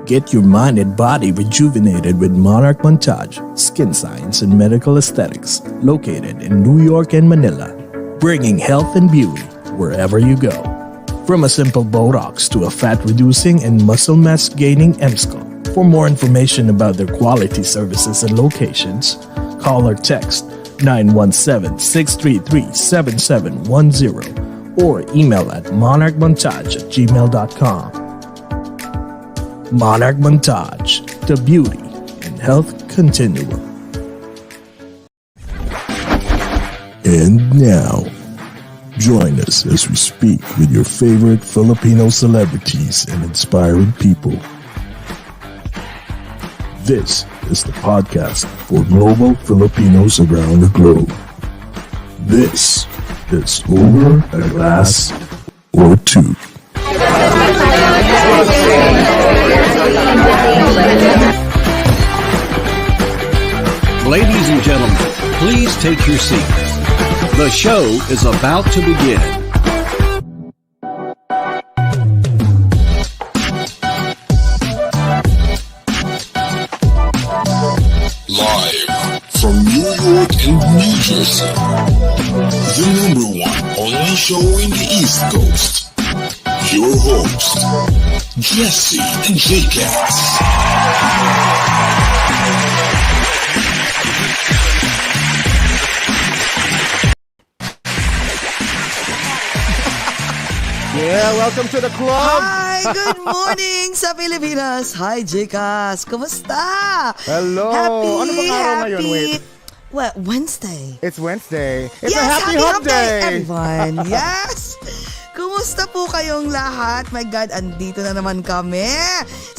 Get your mind and body rejuvenated with Monarch Montage, Skin Science and Medical Aesthetics, located in New York and Manila, bringing health and beauty wherever you go. From a simple Botox to a fat-reducing and muscle mass-gaining MSCO. For more information about their quality services and locations, call or text 917-633-7710 or email at monarchmontage@gmail.com. Monarch Montage, the beauty and health continuum. And now, join us as we speak with your favorite Filipino celebrities and inspiring people. This is the podcast for global Filipinos around the globe. This is Over a Glass or Two. Ladies and gentlemen, please take your seats. The show is about to begin. Live from New York and New Jersey, the number one only show in the East Coast. Your host, Jesse and J-Cats. Yeah, welcome to the club. Hi, good morning sa Pilipinas. Hi, Jikas. Kumusta? Hello. Happy, ano bang araw ngayon? Wait. Well, Wednesday. It's Wednesday. It's yes, a happy hump day. everyone. Yes. Kumusta po kayong lahat? My God, andito na naman kami.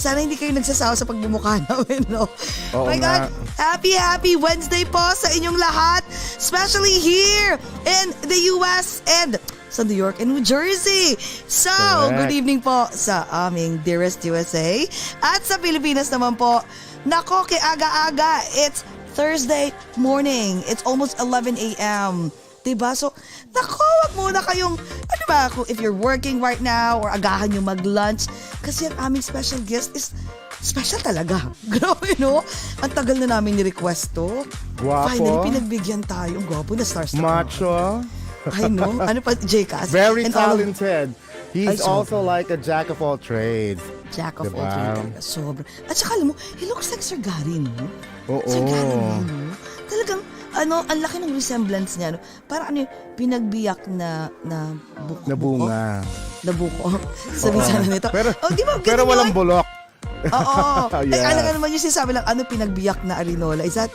Sana hindi kayo nagsasawa sa pagbumukha namin, no? Oo My God, happy Wednesday po sa inyong lahat. Especially here in the US and sa New York and New Jersey. So, Correct. Good evening po sa aming dearest USA. At sa Pilipinas naman po, nako, kay aga-aga, it's Thursday morning. It's almost 11 a.m. Diba? So, nako, wag muna kayong, ano ba, if you're working right now or agahan nyo mag-lunch. Kasi ang aming special guest is special talaga. Grabe, no? Ang tagal na namin ni-request to. Guwapo. Finally, pinagbigyan tayo. Ang gwapo na starstruck. Macho. I know. Ano pa, J-Cast? Very And all of- talented. He's Ay, also like a jack of all trades. Jack of Diba? all trades. Sobra. At saka alam mo, he looks like Sir Gary, no? Oo. Sir Gary, no? Talagang, ang laki ng resemblance niya, no? Parang ano yung pinagbiyak na buko. Na bunga. Na buko. Sabi sana nito. Pero, di ba, pero ganun walang yun? bulok. Oo. Yes. Alam nga naman yung sinasabi lang, pinagbiyak na arinola. Is that?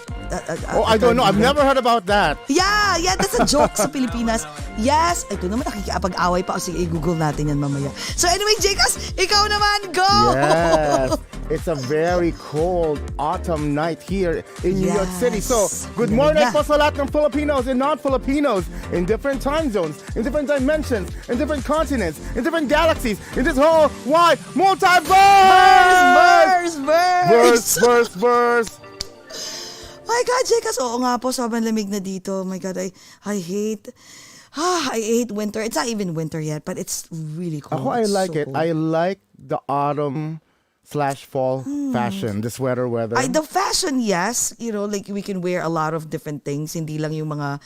I don't know. I've never heard about that. Yeah, that's a joke sa Pilipinas. Yes, ito naman nakikipag-away pa. Sige, i-google natin yan mamaya. So anyway, Jekas, ikaw naman, go! Yes. It's a very cold autumn night here in New York City. So, good morning po sa lahat ng Filipinos and non-Filipinos in different time zones, in different dimensions, in different continents, in different galaxies, in this whole wide multiverse! Verse! My God, Jekas, oo nga po, sobrang lamig na dito. My God, I hate winter. It's not even winter yet, but it's really cold. Ako, I like it. Cold. I like the autumn fall fashion, the sweater weather. The fashion, yes. Like we can wear a lot of different things. Hindi lang yung mga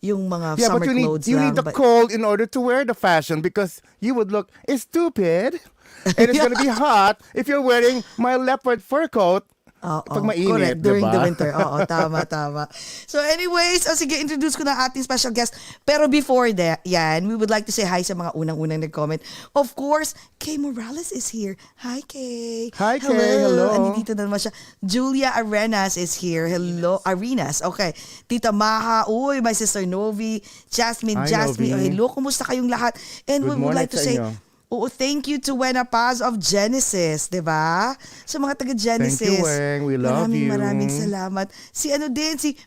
Yeah, summer but clothes you lang. need the cold in order to wear the fashion because you would look stupid. And it's going to be hot if you're wearing my leopard fur coat. Pag mainit, correct. During the diba? winter. Oo, tama. So anyways, sige, introduce ko na ating special guest. Pero before that, we would like to say hi sa mga unang-unang nag-comment. Of course, Kay Morales is here. Hi, Kay. Hi, Kay. Hello. Andito na naman siya. Julia Arenas is here. Hello. Arenas. Okay. Tita Maha. Uy, my sister Novi. Jasmine. Hi, Novi. Oh, hello. Kumusta kayong lahat? And we would like to say... thank you to Wena Paz of Genesis, di ba? Sa mga taga-Genesis. Thank you, Weng. We love you. Maraming salamat. Si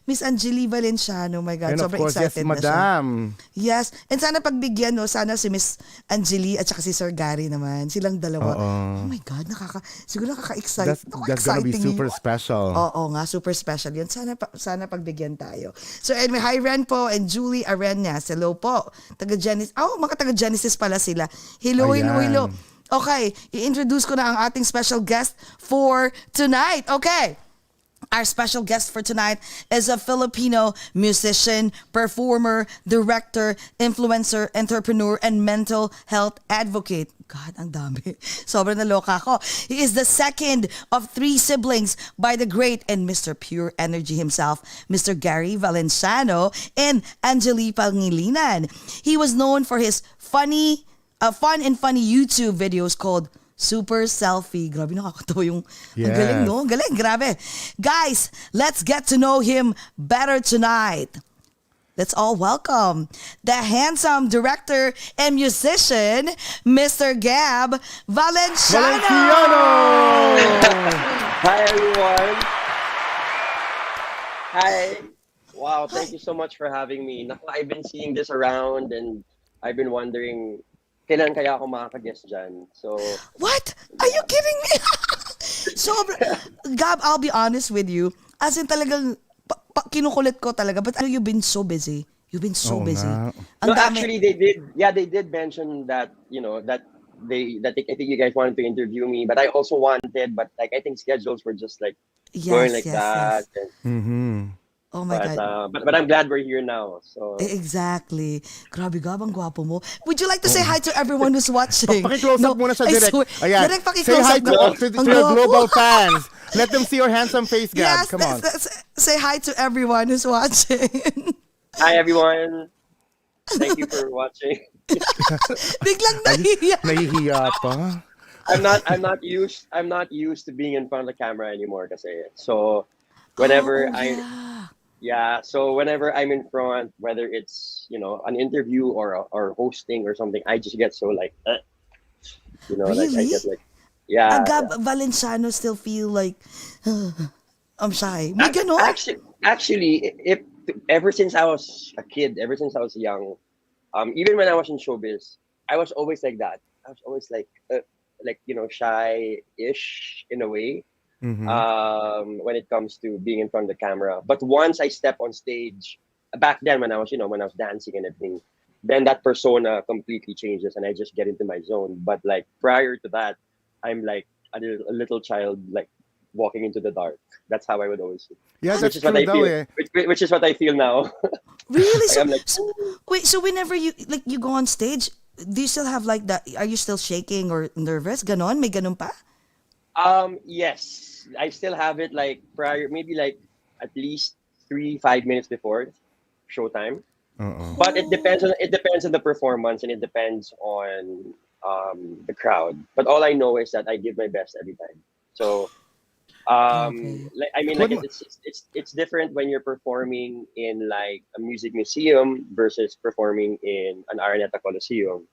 Miss Angeli Valenciano. Oh my God, and sobrang of course, excited yes, na siya. Madam. Yes. And sana pagbigyan, sana si Miss Angeli at saka si Sir Gary naman. Silang dalawa. Oh my God, siguro nakaka-excite. That's gonna be super special. Oo nga, super special yun. Sana pagbigyan tayo. So anyway, hi Ren po and Julie Arenas. Hello po. Taga-Genesis. Mga taga-Genesis pala sila. Hello. Okay, i-introduce ko na ang ating special guest for tonight. Okay. Our special guest for tonight is a Filipino musician, performer, director, influencer, entrepreneur, and mental health advocate. God, ang dami. Sobrang naloka ako. He is the second of 3 siblings by the great and Mr. Pure Energy himself, Mr. Gary Valenciano and Angeli Pangilinan. He was known for his fun and funny YouTube videos called Super Selfie. Grabe, nakakatawa yung... Yes. Ang galing, no? Galing, grabe. Guys, let's get to know him better tonight. Let's all welcome the handsome director and musician, Mr. Gab Valenciano! Hi, everyone. Hi. Wow, thank you so much for having me. I've been seeing this around and I've been wondering... Kailan kaya ako makaka-guest dyan? So, what? Are you kidding me? Gab, I'll be honest with you. As in talagang, kinukulit ko talaga. But you've been so busy. You've been so busy. Actually, they did mention that, that I think you guys wanted to interview me, but I also wanted, but I think schedules were just going like that. Yes. And, oh my God. But I'm glad we're here now. So exactly. Grabe, Gab, ang gwapo mo. Would you like to say hi to everyone who's watching? Paki-close up muna siya direct. Ayan. Direct say hi up. to your global fans. Let them see your handsome face, Gab. Yes, Come on. Say hi to everyone who's watching. Hi, everyone. Thank you for watching. Biglang nahihiya. Nahihiya pa. I'm not used to being in front of the camera anymore kasi. So whenever so whenever I'm in front, whether it's, an interview or hosting or something, I just get so really? I get yeah. Gab Valenciano still feel like I'm shy. May ganon? Actually, ever since I was a kid, ever since I was young, even when I was in showbiz, I was always like that. I was always shy-ish in a way. Mm-hmm. When it comes to being in front of the camera. But once I step on stage, back then when I was dancing and everything, then that persona completely changes and I just get into my zone. But prior to that, I'm like a little child, walking into the dark. That's how I would always feel. Yeah, that's true though. Which is what I feel now. Really? So whenever you go on stage, do you still have that? Are you still shaking or nervous? Ganon? May ganon pa? Yes. I still have it prior, maybe at least 3-5 minutes before showtime. But it depends on the performance and it depends on the crowd. But all I know is that I give my best every time. So it's different when you're performing in a music museum versus performing in an Araneta Coliseum.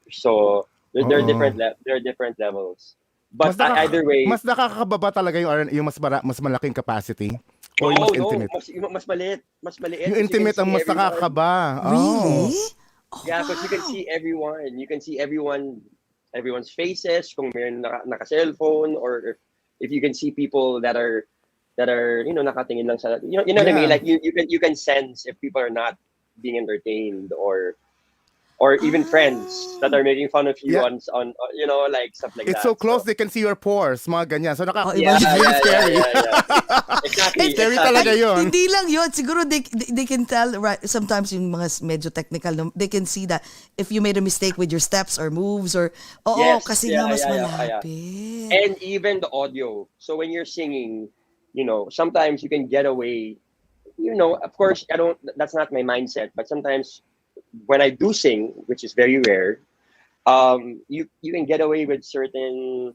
So there are different levels. But either way, mas nakakababa talaga yung mas malaking capacity o yung mas intimate. Mas maliit. Yung intimate ang mas nakakaba. Really? Yeah, because you can see everyone. You can see everyone's faces kung may naka-cellphone or if you can see people that are nakatingin lang sa you know what I mean, you can sense if people are not being entertained or or even friends that are making fun of you Yeah. on you know, like stuff like It's that. so close they can see your pores, mga ganyan. So Oh, Yeah, it's really yeah, scary. Exactly. Scary exactly. talaga yun. Hindi lang yun. Siguro they can tell, right, sometimes yung mga medyo technical, no, they can see that if you made a mistake with your steps or moves or, Yes, kasi yeah, nga mas yeah, yeah, yeah. malapit. And even the audio. So when you're singing, you know, sometimes you can get away. You know, of course, I don't. That's not my mindset. But sometimes when I do sing, which is very rare, you can get away with certain,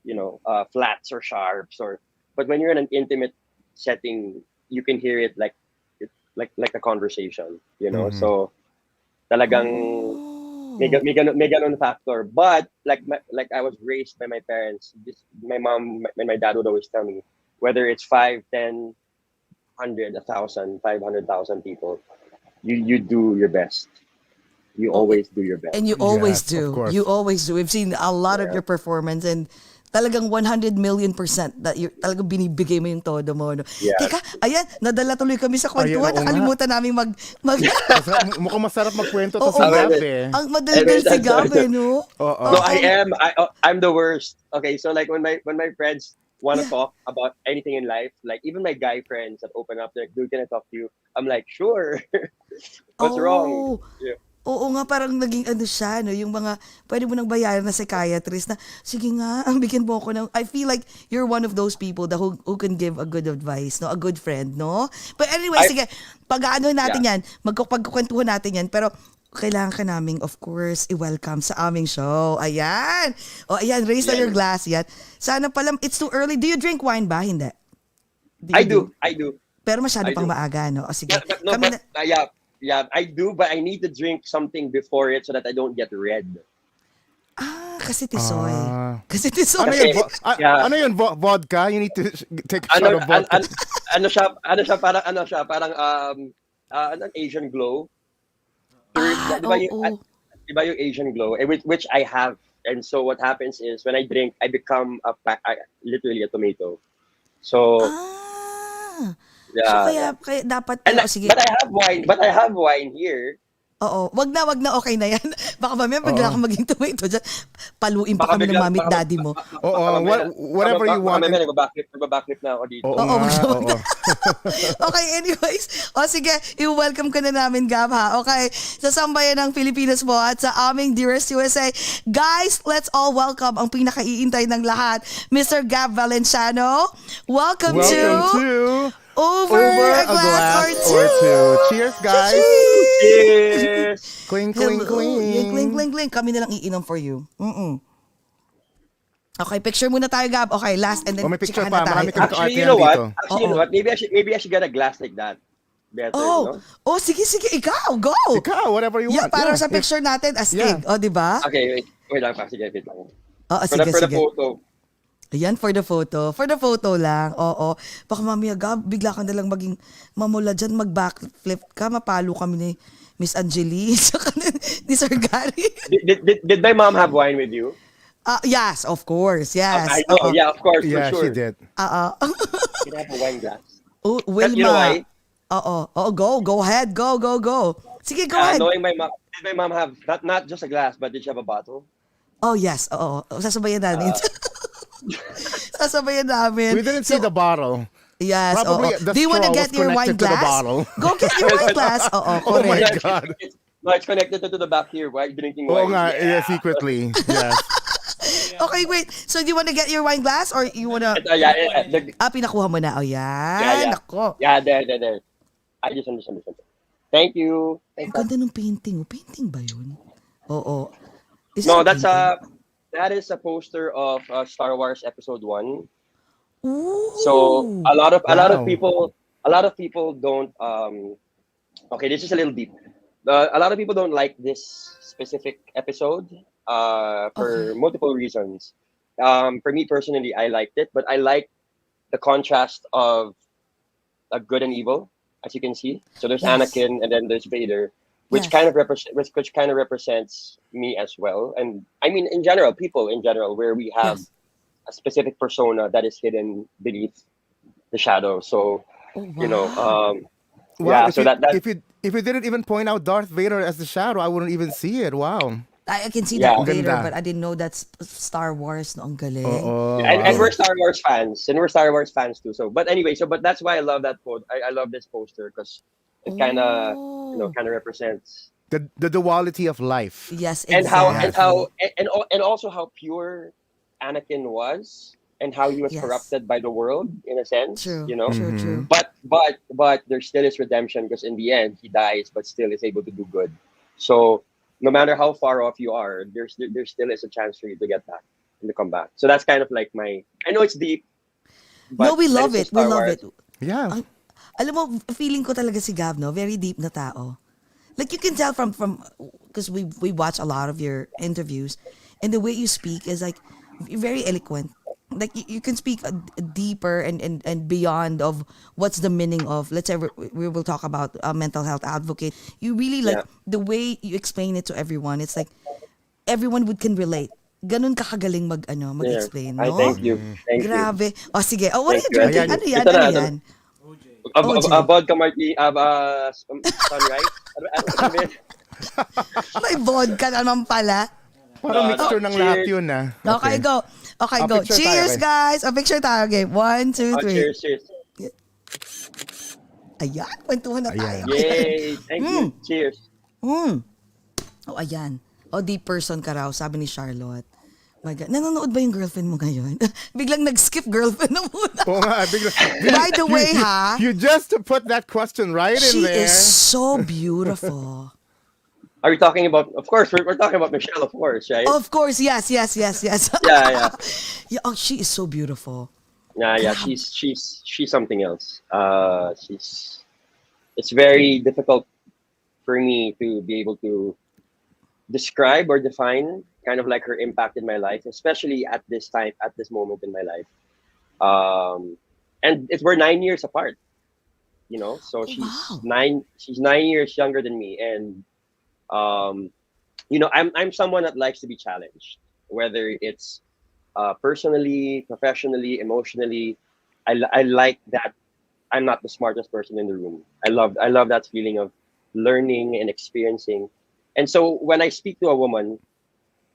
you know, flats or sharps or. But when you're in an intimate setting, you can hear it like a conversation. You know, so talagang may ganun factor. But like I was raised by my parents. My mom and my dad would always tell me, whether it's 5, 10, 100, 1,000, 500,000 people, you do your best. You always do your best. And you always Yes, of do. course. You always do. We've seen a lot of your performance and talagang 100 million% that you're talagang binibigay mo yung todo mo. No? Yeah. Teka, ayan, nadala tuloy kami sa kwentuhan. Ayun, oo nga. Nakalimutan namin mag Mukhang masarap magkwento to Oo si nga. Gab eh. ang madaldal si Gab, no? Oo. No, I'm the worst. Okay, so like when my friends want to talk about anything in life, like even my guy friends that open up, they're like, dude, can I talk to you? I'm like, sure. What's wrong? Yeah. Oo nga, parang naging ano siya, no? Yung mga, pwede mo nang bayaran na psychiatrist na, sige nga, bigyan mo ako ng, I feel like you're one of those people that who can give a good advice, no? A good friend, no? But anyway, sige, pag-ano natin yan, pagkukwentuhan natin yan, pero kailangan ka naming, of course, i-welcome sa aming show. Ayan. O, ayan, raise na your glass. Yan. Sana pala, it's too early. Do you drink wine ba? Hindi. I do. Pero masyado I pang do. maaga, no? O, sige. Yeah, I do, but I need to drink something before it so that I don't get red. Kasi tisoy. Kasi Ano tisoy. yun? Yeah. Ano yun? Vodka? You need to take a shot of vodka. Ano siya, parang an Asian glow. Di ba yung Asian glow, which I have. And so what happens is when I drink, I become literally a tomato. So So kaya dapat, sige. But I have wine here. Oo, wag na, okay na yan. Baka mamaya bigla ka maging tomato dyan. Paluin pa kami ng mami at daddy mo. Oo, whatever you want. Mamaya nagbabackflip na ako dito. Oo nga, oo. Okay, anyways. O sige, i-welcome ka na namin, Gab, ha? Okay, sa sambayan ng Pilipinas mo at sa aming Dearest USA. Guys, let's all welcome ang pinakaiintay ng lahat, Mr. Gab Valenciano. Welcome to Over a glass or two. Cheers, guys. Cheers! Cling, cling, cling. Cling, cling, cling. Kami na lang iinom for you. Okay, picture muna tayo, Gab. Okay, last and then may picture chikahan na pa. Marami tayo. kang Actually, kaarte you know what? dito. You know what? Maybe I should get a glass like that. Better, no? Sige, ikaw, go. Ikaw, whatever you want. Para Yeah. sa picture natin, astig. Yeah. Di ba? Okay, wait lang pa. Sige, wait lang. Sige. For the photo. Ayan, for the photo. For the photo lang, oo. Baka mamaya, Gab, bigla ka na lang maging mamula dyan, mag-backflip ka, mapalo kami ni Miss Angeli, saka ni Sir Gary. Did my mom have wine with you? Yes, of course, yes. I know, yeah, of course, Yeah, for sure. she did. Can I have a wine glass? Wilma. You know why? Go ahead, go. Sige, go ahead. Knowing my mom, did my mom have not just a glass, but did she have a bottle? Oh, yes, oo. Sasabayan namin. Sasabayan namin. We didn't see the bottle. Yes, Probably oo. the Do you want to straw get was your wine connected to the glass? bottle. Go get your wine glass. Oo, Oh my correct. God. No, it's connected to the back here. Why are you drinking Oo wine? nga, yeah, secretly. Yes. Okay, wait. So, do you want to get your wine glass or you want to... pinakuha mo na. Oh, yan. Yeah. Nako. Yeah, there. I just understand. Thank you. Ang ganda ng painting. Painting ba yun? Oo. No, that is a poster of Star Wars Episode 1. Ooh. So a lot of Wow. people don't okay, this is a little deep. A lot of people don't like this specific episode for multiple reasons. For me personally, I liked it, but I like the contrast of a good and evil, as you can see. So there's Yes. Anakin and then there's Vader, which Yes. kind of represents me as well. And I mean, in general, people in general, where we have Yes. a specific persona that is hidden beneath the shadow. So, Oh, you know, Well, yeah. if So you, that if you If you didn't even point out Darth Vader as the shadow, I wouldn't even see it. Wow. I can see Yeah. that Vader, Ganda. but I didn't know that's Star Wars. No, ang galing. Oh, And wow. we're Star Wars fans, and we're Star Wars fans too. So, but anyway, but that's why I love that quote. I love this poster because it kind of Oh. kind of represents The duality of life. Yes, and exactly. also how pure Anakin was, and how he was Yes. corrupted by the world in a sense. True. You know, True. but there still is redemption because in the end he dies, but still is able to do good. So no matter how far off you are, there still is a chance for you to get back and to come back. So that's kind of like my. I know it's deep. No, we love it's it. We Star love Wars. it. Yeah. Alam mo, feeling ko talaga si Gab, no? Very deep na tao. Like you can tell from because we watch a lot of your interviews, and the way you speak is like you're very eloquent. Like you can speak deeper and beyond of what's the meaning of. Let's say we will talk about a mental health advocate. You really like the way you explain it to everyone. It's like everyone can relate. Ganun ka kagaling mag-explain, no? I thank you. Thank you. Grabe. O sige. Oh, what are you Thank you. drinking? Ano yan? Ito na, Ano ito. yan? A OJ. vodka martini, sunrise. Ano ba yun? May vodka naman pala. Parang mixture ng lahat cheers. yun, ah. Okay, go. Okay, go. picture tayo, Cheers, okay. guys. A picture tayo. Okay, 1, 2, 3. Cheers. Ayan, kwentuhan na tayo. Yay! Thank you. Cheers. Oh, ayan. Oh, deep person ka raw, sabi ni Charlotte. My God. Nanonood ba yung girlfriend mo ngayon? Biglang nag-skip girlfriend na muna. Oo nga, bigla. By the way, ha? You just put that question right She in there. is so beautiful. Are we talking about? Of course, we're talking about Michelle, of course, right? Of course, yes. Yeah. Yeah, oh, she is so beautiful. Yeah. She's something else. It's very difficult for me to be able to describe or define kind of like her impact in my life, especially at this time, at this moment in my life. And we're 9 years apart, you know. So she's 9 years younger than me, and you know, I'm someone that likes to be challenged, whether it's personally, professionally, emotionally. I like that I'm not the smartest person in the room. I love that feeling of learning and experiencing. And so when I speak to a woman,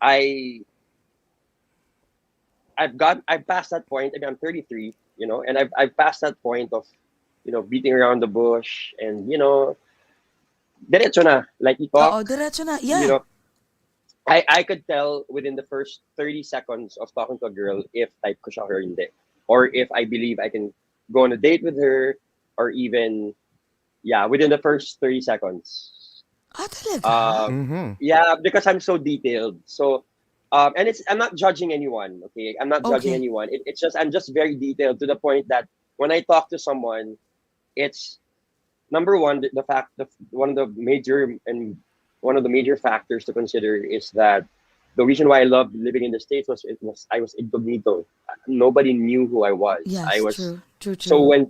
I've passed that point. I mean, I'm 33, you know, and I've passed that point of, you know, beating around the bush and, you know, diretso na, like you talk. Oo, diretso na. Yeah. You know, I could tell within the first 30 seconds of talking to a girl if type ko siya or hindi, or if I believe I can go on a date with her, or even within the first 30 seconds. Ah, talaga? Yeah, because I'm so detailed. So, and I'm not judging anyone. Okay, I'm not judging anyone. It's just I'm just very detailed to the point that when I talk to someone, it's number one, the fact that one of the major factors to consider is that the reason why I loved living in the States was I was incognito. Nobody knew who I was. Yes, I was true. So when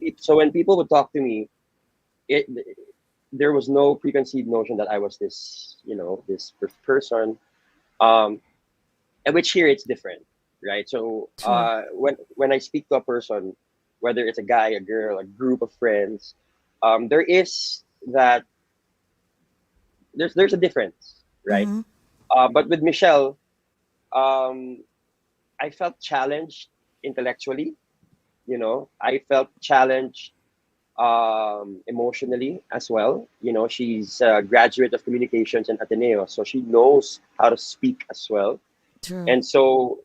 people would talk to me, there was no preconceived notion that I was this, you know, this person. And which here it's different, right? So when I speak to a person, whether it's a guy, a girl, a group of friends, there is that there's a difference, right? But with Michelle, I felt challenged intellectually, you know. I felt challenged emotionally as well. You know, she's a graduate of communications and Ateneo, so she knows how to speak as well. True. And so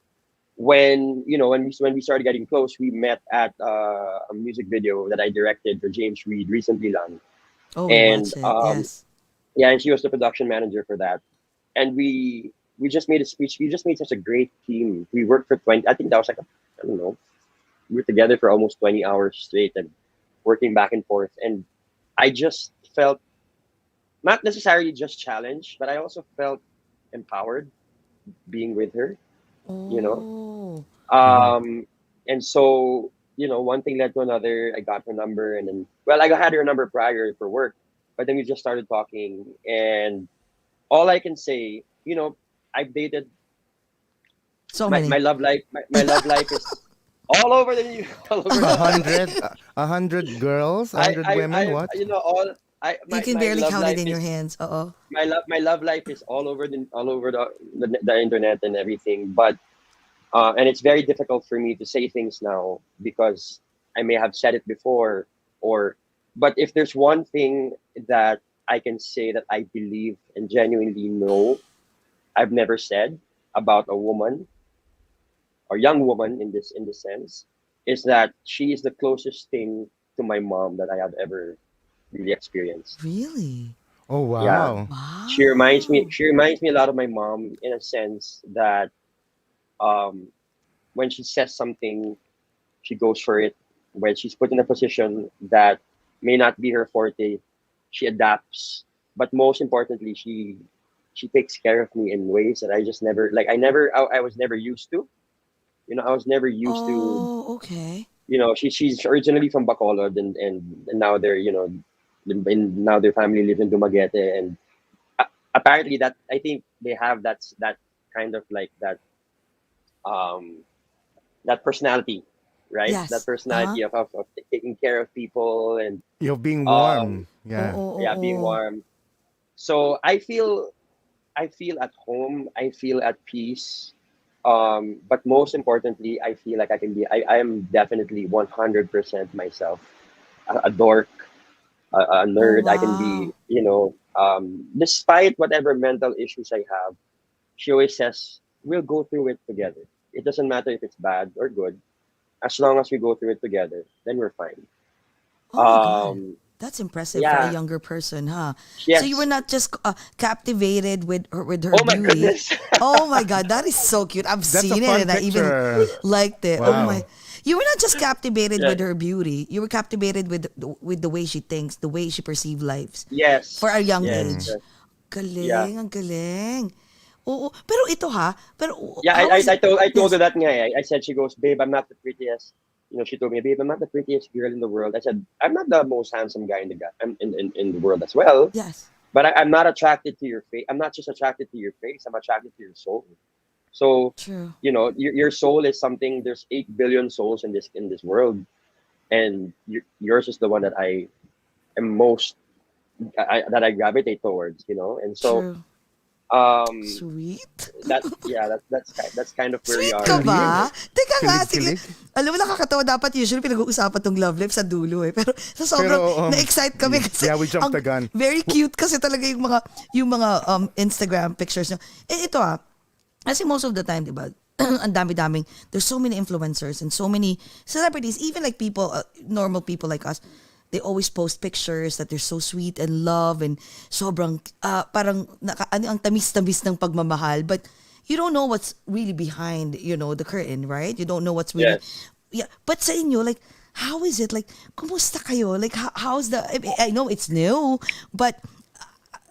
when we started getting close, we met at a music video that I directed for James Reid recently lang. Oh, and watch it. Yes. yeah, and she was the production manager for that. And we just made a speech. We just made such a great team. We worked for 20. I think that was like I don't know. We were together for almost 20 hours straight and working back and forth. And I just felt not necessarily just challenged, but I also felt empowered being with her. You know. And so, you know, one thing led to another. I got her number, and then I had her number prior for work, but then we just started talking, and all I can say, you know, I've dated So my, many. my love life. My love life is all over the 100 girls, 100 women. What? You know, You can barely count it in your hands. My love life is all over the internet and everything. But and it's very difficult for me to say things now because I may have said it before, or but if there's one thing that I can say that I believe and genuinely know I've never said about a woman or young woman in this sense is that she is the closest thing to my mom that I have ever really experienced. Really? Oh, Yeah. wow. Wow. She reminds me a lot of my mom in a sense that um when she says something, she goes for it. When she's put in a position that may not be her forte, she adapts. But most importantly, she takes care of me in ways that I just never like. I was never used to. You know, I was never used to. Oh, okay. You know, she's originally from Bacolod, and now they're now their family lives in Dumaguete, and apparently that I think they have that kind of like um that personality, right? That Yes. Uh-huh. personality of taking care of people and You're being um warm. Yeah. Oh, yeah, being warm. So I feel at home, I feel at peace. But most importantly, I feel like I am definitely 100% myself. A dork, a oh, nerd. I can be, wow. despite whatever mental issues I have, she always says, we'll go through it together. It doesn't matter if it's bad or good. As long as we go through it together, then we're fine. Oh my God. Um, That's impressive for a yeah, younger person, huh? So you were yes. not just captivated with her Oh my beauty. goodness. Oh my God, that is so cute. I've That's a seen it fun and I even picture. liked it. Oh my. Wow. You were not just captivated Yeah. with her beauty. You were captivated with the way she thinks, the way she perceives lives for a Yes. young Yes. age. Yes. Yeah. Galing, ang galing. Oo, pero ito ha, pero Yeah, how is it? I told her Yes. that nga. I said she goes, babe, I'm not the prettiest. You know, she told me, babe, I'm not the prettiest girl in the world. I said, I'm not the most handsome guy in the in the world as well. Yes. But I'm not attracted to your face. I'm not just attracted to your face. I'm attracted to your soul. So, True. you know, your soul is something. There's 8 billion souls in this world, and yours is the one that I am most that I gravitate towards. You know, and so True. um Sweet. that's kind of where we Sweet are ka right Kilig. ba? now. Teka nga, sige. Kilig-kilig. Alam mo, nakakatawa dapat usually pinag-uusapan tong love life sa dulo eh. Pero sa sobrang Pero, na-excite kami kasi yeah, we jumped ang the gun. very cute kasi talaga yung mga Instagram pictures nyo. Eh ito kasi most of the time, di ba, ang dami-daming, there's so many influencers and so many celebrities, even like people, normal people like us, they always post pictures that they're so sweet and love and sobrang, parang, ang tamis-tamis ng pagmamahal. But you don't know what's really behind, the curtain, right? You don't know what's really, Yes. yeah. But sa inyo, like, how is it? Like, kumusta kayo? Like, how's the, I know it's new, but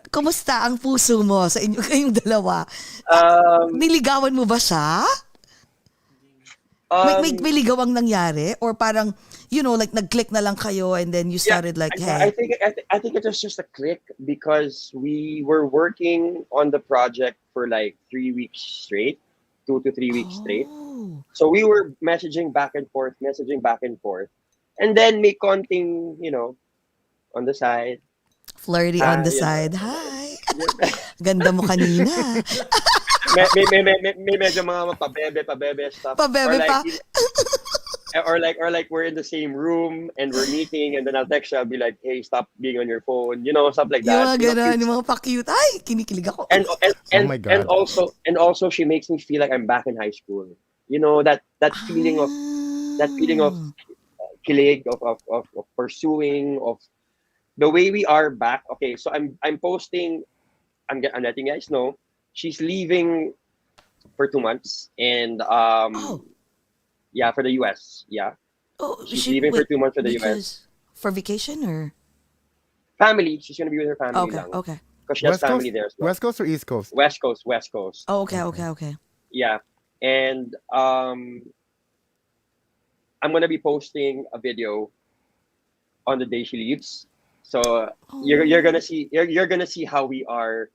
kumusta ang puso mo sa inyo kayong dalawa? Um, Niligawan mo ba siya? May um, ligawang nangyari? Or parang, like nag-click na lang kayo and then you yeah, started like, I hey. think I think it was just a click because we were working on the project for like 3 weeks straight, 2 to 3 weeks straight. Oh, So we were messaging back and forth, and then may konting, on the side, flirty on the hi, side. Hi. yeah. Ganda mo kanina. May medyo mga pabebe stuff, Pabebe pa. or like we're in the same room and we're meeting, and then I'll text you. I'll be like, "Hey, stop being on your phone," stuff like Yung that. mga Cute. gano'n, yung mga pa-cute. Ay, kinikilig ako. Oh my God. And also she makes me feel like I'm back in high school. You know that feeling of Ah. kilig of pursuing of the way we are back. Okay, so I'm posting. I'm letting you guys know she's leaving for 2 months, and Oh, yeah, for the US. Yeah, oh, she's leaving for wait, 2 months for the US. because, for vacation or? Family. She's gonna be with her family Okay, lang okay. because she has West family Coast? there as well. West Coast or East Coast? West Coast, West Coast. Oh, okay, Okay. okay, okay. Yeah, and I'm gonna be posting a video on the day she leaves. So you're Oh, gonna see how we are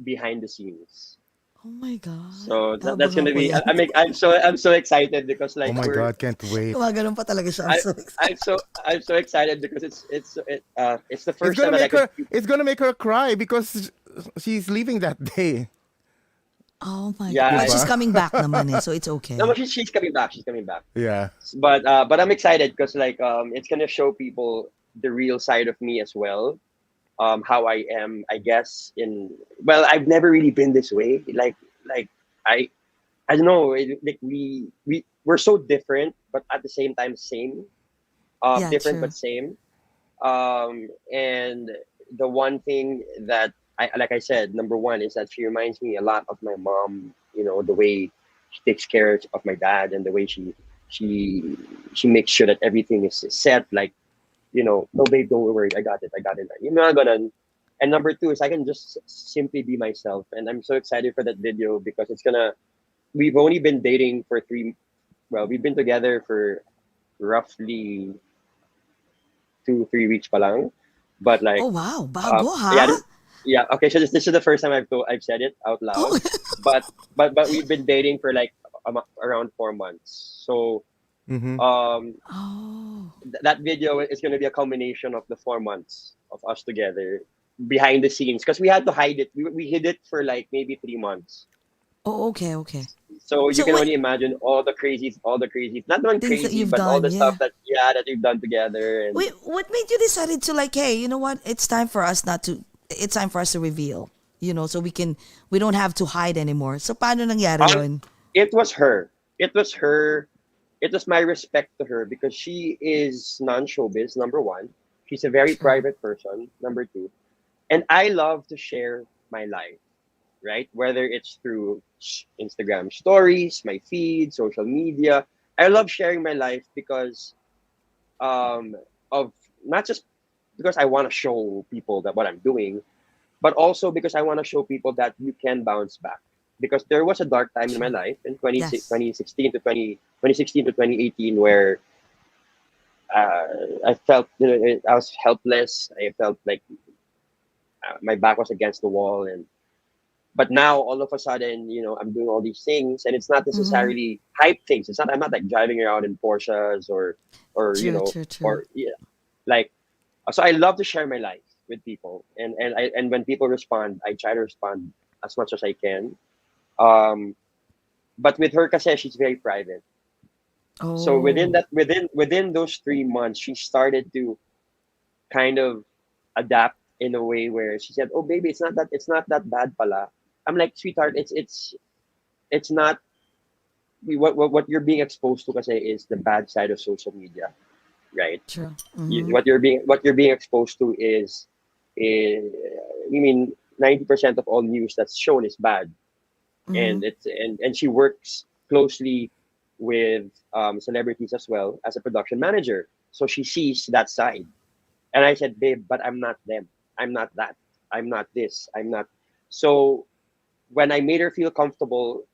behind the scenes. Oh my God. So that's Abangan gonna ko be. yan. I'm so excited because Oh like my God, can't wait. Gumaganon pa talaga siya. I'm I so excited. I'm so excited because it's the first time that I could. It's gonna make her cry because she's leaving that day. Oh my God. Yeah, But she's Diba? coming back naman so it's no, okay. but she's coming back. She's coming back. Yeah. But I'm excited because like it's gonna show people the real side of me as well. How I am, I guess. I've never really been this way. Like I I don't know. Like we're so different, but at the same time same. Yeah, Different true. but same. And the one thing that like I said, number one is that she reminds me a lot of my mom. You know, the way she takes care of my dad and the way she she makes sure that everything is set. Like, no babe, don't worry, I got it, I got it. You know, I'm gonna. And number two is I can just simply be myself, and I'm so excited for that video because it's gonna. We've only been dating for three. Well, we've been together for roughly 2-3 weeks pa lang. But Oh like, wow. Bago yeah, ha? yeah. Okay, so this is the first time I've said it out Oh. loud. But we've been dating for like around 4 months. So Mm-hmm. Oh. that video is going to be a combination of the 4 months of us together behind the scenes because we had to hide it. We hid it for like maybe 3 months. Oh, okay, okay. So you So can what only imagine all the crazies, not one things that crazy, you've but all done, the yeah. stuff that we've done together. And Wait, what made you decided to like, hey, you know what? It's time for us not to it's time for us to reveal. So we don't have to hide anymore. So paano nangyari um, yun? it was her. It was her. It was my respect to her because she is non-showbiz. Number one, she's a very True. private person. Number two, and I love to share my life, right? Whether it's through Instagram stories, my feed, social media. I love sharing my life because of not just because I want to show people that what I'm doing, but also because I want to show people that you can bounce back. Because there was a dark time in my True. life in Yes. 2016 to 2016 to 2018 where I felt I was helpless. I felt like my back was against the wall, and but now all of a sudden, I'm doing all these things, and it's not Mm-hmm. necessarily hype things. It's not. I'm not like driving around in Porsches or True, true, true. or yeah, like. So I love to share my life with people, and when people respond, I try to respond as much as I can. Um, but with her, kasi she's very private. So within Oh. that, within those 3 months, she started to kind of adapt in a way where she said, "Oh, baby, it's not that bad, pala." I'm like, "Sweetheart, it's not what you're being exposed to, kasi is the bad side of social media, right? True. Mm-hmm. What you're being exposed to is I mean 90% of all news that's shown is bad, Mm-hmm. and she works closely with celebrities as well as a production manager, so she sees that side. And I said, babe, but I'm not them. I'm not that. I'm not this. I'm not. So when I made her feel comfortable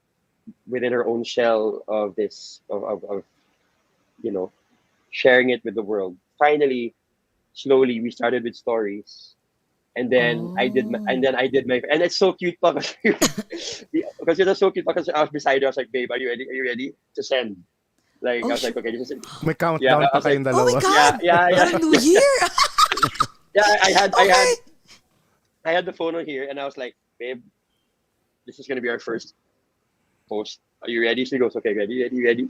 within her own shell of this of you know sharing it with the world, finally, slowly we started with stories. Oh. I did my, and it's so cute pa kasi because it was so cute because I was beside her. I was like, babe, are you ready? Are you ready to send? Like I Oh, was like, sure. okay, this is May yeah. countdown I pa was like, kayong Oh my dalawa. yeah, God. yeah, yeah, Parang New Year. yeah. Okay. I had the photo here, and I was like, babe, this is gonna be our first post. Are you ready? She goes, okay, ready, ready, ready.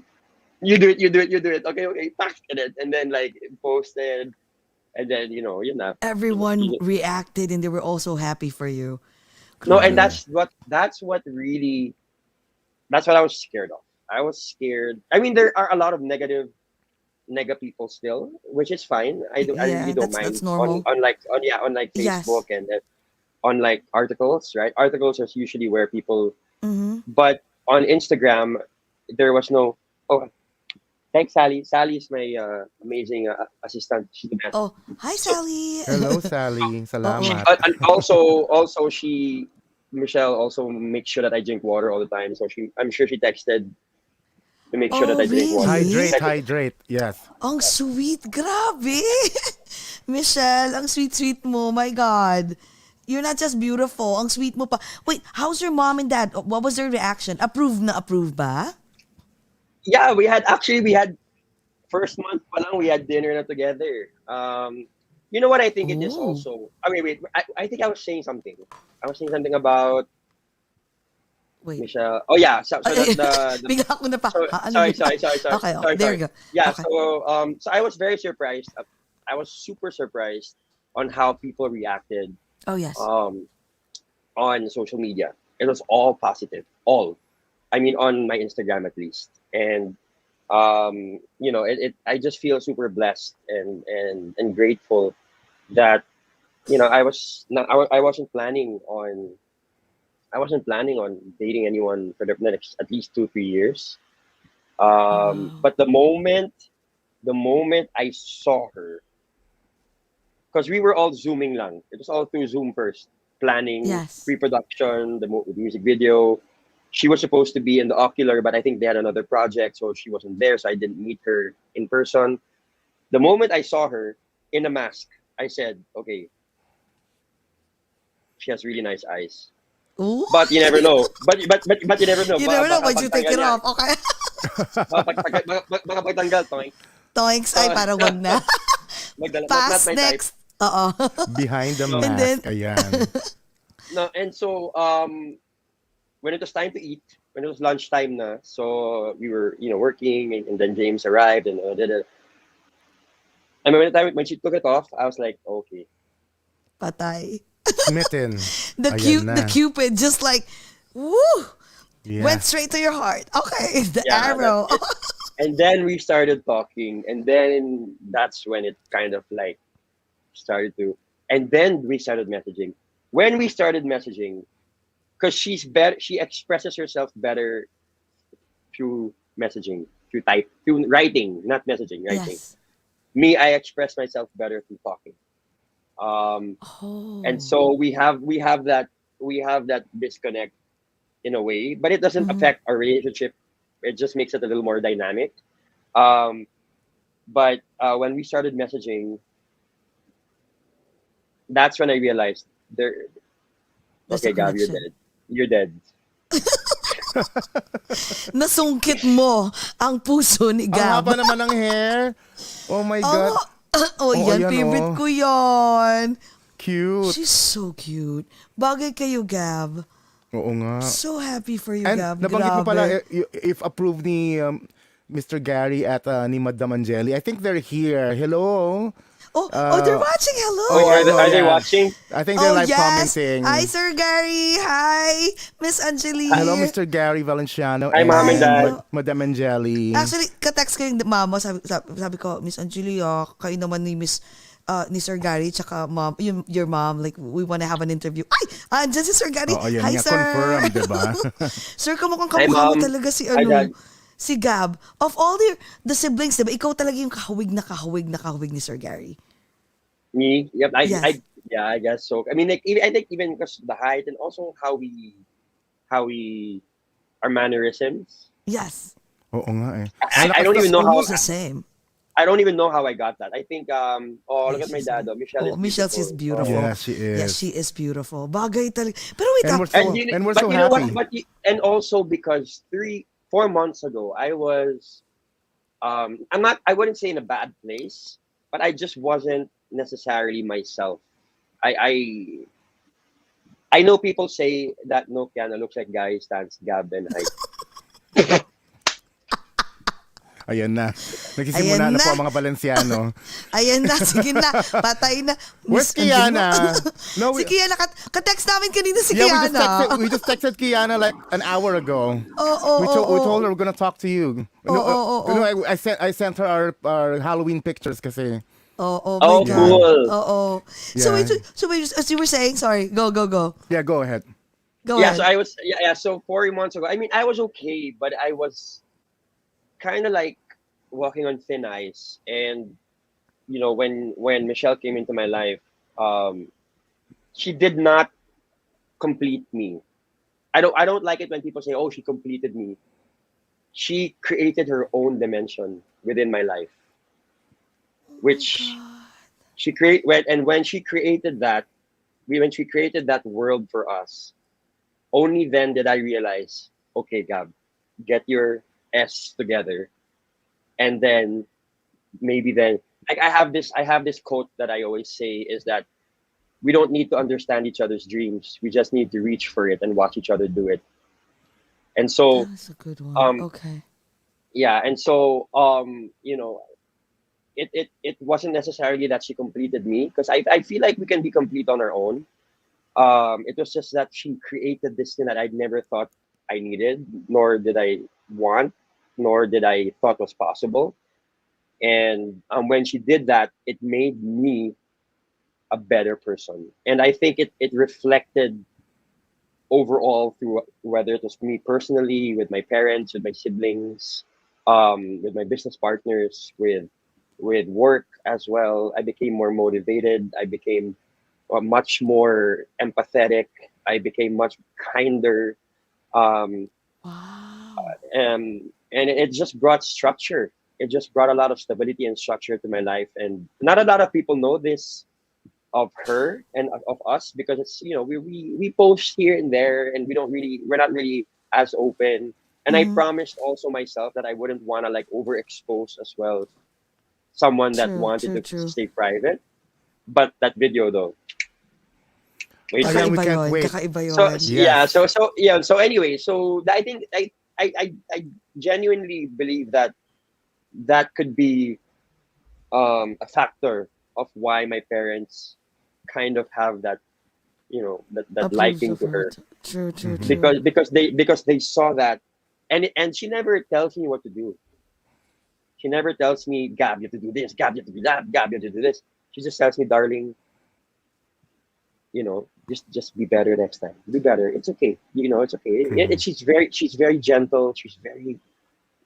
You do it, you do it, you do it. Okay, okay, pack, and then like posted, and then you know, Everyone reacted and they were also happy for you. no, and Grabe. that's what I was scared of. I was scared. I mean, there are a lot of nega people still, which is fine. I really Yeah, don't that's mind on normal. on like Yes. Facebook and on like articles, right? Articles are usually where people, Mm-hmm. but on Instagram there was no. Oh, thanks, Sally. Sally is my amazing assistant. She's the best. Oh, hi So, Sally. Hello, Sally. Oo. Salamat. and also Michelle also makes sure that I drink water all the time. So I'm sure she texted to make sure that Oh, I drink water. really? Hydrate, Sent it- hydrate. Yes. Ang sweet. Grabe. Michelle, ang sweet-sweet mo. My God. You're not just beautiful. Ang sweet mo pa. Wait, how's your mom and dad? What was their reaction? Approved na approved ba? Yeah, we had first month pa lang, we had dinner na together. You know what I think it is Oh. also? I mean, wait, I think I was saying something. I was saying something about Wait. Michelle. Oh yeah, so the Bigla ako na pa. so, Ano sorry, yun? sorry, sorry, sorry, Okay, sorry, there sorry. you go. Yeah, Okay. so I was very surprised. I was super surprised on how people reacted Oh, yes. on social media. It was all positive, all. I mean, on my Instagram at least, and you know, I just feel super blessed and grateful that you know I wasn't planning on dating anyone for the next at least 2-3 years. Wow. But the moment I saw her, because we were all zooming lang. It was all through Zoom first, planning, Yes. pre-production, the music video. She was supposed to be in the Ocular, but I think they had another project, so she wasn't there. So I didn't meet her in person. The moment I saw her in a mask, I said, "Okay, she has really nice eyes." Ooh. But you never know. But you never know. You never know Baka once you take it pagtanggal off. Okay. baka pagtanggal, toink. Toinks. Ay, parang wag na. Not Pass my type. next. Oo. Behind the And mask. then- Ayan. No, and so when it was time to eat, when it was lunchtime na, so we were working, and then James arrived, and and when she took it off, I was like, okay. Patay. Smitten. The Ayan na. the Cupid just like, woo, Yeah. went straight to your heart. Okay, the Yeah, arrow. And then we started talking, and then that's when it kind of like started to, and then we started messaging. When we started messaging, because she's better, she expresses herself better through messaging, through writing, not messaging, writing. Yes. Me, I express myself better through talking. Oh. And so we have that disconnect in a way, but it doesn't affect our relationship. It just makes it a little more dynamic. But when we started messaging, that's when I realized there. There's Okay, a Gab, you're connection. dead. You're dead. Nasungkit mo ang puso ni Ang Gab. haba naman ng hair. Oh my God. Oh, yan, ayan, favorite oh. ko yan. Cute. She's so cute. Bagay kayo, Gab. Oo nga. So happy for you, And Gab. nabanggit mo pala, Grabe. if approved ni Mr. Gary at ni Madam Angeli, I think they're here. Hello? They're watching. Hello. Oh, are they yeah. watching? I think they're live yes. commenting. Hi, Sir Gary. Hi, Miss Angeli. Hello, Mr. Gary Valenciano. Hi, Mom and Dad. Madam Angeli. Actually, ka-text ko yung mama. Sabi ko, Miss Angeli, kayo naman ni ni Sir Gary, tsaka mom, your mom, like, we want to have an interview. Ay, andyan si Sir Gary. Oo, yan Hi, nga, sir. confirm, diba? Sir, kamukhang Hi, kamukha mo Mom. talaga si, Hi, Dad. si Gab. Of all the siblings, diba, ikaw talaga yung kahawig na kahawig ni Sir Gary. Me? Yep. Yes. I guess so. I mean, like, I think even because the height and also how we our mannerisms. Yes. Oo nga eh. I don't even know how. Almost the same. I don't even know how I got that. I think look at my dad. Michelle is Michelle is beautiful. Yeah, she is. Yes, she is beautiful. Bagay talaga. Pero wait, And we're so, and we're so you know happy. what? And also because 4 months ago, I was, I wouldn't say in a bad place, but I just wasn't necessarily myself. I know people say that Milktea looks like guy stands Gab and height. Ayan na. Nagsisimula Ayan na po na. ang mga Valenciano. Ayan na, sige na. Patay na. Where's Miss Angeli Kiana? mo. Si Kiana, ka-text namin kanina si Yeah, Kiana. we just texted Kiana like an hour ago. Oh, We told her we're gonna talk to you. I sent her our Halloween pictures kasi. Oh, Oh, my God. cool. Oh. So Yeah. wait, as you were saying, sorry, go. Yeah, go ahead. Go Yeah, ahead. so I was so 4 months ago. I mean, I was okay, but I was kind of like walking on thin ice. And when Michelle came into my life, she did not complete me. I don't like it when people say, "Oh, she completed me." She created her own dimension within my life, which she when she created that, when she created that world for us, only then did I realize, okay, Gab, get your S together, and then maybe then, like I have this quote that I always say is that we don't need to understand each other's dreams. We just need to reach for it and watch each other do it. And so, That was a good one. um, Okay. yeah, and so, it wasn't necessarily that she completed me, because I feel like we can be complete on our own. It was just that she created this thing that I never thought I needed, nor did I want, nor did I thought was possible. And when she did that, it made me a better person. And I think it reflected overall through whether it was me personally, with my parents, with my siblings, with my business partners, with work as well. I became more motivated. I became much more empathetic. I became much kinder. Um, Wow. and it just brought structure. It just brought a lot of stability and structure to my life. And not a lot of people know this of her and of us, because it's, we post here and there, and we're not really as open. And I Mm-hmm. promised also myself that I wouldn't want to like overexpose as well someone that True, wanted true, to true. stay private. But that video though, wait for Again, it. we Kakaiba can't yun. wait. Kakaiba So yun. yeah, Yes. so anyway, so I think I genuinely believe that that could be a factor of why my parents kind of have that, that Approves liking of to her. her, True, true, Mm-hmm. true. because they saw that. And she never tells me what to do. She never tells me, Gab, you have to do this, Gab, you have to do that, Gab, you have to do this. She just tells me, darling, just be better next time. Be better. It's okay. It's okay. She's very gentle. She's very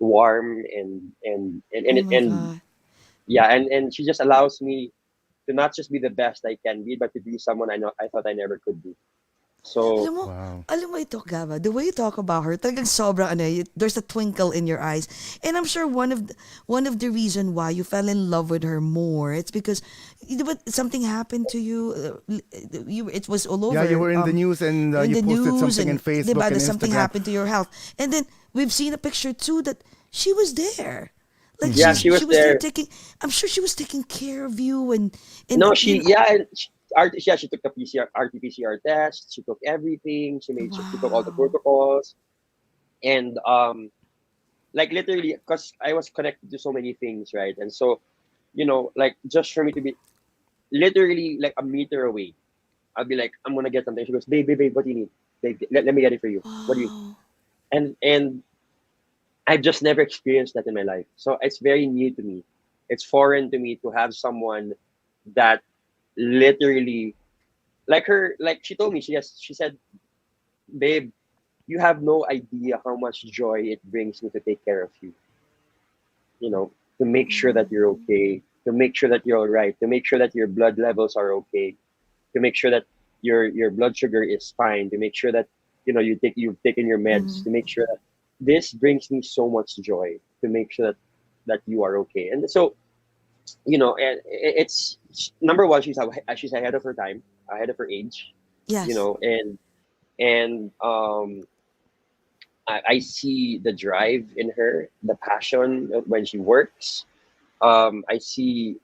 warm, Oh my and God. yeah, and she just allows me to not just be the best I can be, but to be someone I thought I never could be. So Alam mo, Wow. alam mo ito, Gaba, the way you talk about her, talagang sobrang there's a twinkle in your eyes. And I'm sure one of the reason why you fell in love with her more, it's because something happened to you, it was all Yeah, you over, were in the news and in you the posted news, something in and diba, Facebook and that something Instagram. happened to your health. And then we've seen a picture too that she was there. Like yeah, she she was was there there. taking, I'm sure she was taking care of you, and No, you she know, yeah, yeah, she took the RT-PCR test. She took everything. She took all the wow. protocols, and like literally, because I was connected to so many things, right? And so, like just for me to be literally like a meter away, I'll be like, I'm gonna get something. She goes, babe, babe, babe, what do you need? Babe, let me get it for you. What do you? Wow. And I've just never experienced that in my life, so it's very new to me. It's foreign to me to have someone that literally like her. Like she told me, she said, babe, you have no idea how much joy it brings me to take care of you. To make sure that you're okay, to make sure that you're all right, to make sure that your blood levels are okay, to make sure that your blood sugar is fine, to make sure that you've taken your meds, Mhm. to make sure that this brings me so much joy, to make sure that you are okay. And so, and it's number one, she's ahead of her time, ahead of her age, Yes. and I see the drive in her, the passion when she works. I see,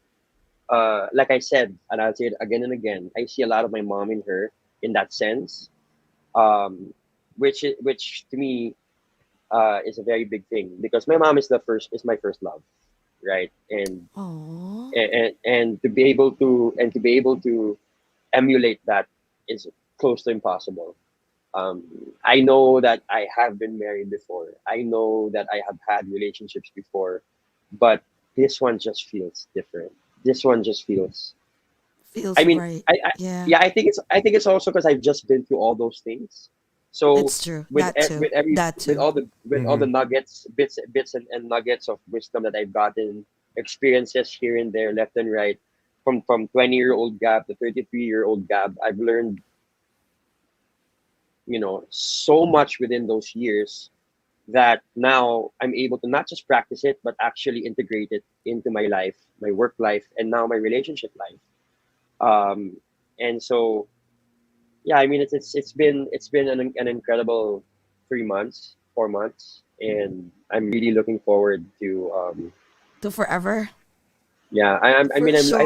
like I said, and I'll say it again and again, I see a lot of my mom in her in that sense, which to me is a very big thing, because my mom is my first love, right? And Oh. and to be able to emulate that is close to impossible. Um, I know that I have been married before. I know that I have had relationships before, but this one just feels different. This one just feels. I Feels mean, right. I Yeah. yeah, I think it's also because I've just been through all those things. So It's true. with That too. That too. all the nuggets, bits and nuggets of wisdom that I've gotten, experiences here and there, left and right, from 20-year-old Gab to 33-year-old Gab, I've learned so much within those years that now I'm able to not just practice it, but actually integrate it into my life, my work life, and now my relationship life. Um, and so yeah, I mean it's been an incredible 3 months, 4 months, and I'm really looking forward to To forever? yeah. I For mean I sure.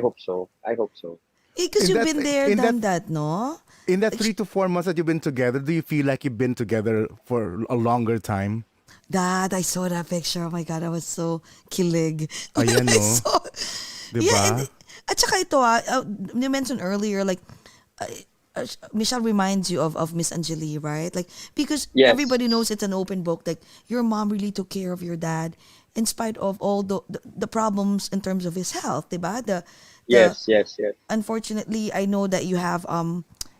hope so. I hope so. Because In you've that been there, in that done that, no? in that Like, 3 to 4 months that you've been together, do you feel like you've been together for a longer time? Dad, I saw that picture. Oh my God, I was so kilig. When Ayan, I no? saw, yeah, and, Diba? at saka ito you mentioned earlier, like, Michelle reminds you of Miss Angeli, right? Like, because Yes. everybody knows it's an open book. Like, your mom really took care of your dad in spite of all the problems in terms of his health, diba? The Yes, yes, yes. unfortunately, I know that you have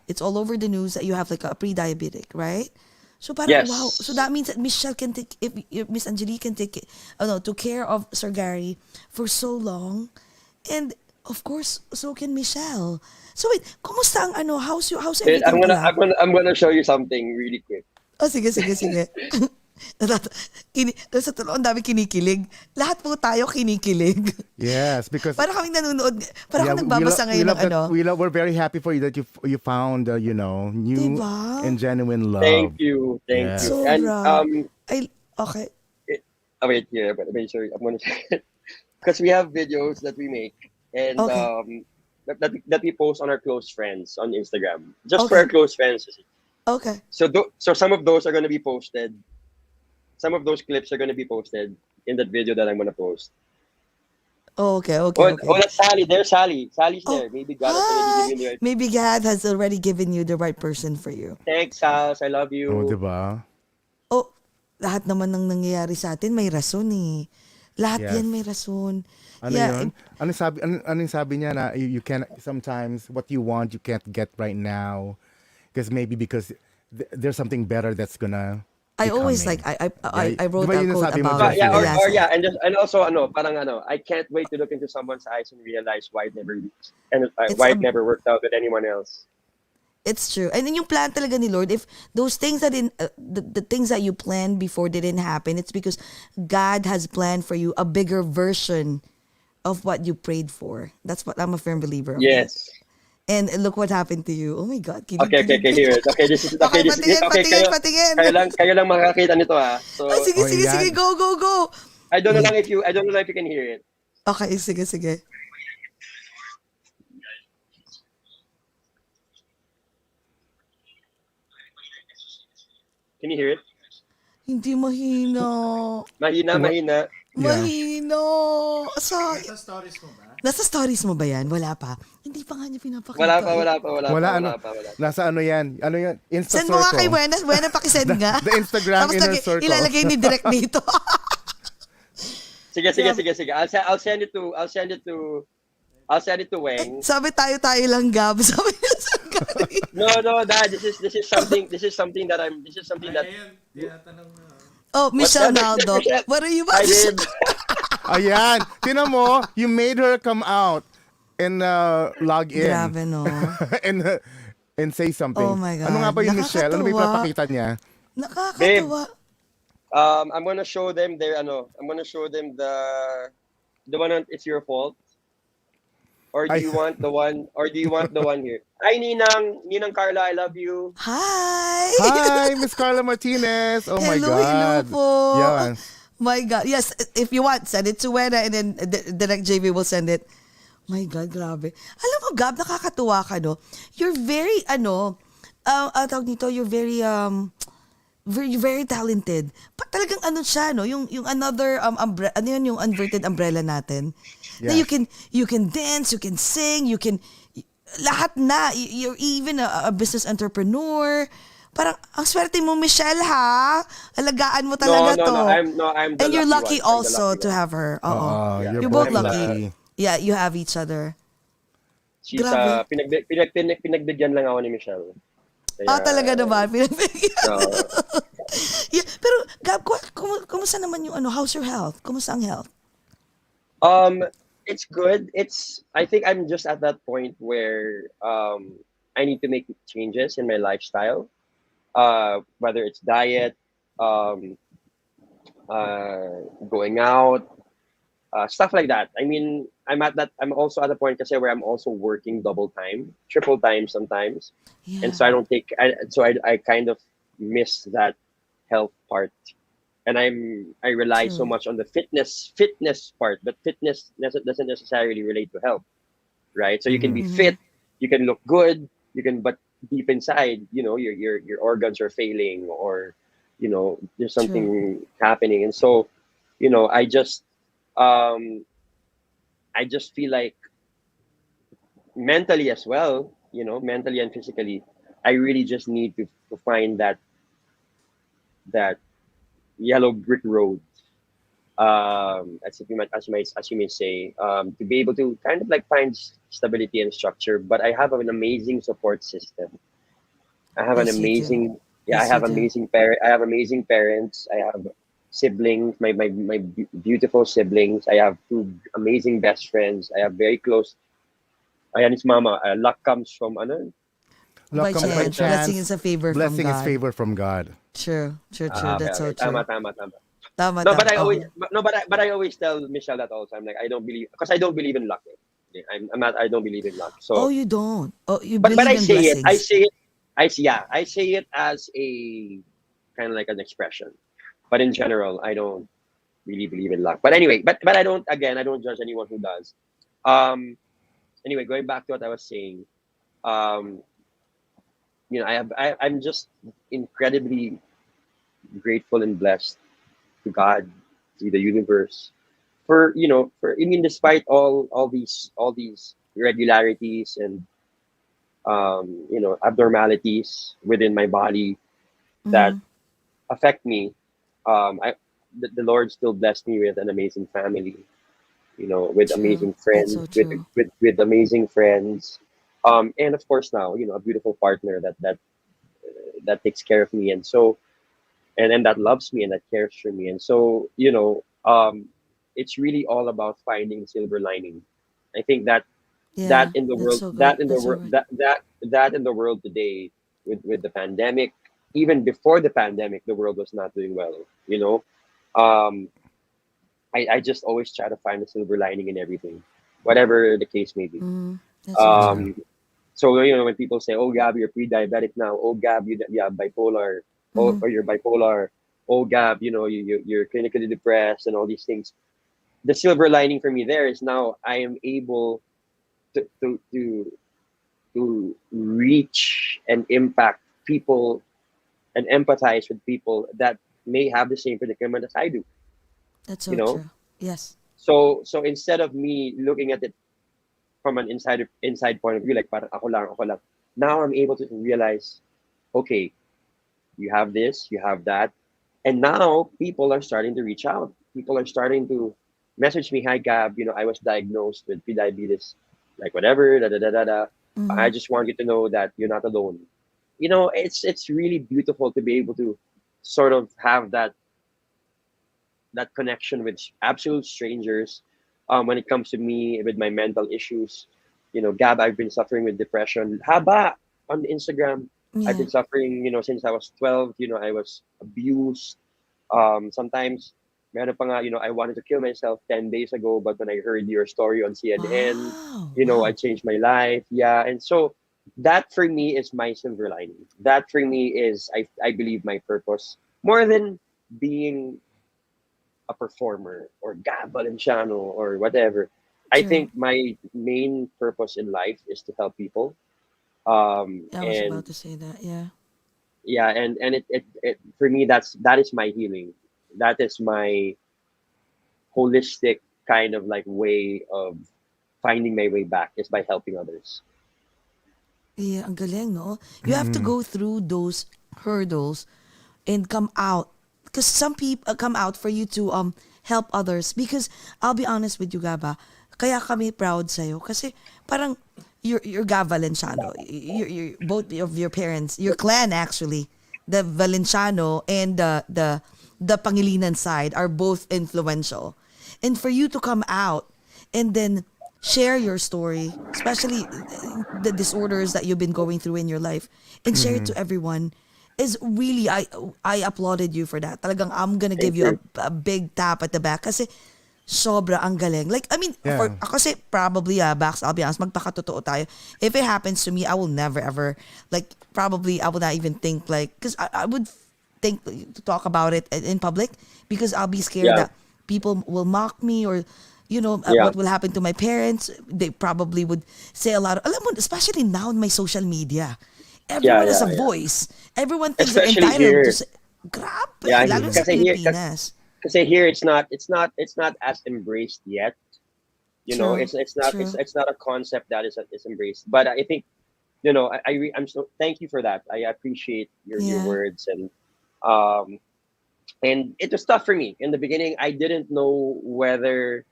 it's all over the news that you have like a pre-diabetic, right? So parang wow. So Yes. that means that Michelle can take if Miss Angelique can take no, took care of Sir Gary for so long, and of course so can Michelle. So wait, kumusta ang how's Wait, everything pala? I'm gonna show you something really quick. Oh, sige, sige, sige. Sa totoo, ang dami kinikilig. Lahat po tayo kinikilig. Yes, because Para kaming nanonood, para yeah, akong nagbabasa we ngayon love ng that. We're very happy for you that you found new diba? and genuine love. Thank you, thank Yes. you. And Sobra. Okay. wait here, but wait, sorry, I'm gonna because we have videos that we make and Okay. that we post on our close friends on Instagram, just for Okay. our close friends. Okay. So some of those are gonna be posted. Some of those clips are gonna be posted in that video that I'm gonna post. Okay, okay, Oh, okay. that's Sally. There's Sally. Sally's Oh, there. Maybe God has already hi! given you. Maybe God has already given you the right person for you. Thanks, Sals. I love Oh, you. diba? Oh, lahat naman ng nangyayari sa atin may rason eh. Lahat Yes. yan may rason. Ano Yeah, yun? Ano yung sabi niya na you can sometimes what you want you can't get right now because there's something better that's gonna I be always coming. I wrote Di ba a yun yung quote sabi mo, about But it. yeah, Jocelyn? Yes. and also parang I can't wait to look into someone's eyes and realize why it never It's why a it never worked out with anyone else. It's true. And then yung plan talaga ni Lord, if those things that the things that you planned before didn't happen, it's because God has planned for you a bigger version of what you prayed for. That's what I'm a firm believer of that. Yes. And look what happened to you. Oh my God, Okay, kilig. here it. Okay, this is Okay, this is patingin, okay. patingin. Kayo lang makakita nito ah. So Oh, sige, Oh, sige, sige. yan. Go, go, go. I don't know if you can hear it. Okay, sige, sige. Can you hear it? Hindi mahina. Mahina. Mahina. Sorry. Nasa stories mo ba yan? Wala pa. Hindi pa nga niya pinapakita. Wala pa. Nasa ano yan? Ano yan? Insta Send mo nga circle. kay Buenas. Buenas pakisend nga. The Instagram Tapos inner circle. ilalagay ni direct dito. Sige. I'll send it to Weng. Sabi tayo lang, Gab. Sabi niya sa Gary. No, Dad. This is something that Oh, Michelle that? Naldo. Michelle. What are you I about to say? did. Ayan. Tinan mo, you made her come out and log in. Grabe, no? and say something. Oh my God. Ano nga ba yung Michelle? Ano ba yung Nakakatuwa. papakita niya? Nakakatawa. I'm gonna show them the one on It's Your Fault. Or do you want the one here? Hi, Ninang Carla, I love you. Hi! Hi, Miss Carla Martinez. Oh my Hello God. po. Yeah. My God. Yes, if you want, send it to Wena and then direct JV will send it. My God, grabe. Alam mo, Gab, nakakatuwa ka, no? You're very, tawag nito, you're very, very talented. Talagang siya, no? Yung another, yung inverted umbrella natin. Na Yes. you can dance, you can sing, you can, lahat na. You're even a business entrepreneur. Parang, ang swerte mo, Michelle, ha? Alagaan mo talaga to. I'm the And you're lucky one. I'm the also lucky to one. have her. Oo. You're You're both both lucky. Yeah, you have each other. She's Grabe. pinagbigyan lang ako ni Michelle. Talaga naman. So, Yeah, pero Gab, kumusta naman yung how's your health? Kumusta ang health? it's good. I think I'm just at that point where I need to make changes in my lifestyle. Whether it's diet, going out, stuff like that. I mean, I'm also at the point kasi where I'm also working double time, triple time sometimes, and so I Yeah. don't take. I kind of miss that health part, and I rely so True. much on the fitness part, but fitness doesn't necessarily relate to health, right? So you can be Mm-hmm. fit, you can look good, you can, but deep inside, your organs are failing, or there's True. something happening, and so you know I just um I just feel like mentally as well, mentally and physically, I really just need to find that yellow brick road, as you may say, to be able to kind of like find stability and structure. But I have an amazing support system. I have an Yes, you do. amazing, yeah, Yes, you do. I have amazing parents. I have siblings, my beautiful siblings. I have two amazing best friends. I have very close. Ayan is mama. Luck comes from ano? Luck By comes by Ano chance, blessing chance. is a favor from Blessing is God. favor from God. True, true, true. Okay, That's so okay. true. Tama. Tama, No, but tama. I always, Okay. but I always tell Michelle that also. I'm like, I don't believe, because I don't believe in luck. Eh. I'm not. I don't believe in luck. Oh, So, you don't. Oh, you but believe I in say it. blessings. I say it as a kind of like an expression. But in general, I don't really believe in luck. But anyway, but I don't. Again, I don't judge anyone who does. Um. Anyway, going back to what I was saying. Um. I'm just incredibly grateful and blessed to God, to the universe, for I mean, despite all these irregularities and abnormalities within my body that Mm-hmm. affect me, the Lord still blessed me with an amazing family, with True. amazing That's friends, so with true. with amazing friends, and of course now, a beautiful partner that takes care of me, and so and that loves me and that cares for me, and so it's really all about finding silver lining. I think that Yeah, in the that's world so good. that in the That's so world right. that in the world today, with the pandemic, even before the pandemic, the world was not doing well. um I just always try to find a silver lining in everything, whatever the case may be. Mm, that's so true. um so when people say, "Oh, Gab, you're pre-diabetic now. Oh, Gab, you have bipolar. Oh, Mm-hmm. or you're bipolar. Oh, Gab, you're clinically depressed," and all these things. The silver lining for me there is now I am able to reach and impact people and empathize with people that may have the same predicament as I do. That's You so know, true. Yes. so instead of me looking at it from an inside point of view, like parang ako lang. Now I'm able to realize, okay, you have this, you have that, and now people are starting to reach out. People are starting to message me, "Hi, Gab, I was diagnosed with prediabetes, like whatever, da da da da da. I Mm-hmm. just want you to know that you're not alone." It's really beautiful to be able to sort of have that connection with absolute strangers. When it comes to me with my mental issues, Gab, I've been suffering with depression. Haba on Instagram, I've Yeah. been suffering, since I was 12. I was abused. Sometimes, meron pa nga, I wanted to kill myself 10 days ago, but when I heard your story on CNN, Wow. I Wow. changed my life. Yeah, and so that for me is my silver lining. That for me is, I believe, my purpose more than being a performer or Gab Valenciano or whatever. I True. think my main purpose in life is to help people. I was And about to say that. Yeah. yeah, and it for me, that is my healing. That is my holistic kind of like way of finding my way back, is by helping others. Yeah, ang galing, no? You have to go through those hurdles and come out. Because some people come out for you to help others. Because I'll be honest with you, Gaba, kaya kami proud sa'yo. Kasi parang you're Gab Valenciano. You're both of your parents, your clan actually, the Valenciano and the Pangilinan side are both influential. And for you to come out and then share your story, especially the disorders that you've been going through in your life, and share it to everyone is really I applauded you for that. Talagang I'm gonna give Thank you you. a big tap at the back kasi sobra ang galing. Like, I mean, Yeah. kasi probably, Bax, I'll be honest, magpakatotoo tayo. If it happens to me, I will never ever, like, probably I would not even think, like, because I would think to talk about it in public because I'll be scared Yeah. that people will mock me or, Yeah. what will happen to my parents. They probably would say a lot of, alam mo, especially now in my social media. Yeah, Everyone has a yeah. voice. Everyone thinks they're Especially entitled to here. say, grabe, Yeah, lalo sa kasi here, Pilipinas. kasi here it's not as embraced yet. True, It's not a concept that is embraced. But I think I'm so thank you for that. I appreciate your Yeah. words um and it was tough for me in the beginning. I didn't know whether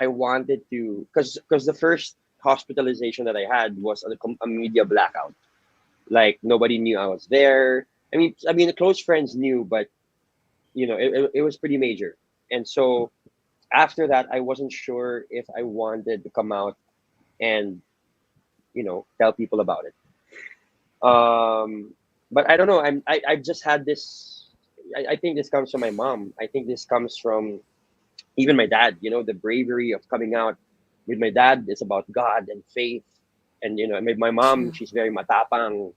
I wanted to because the first hospitalization that I had was a media blackout. Like nobody knew I was there. I mean, the close friends knew, but it was pretty major. And so after that, I wasn't sure if I wanted to come out and tell people about it. But I don't know. I've just had this. I think this comes from my mom. I think this comes from even my dad. The bravery of coming out with my dad is about God and faith. And my mom, True. she's very matapang.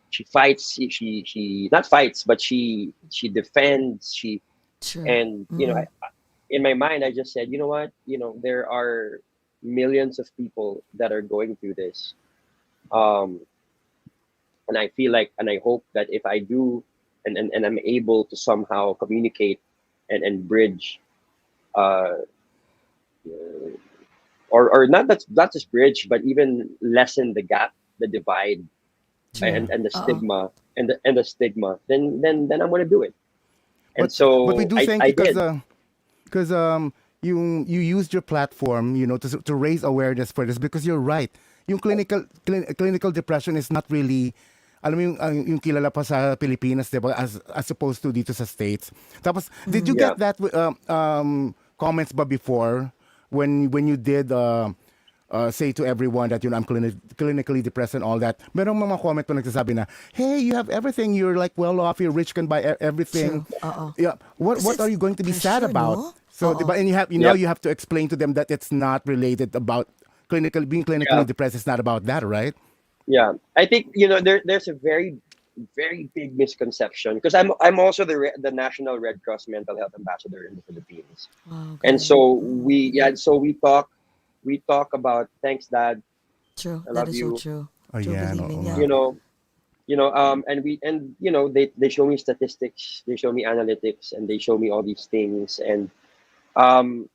She fights. She not fights, but she defends. True. And in my mind, I just said, you know what? There are millions of people that are going through this. Um, and I feel like, and I hope that if I do, and I'm able to somehow communicate and bridge, uh, or not just bridge, but even lessen the gap, the divide, True. and the Oo. stigma, and the stigma, then I'm gonna do it. And But we so do thank I you did. because you used your platform, to raise awareness for this, because you're right. Yung clinical depression is not really, alam mo yung kilala pa sa Pilipinas, diba, as opposed to dito sa States. Tapos, did you Yeah. get that comments ba before when you did say to everyone that I'm clinically depressed and all that? Merong mga comment pa nagsasabi na, hey, you have everything, you're like well off, you're rich, can buy everything. True. Oo. Yeah. What Kasi are you going to be sad pressure, about? no? So, Oo. diba, and Yep. you have to explain to them that it's not related about being clinically Yeah. depressed is not about that, right? Yeah, I think there's a very very big misconception because I'm also the National Red Cross Mental Health Ambassador in the Philippines, Wow, and galing. so we talk about thanks Dad, True. I That love is so you, true. Oh, True yeah, believing, oo nga. yeah. and they show me statistics, they show me analytics, and they show me all these things, and um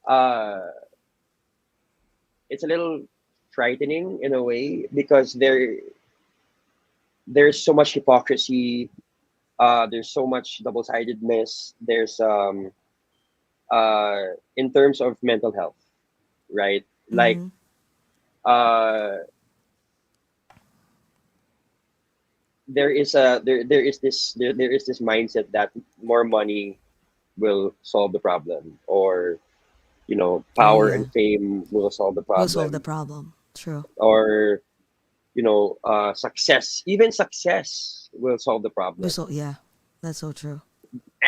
uh it's a little frightening in a way because there's so much hypocrisy, there's so much double-sidedness, there's in terms of mental health, right? Like Mm-hmm. uh there is this mindset that more money will solve the problem, or Oh, power yeah. and fame will solve the Will solve the problem, problem. True. or success will solve the problem. Yeah. That's so true.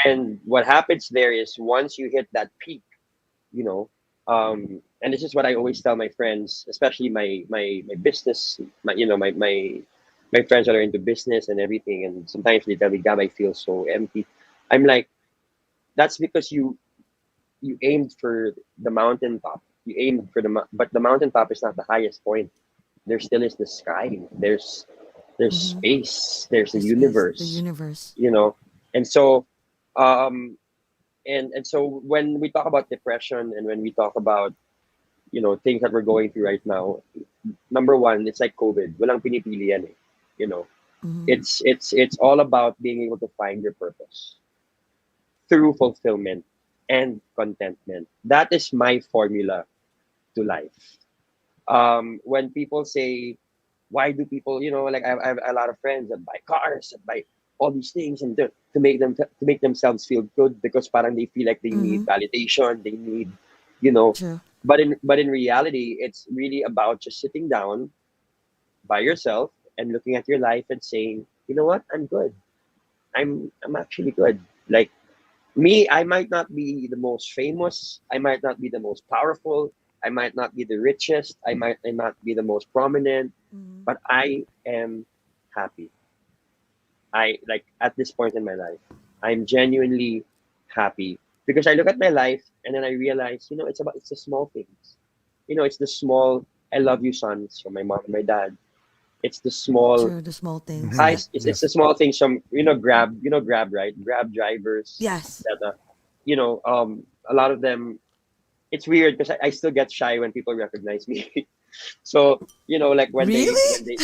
And what happens there is once you hit that peak, you know, and this is what I always tell my friends, especially my business, my friends that are into business and everything, and sometimes they tell me, Gab, I feel so empty. I'm like, that's because you aimed for the mountaintop. You aimed for but the mountaintop is not the highest point. There still is the sky. There's Mm-hmm. space. There's the The space, the universe. universe. And so um and so when we talk about depression and when we talk about things that we're going through right now, number one, it's like COVID. Walang pinipili yan eh. You know, Mm-hmm. it's all about being able to find your purpose through fulfillment and contentment. That is my formula to life. When people say, why do people, like I have a lot of friends that buy cars, that buy all these things, and to make themselves feel good because parang they feel like they Mm-hmm. need validation, they need, you know, True. but in reality, it's really about just sitting down by yourself and looking at your life and saying, you know what, I'm good. I'm actually good. Like me, I might not be the most famous, I might not be the most powerful, I might not be the richest, I might not be the most prominent, but I am happy. I like at this point in my life, I'm genuinely happy because I look at my life and then I realize, it's the small things. It's the small I love you sons from my mom and my dad. It's the small True, the small things. Mhm. Yeah. hi. It's the small things from Grab. Grab, right? Grab drivers Yes. that a lot of them. It's weird because I still get shy when people recognize me. So like when Really? they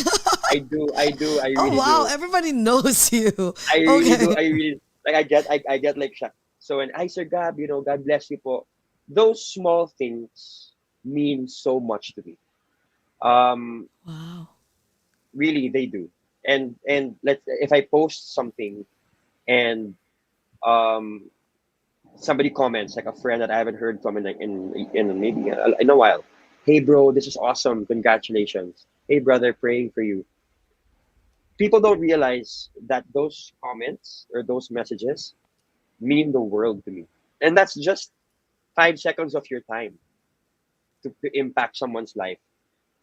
I Oh really wow, do. everybody knows you. I really do. Okay. I really like. I get like shy. So when I Sir Gab, God bless you po. Those small things mean so much to me. Um, Wow. really, they do. And let's if I post something and um somebody comments, like a friend that I haven't heard from in maybe in a while. Hey bro, this is awesome. Congratulations. Hey brother, praying for you. People don't realize that those comments or those messages mean the world to me. And that's just 5 seconds of your time to impact someone's life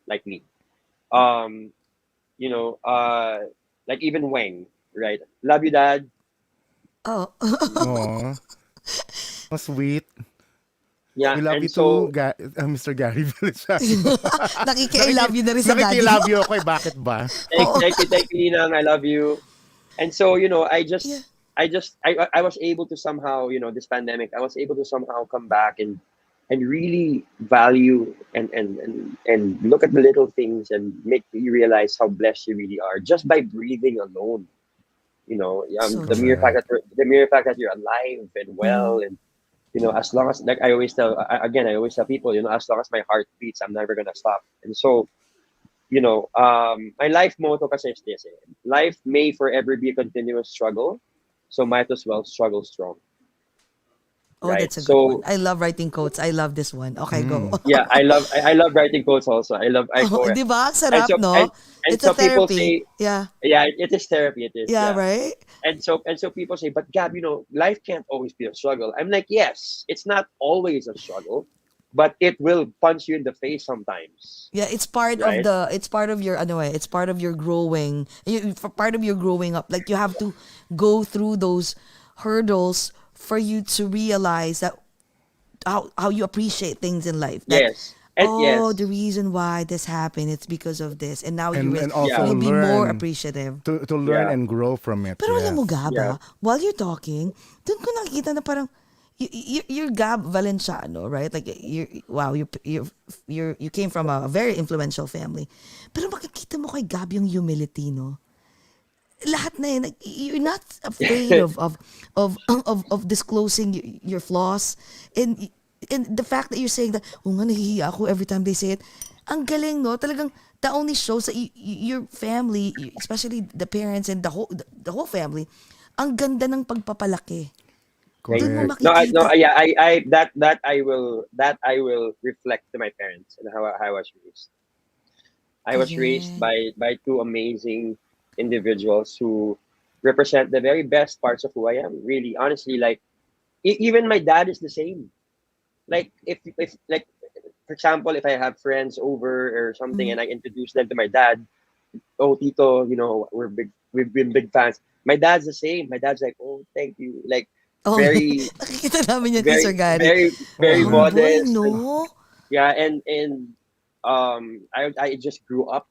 like me. Um, you know, uh, like even Wang, right? Love you, dad. Oh. Aw, how sweet. Yeah, We love and you too, so Mr. Gary Valenciano. Nakiki-I love you na rin sa daddy mo. Nakiki-love you ako eh, bakit ba? Oo. thank you, Ninang. I love you. And so Yeah. I was able to somehow, this pandemic, I was able to somehow come back and really value and look at the little things and make you realize how blessed you really are just by breathing alone. So The mere true. fact that you're alive and well, and as long as, like I always tell, again, I always tell people, as long as my heart beats, I'm never gonna stop. And so, my life motto kasi is this: life may forever be a continuous struggle, so might as well struggle strong, Oh, right? that's a good one. So I love writing quotes. I love this one. Okay, go. yeah, I love writing quotes also. I Oh, go, di ba? and Sarap, so no? and It's a so people therapy. say, Yeah. yeah, it is therapy. It is, Yeah, yeah. right? And so people say, but Gab, life can't always be a struggle. I'm like, yes, it's not always a struggle, but it will punch you in the face sometimes, Yeah, right? it's part of your ano eh, it's part of your growing. Part of your growing up. Like you have to go through those hurdles for you to realize that how you appreciate things in life. That Yes, and oh, the yes, reason why this happened, it's because of this. And now And also yeah, you'll be more learn appreciative. to learn yeah, and grow from it. Pero alam mo, Yes. yeah. Gaba, while you're talking, dun ko nakikita na parang, you're Gab Valenciano, right? Like, wow, you came from a very influential family. Pero makikita mo kay Gab yung humility, no? Lahat na yun, like, you're not afraid of disclosing your flaws. And the fact that you're saying that, oh nga, nahihiya ako every time they say it. Ang galing, no? Talagang, that only shows that your family, especially the parents and the whole family, ang ganda ng pagpapalaki. Doon mo Correct. No, makikita. yeah, I will reflect to my parents and how I was raised. I was raised Correct. by two amazing individuals who represent the very best parts of who I am. Really, honestly, like even my dad is the same. Like if like for example, if I have friends over or something and I introduce them to my dad, oh Tito, we've been big fans. My dad's the same. My dad's like, oh, thank you. Like Oh, very, nakikita namin yan kay Sir very, Gary. very, very Wow. Humble, modest. no? Yeah, and I just grew up.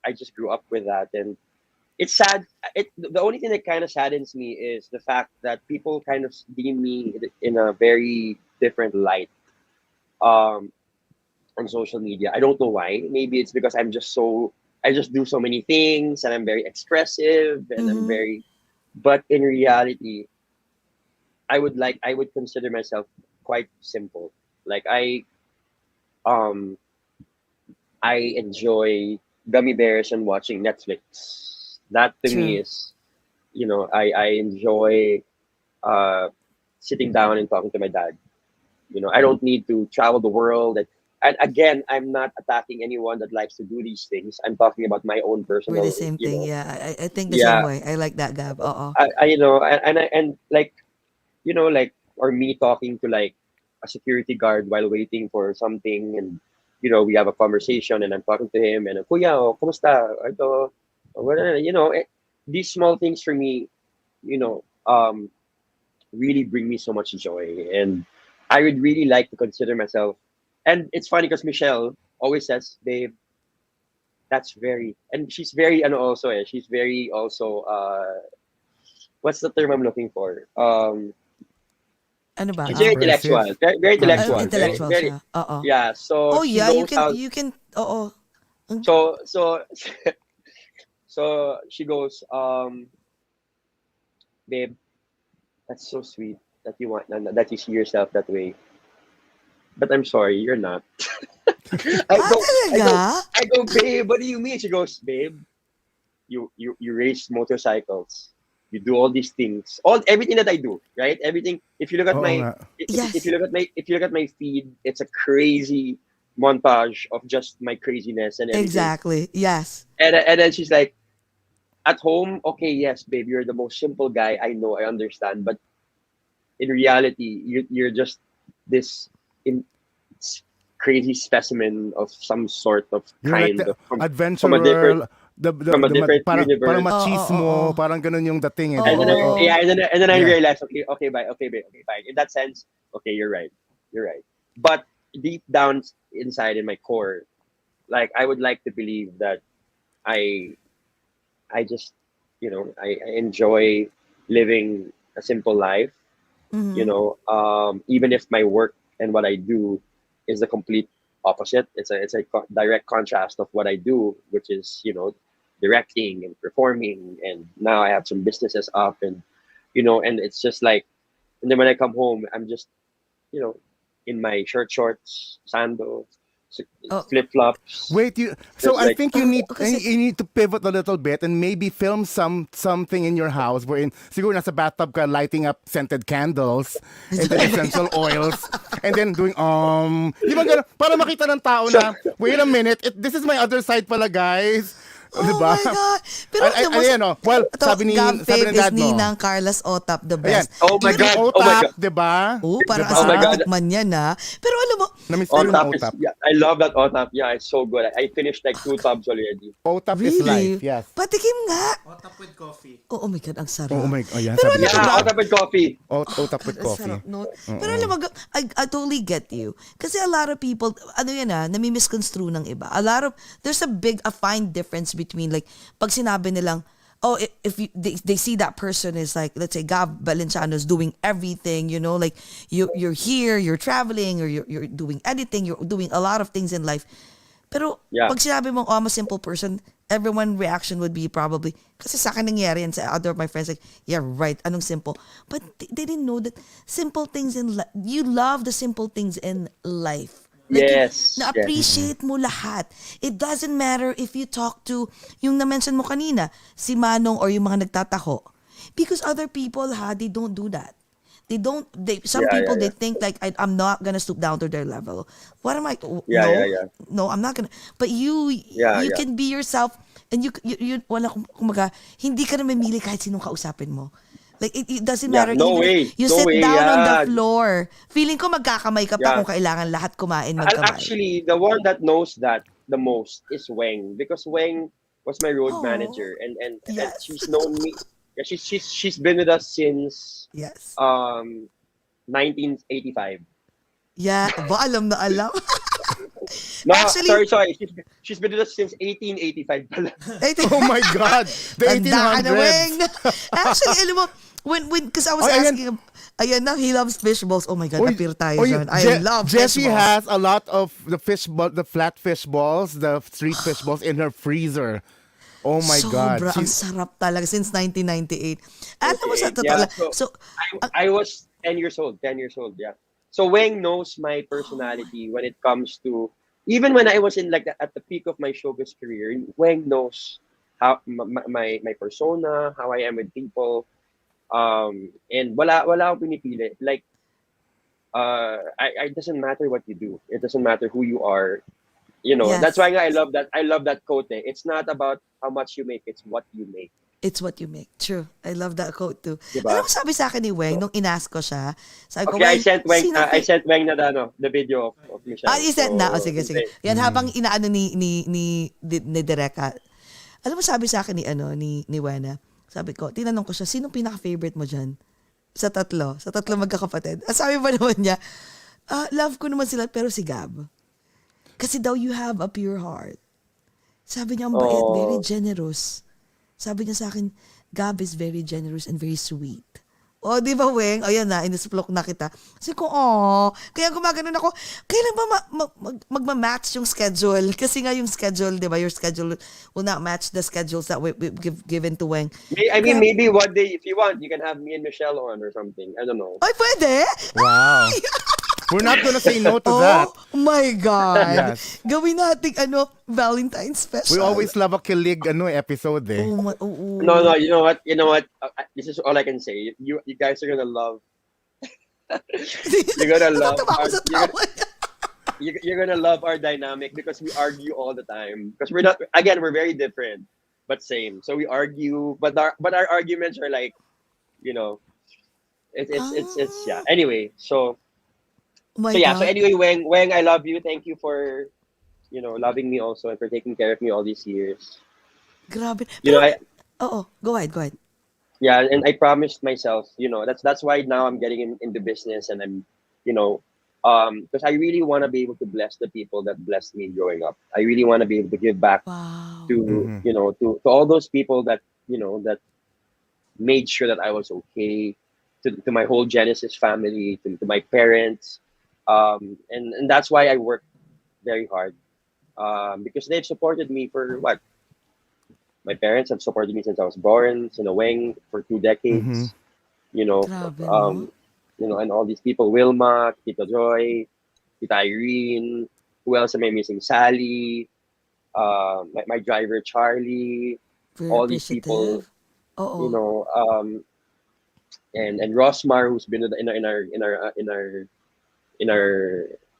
I just grew up with that, and it's sad. The only thing that kind of saddens me is the fact that people kind of deem me in a very different light um on social media. I don't know why. Maybe it's because I just do so many things and I'm very expressive and I'm Mm-hmm. very, but in reality, I would consider myself quite simple. Like um I enjoy gummy bears and watching Netflix. That to me True. is, I enjoy uh, sitting down and talking to my dad. I don't need to travel the world. and again, I'm not attacking anyone that likes to do these things. I'm talking about my own We're personal, the same you thing. know, Yeah, I think the same yeah. way. I like that, Gab. You know, and like, you know, like, or me talking to like a security guard while waiting for something, and you know, we have a conversation, and I'm talking to him, and Kuya, oh, kumusta? Ito, whatever, you know, these small things for me, you know, really bring me so much joy, and I would really like to consider myself. And it's funny because Michelle always says, "Babe, that's very," and she's very, and also, she's very also. What's the term I'm looking for? Ano ba? She's very Expressive. intellectual, very intellectual, very, Intellectual very, siya. Oo. yeah. So Oh she yeah, knows how. you can, oo. So so she goes, babe, that's so sweet that you want that you see yourself that way. But I'm sorry, you're not. I go, I Talaga? go, I go, babe. What do you mean? She goes, babe, you race motorcycles. You do all these things, everything that I do, right? Everything. If you look at Oo my, nga. if Yes. you look at my feed, it's a crazy montage of just my craziness and everything. Exactly. Yes. And then she's like, at home, okay, yes, babe, you're the most simple guy I know. I understand, but in reality, you're just this in crazy specimen of some sort of You're like kind the of from a different adventurer, parang parang universe. machismo, parang ganun yung dating eh. And then Oo. and then I Yeah. realized, okay, bye, okay, babe, okay, fine. In that sense, okay, you're right, you're right. But deep down inside in my core, like I would like to believe that I I just, you know, I enjoy living a simple life. You Mm-hmm. know, even if my work and what I do is the complete opposite. It's a direct contrast of what I do, which is, you know, directing and performing, and now I have some businesses up, and you know, and it's just like, and then when I come home, I'm just, you know, in my shorts, sandals, Oh, flip flops, Wait, so just I like, think you kasi need to pivot a little bit and maybe film something in your house wherein siguro nasa bathtub ka lighting up scented candles and then essential oils and then doing di ba ganun? Para makita ng tao so, na wait a minute, this is my other side pala, guys. Di oh ba? my God. Pero alam mo, Ayan, well, ito, sabi Gab ng is dad mo. Ninang Carlos Otap, the Ayan, best. oh my eating god, otap, di ba? Oh, parang Diba? oh my asarap god, tikman yan ha. Pero alam mo, Na-miss ko yung OTAP is, otap. yeah, I love that OTAP. Yeah, it's so good. I finished like 2 tubs already. Otap is really? life, yes. Patikim nga. Otap with coffee. Oh my God, ang sarap. Oh my God, ayan, Pero sabi alam ni mo, Yeah, Gab, OTAP with coffee. Otap with ang coffee. sarap, no? Pero alam mo, I totally get you. Kasi a lot of people, ano yan nami-misconstrue ng iba. There's a fine difference between like, pag sinabi nilang, oh, if they see that person is like, let's say Gab Valenciano is doing everything, you know, like you're here, you're traveling, or you're doing editing, you're doing a lot of things in life. Pero Yeah. pag sinabi mong, oh, I'm a simple person, everyone reaction would be probably, kasi sa akin nangyari yan sa other of my friends, like, yeah, right, anong simple? But they didn't know that simple things in life, you love the simple things in life. Like, Yes, na-appreciate mo lahat. It doesn't matter if you talk to, yung na-mention mo kanina, si Manong or yung mga nagtataho. Because other people, they don't do that. Some Yeah, people, yeah, they think like, I'm not gonna stoop down to their level. What am I? Yeah, no, yeah, yeah. no, I'm not gonna. But you Yeah. can be yourself, and you wala kumaga, hindi ka na mamili kahit sinong kausapin mo. Like, it doesn't Yeah, matter. no Even way, if you no sit way, down on the yeah. floor, feeling ko magkakamay ka pa Yeah. kung kailangan lahat kumain, magkamay. Actually, the one that knows that the most is Weng, because Weng was my road Oh, manager, and yes. she's known me. Yeah, she's been with us since Yes. 1985. Yeah. Ba, alam na alam. No, Actually, sorry. She's been with us since 1885 pala. Oh my God! The Tanda ka na, 1800s! Weng. Actually, alam mo, because I was Ay, ayan. asking him, ayan na, he loves fish balls. Oh my God, Oy, appear tayo oy, dyan. I love fish Jessie balls. has a lot of the flat fish balls, the street fish balls in her freezer. Oh my God! Sobra, ang sarap talaga since 1998. Alam mo sa totoo Yeah, lang. So, I was 10 years old. 10 years old, yeah. So Weng knows my personality when it comes to, even when I was in like at the peak of my showbiz career, Weng knows how my persona, how I am with people, and wala akong pinipili. Like, it doesn't matter what you do. It doesn't matter who you are. You know, that's Yes. why I love that. I love that quote. Eh. It's not about how much you make. It's what you make. It's what you make. True. I love that quote too. Diba? Alam mo, sabi sa akin ni Weng, nung inask ko siya, sabi ko, Okay, I Weng, sent Weng. sino I sent Weng na the video of Michelle. Ah, i-send na. O, So, sige, sige. Yan, habang inaano ni Dereka. Alam mo, sabi sa akin ni Wena, sabi ko, tinanong ko siya, sino pinaka-favorite mo dyan? Sa tatlo magkakapatid. At sabi ba naman niya, love ko naman sila, pero si Gab. Kasi daw, you have a pure heart. Sabi niya, ang bait, very generous. Sabi niya sa akin, Gab is very generous and very sweet. O, di ba, Weng? O, yan na, inisplok na kita. Sabi ko, kaya gumaganon ako. Kailan ba magma-match yung schedule? Kasi nga yung schedule, di ba, your schedule will not match the schedules that we've given to Weng. I mean, maybe one day, if you want, you can have me and Michelle on or something. I don't know. Ay, pwede? Wow. We're not gonna say no to that. Oh my God. Yes. Gawin natin, Valentine's special. We always love a kilig episode eh. No, you know what? This is all I can say. You guys are gonna love. You're gonna love. Natatawa ako sa tawa niya. You're gonna love our dynamic because we argue all the time. Because we're very different, but same. So we argue, but our arguments are like, it's yeah. Anyway, so. Oh my So yeah, God. so anyway, Weng, I love you. Thank you for, loving me also and for taking care of me all these years. Grabe. You know, Go ahead. Yeah, and I promised myself, that's why now I'm getting into business and I'm, because I really want to be able to bless the people that blessed me growing up. I really want to be able to give back Wow. to, to all those people that, that made sure that I was okay, to my whole Genesis family, to my parents. And that's why I work very hard, because they've supported me for what? My parents have supported me since I was born, Weng, for 2 decades. Grabe, no? And all these people, Wilma, Tito Joy, Tita Irene, who else am I missing? Sally, my driver Charlie, Very all these people, Oo. and Rosmar, who's been in our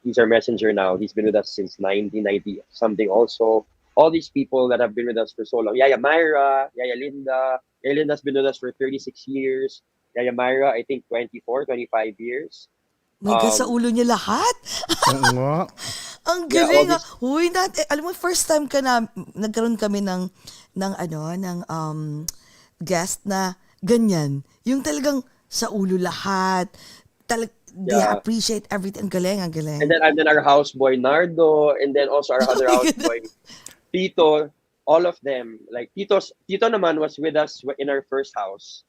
he's our messenger now. He's been with us since 1990 something also. All these people that have been with us for so long. Yaya Myra, Yaya Linda. Yaya Linda's been with us for 36 years. Yaya Myra, I think 24, 25 years. My God, sa ulo niya lahat. Oo nga. Ang Yeah, galing. all Uy, alam mo, first time nagkaroon kami ng guest na ganyan. Yung talagang sa ulo lahat. They Yeah. appreciate everything. Ang galing. And then our houseboy Nardo, and then also our other houseboy Tito. All of them, like Tito naman was with us in our first house,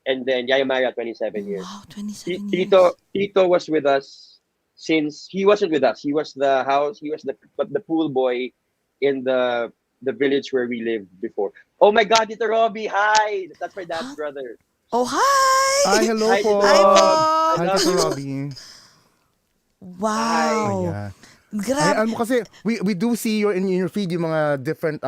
and then Yaya Maya 27 years. Wow, 27 years. Tito was with us since he wasn't with us. He was the pool boy in the village where we lived before. Oh my God, Tito Robbie, hi! That's my dad's brother. Oh, hi! Hi, hello Hi, po. Hi po! Hi, Tito Robbie. Wow! Yeah. Ay, Grabe. alam mo kasi, we do see in your feed yung mga different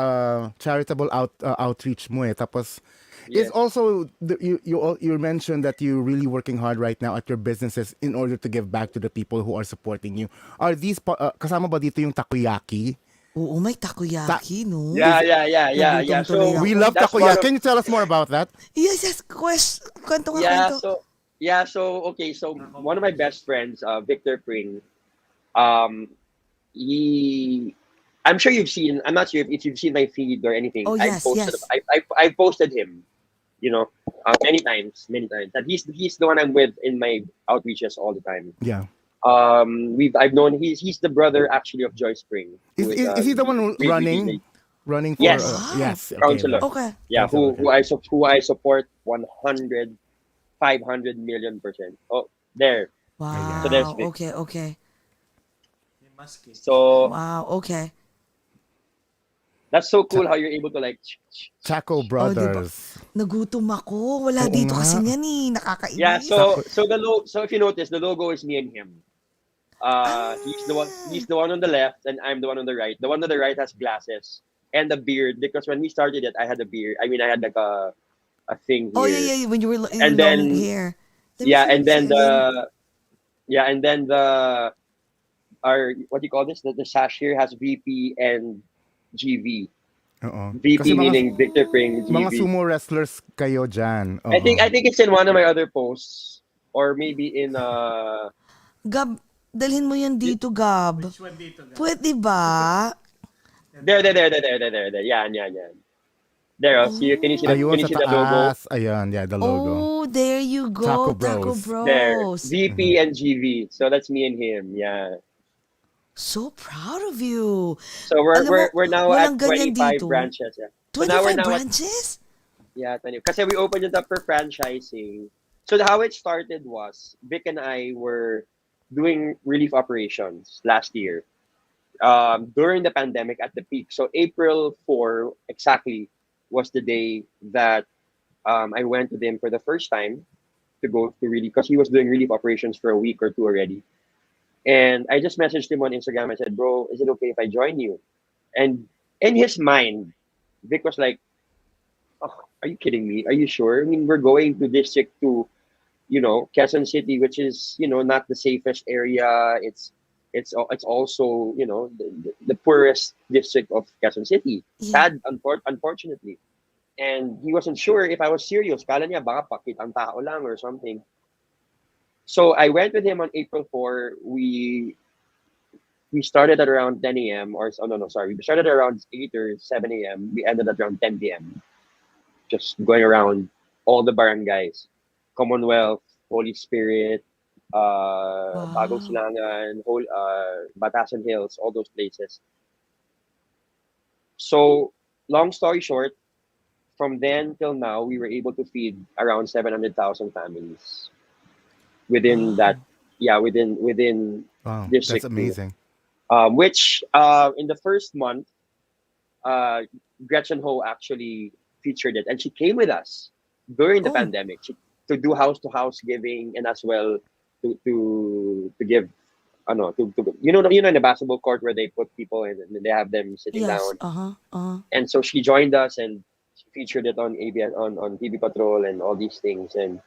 charitable outreach mo eh. Tapos, Yes. it's also, you mentioned that you're really working hard right now at your businesses in order to give back to the people who are supporting you. Are these, kasama ba dito yung takoyaki? Oo, may takoyaki, no? Yeah. Nagutom So tuloy ako. We love that's takoyaki. one of- Can you tell us more about that? Yes. Kwento nga. So okay. So one of my best friends, Victor Pring, I'm sure you've seen. I'm not sure if you've seen my feed or anything. Oh, yes, yes. I posted him, many times. That he's the one I'm with in my outreaches all the time. Yeah. I've known he's the brother actually of Joy Spring. Is he the one running for? Yes. Yes. Counselor. Okay. Yeah, who Okay. I support 500 million%. Oh, there. Wow. So there's Vic. Okay. So Wow, okay. that's so cool how you're able to like. Taco Brothers. Nagutom ako. Wala Oo dito nga. kasi yan eh. Nakakainis. Yeah. So if you notice, the logo is me and him. He's the one on the left, and I'm the one on the right. The one on the right has glasses and a beard because when we started it, I had a beard. I mean, I had like a thing here. Oh, yeah. When you were And then- long hair. Yeah, and then Yeah, and then our what do you call this? The cashier has VP and GV. Oo. Kasi VP meaning Victor Pring, mga GV. sumo wrestlers kayo dyan. I think it's in one of my other posts or maybe in Gab, dalhin mo yan dito, Gab. Which one dito, Gab? Pwede ba? there. Yan. There, see, can you see Ayun sa the logo? taas. Ayan, yeah, the logo. Oh, there you go. Taco Bros. There, Bros. VP and GV. So that's me and him. Yeah. So proud of you. So Alam mo, we're now walang at ganyan 25 dito. branches. Yeah. So now 25 we're now branches? yeah, 20. Kasi we opened it up for franchising. So how it started was Vic and I were doing relief operations last year during the pandemic at the peak. So April 4 exactly was the day that I went to him for the first time to go to relief because he was doing relief operations for a week or two already. And I just messaged him on Instagram. I said, bro, is it okay if I join you? And in his mind, Vic was like, oh, are you kidding me? Are you sure? I mean, we're going to District 2, Quezon City, which is, not the safest area. It's also, the poorest district of Quezon City. Yeah. Sad, unfortunately. And he wasn't sure if I was serious. Kala niya baka pakit ang tao lang or something. So I went with him on April 4. We started at around 10 a.m. or oh, no, sorry. We started around 8 or 7 a.m. We ended at around 10 p.m. Just going around all the barangays. Commonwealth, Holy Spirit, Bagong Silangan, Batasan Hills, all those places. So, long story short, from then till now, we were able to feed around 700,000 families within that. Yeah, within Wow, District that's 2. amazing. Which in the first month, Gretchen Ho actually featured it, and she came with us during the pandemic to do house to house giving, and as well to give, in the basketball court where they put people and they have them sitting down. And so she joined us and she featured it on ABS on TV Patrol and all these things. And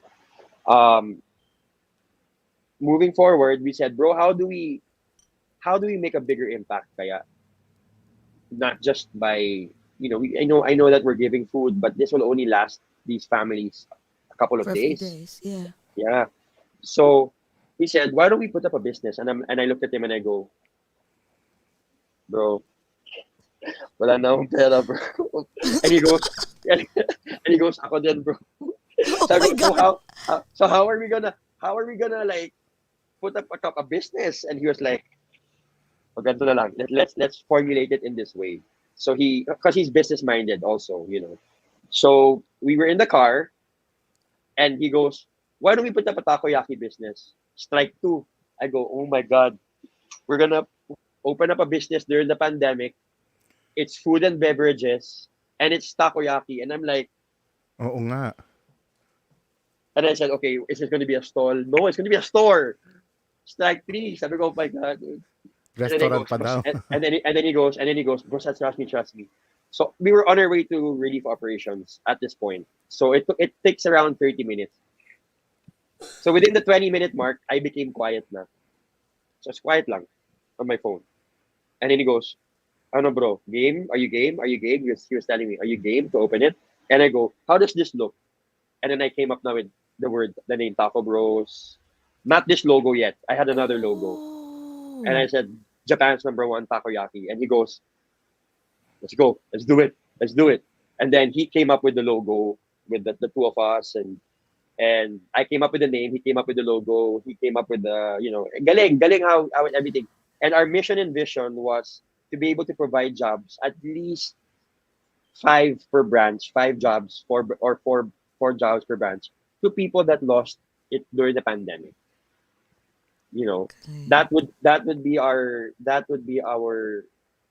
moving forward, we said, bro, how do we make a bigger impact? Kaya not just by I know that we're giving food, but this will only last these families a couple of days. Yeah. So he said, why don't we put up a business? And I looked at him and I go, bro, wala na akong pera, bro. And he goes, ako din, bro. Sabi ko, so how are we gonna like put up a business? And he was like, ganito na lang. Let's formulate it in this way. So because he's business minded also, So we were in the car, and he goes, why don't we put up a takoyaki business? Strike 2. I go, oh my God, we're gonna open up a business during the pandemic. It's food and beverages, and it's takoyaki. And I'm like, Oo nga. and I said, okay, is it going to be a stall? No, it's going to be a store. Strike 3. Sabi ko, oh my God. Restaurant pa daw. And then he goes, bro, trust me. So we were on our way to relief operations at this point. So it takes around 30 minutes. So within the 20-minute mark, I became quiet na. So it's quiet lang on my phone. And then he goes, ano bro, game? Are you game? He was telling me, are you game to open it? And I go, how does this look? And then I came up now with the name Taco Bros. Not this logo yet. I had another logo. And I said, Japan's #1 takoyaki. And he goes, let's go. Let's do it. And then he came up with the logo with the two of us. And I came up with the name. He came up with the logo. He came up with the, galing how everything. And our mission and vision was to be able to provide jobs, at least 5 per branch, 5 jobs, 4 jobs per branch, to people that lost it during the pandemic. That would be our.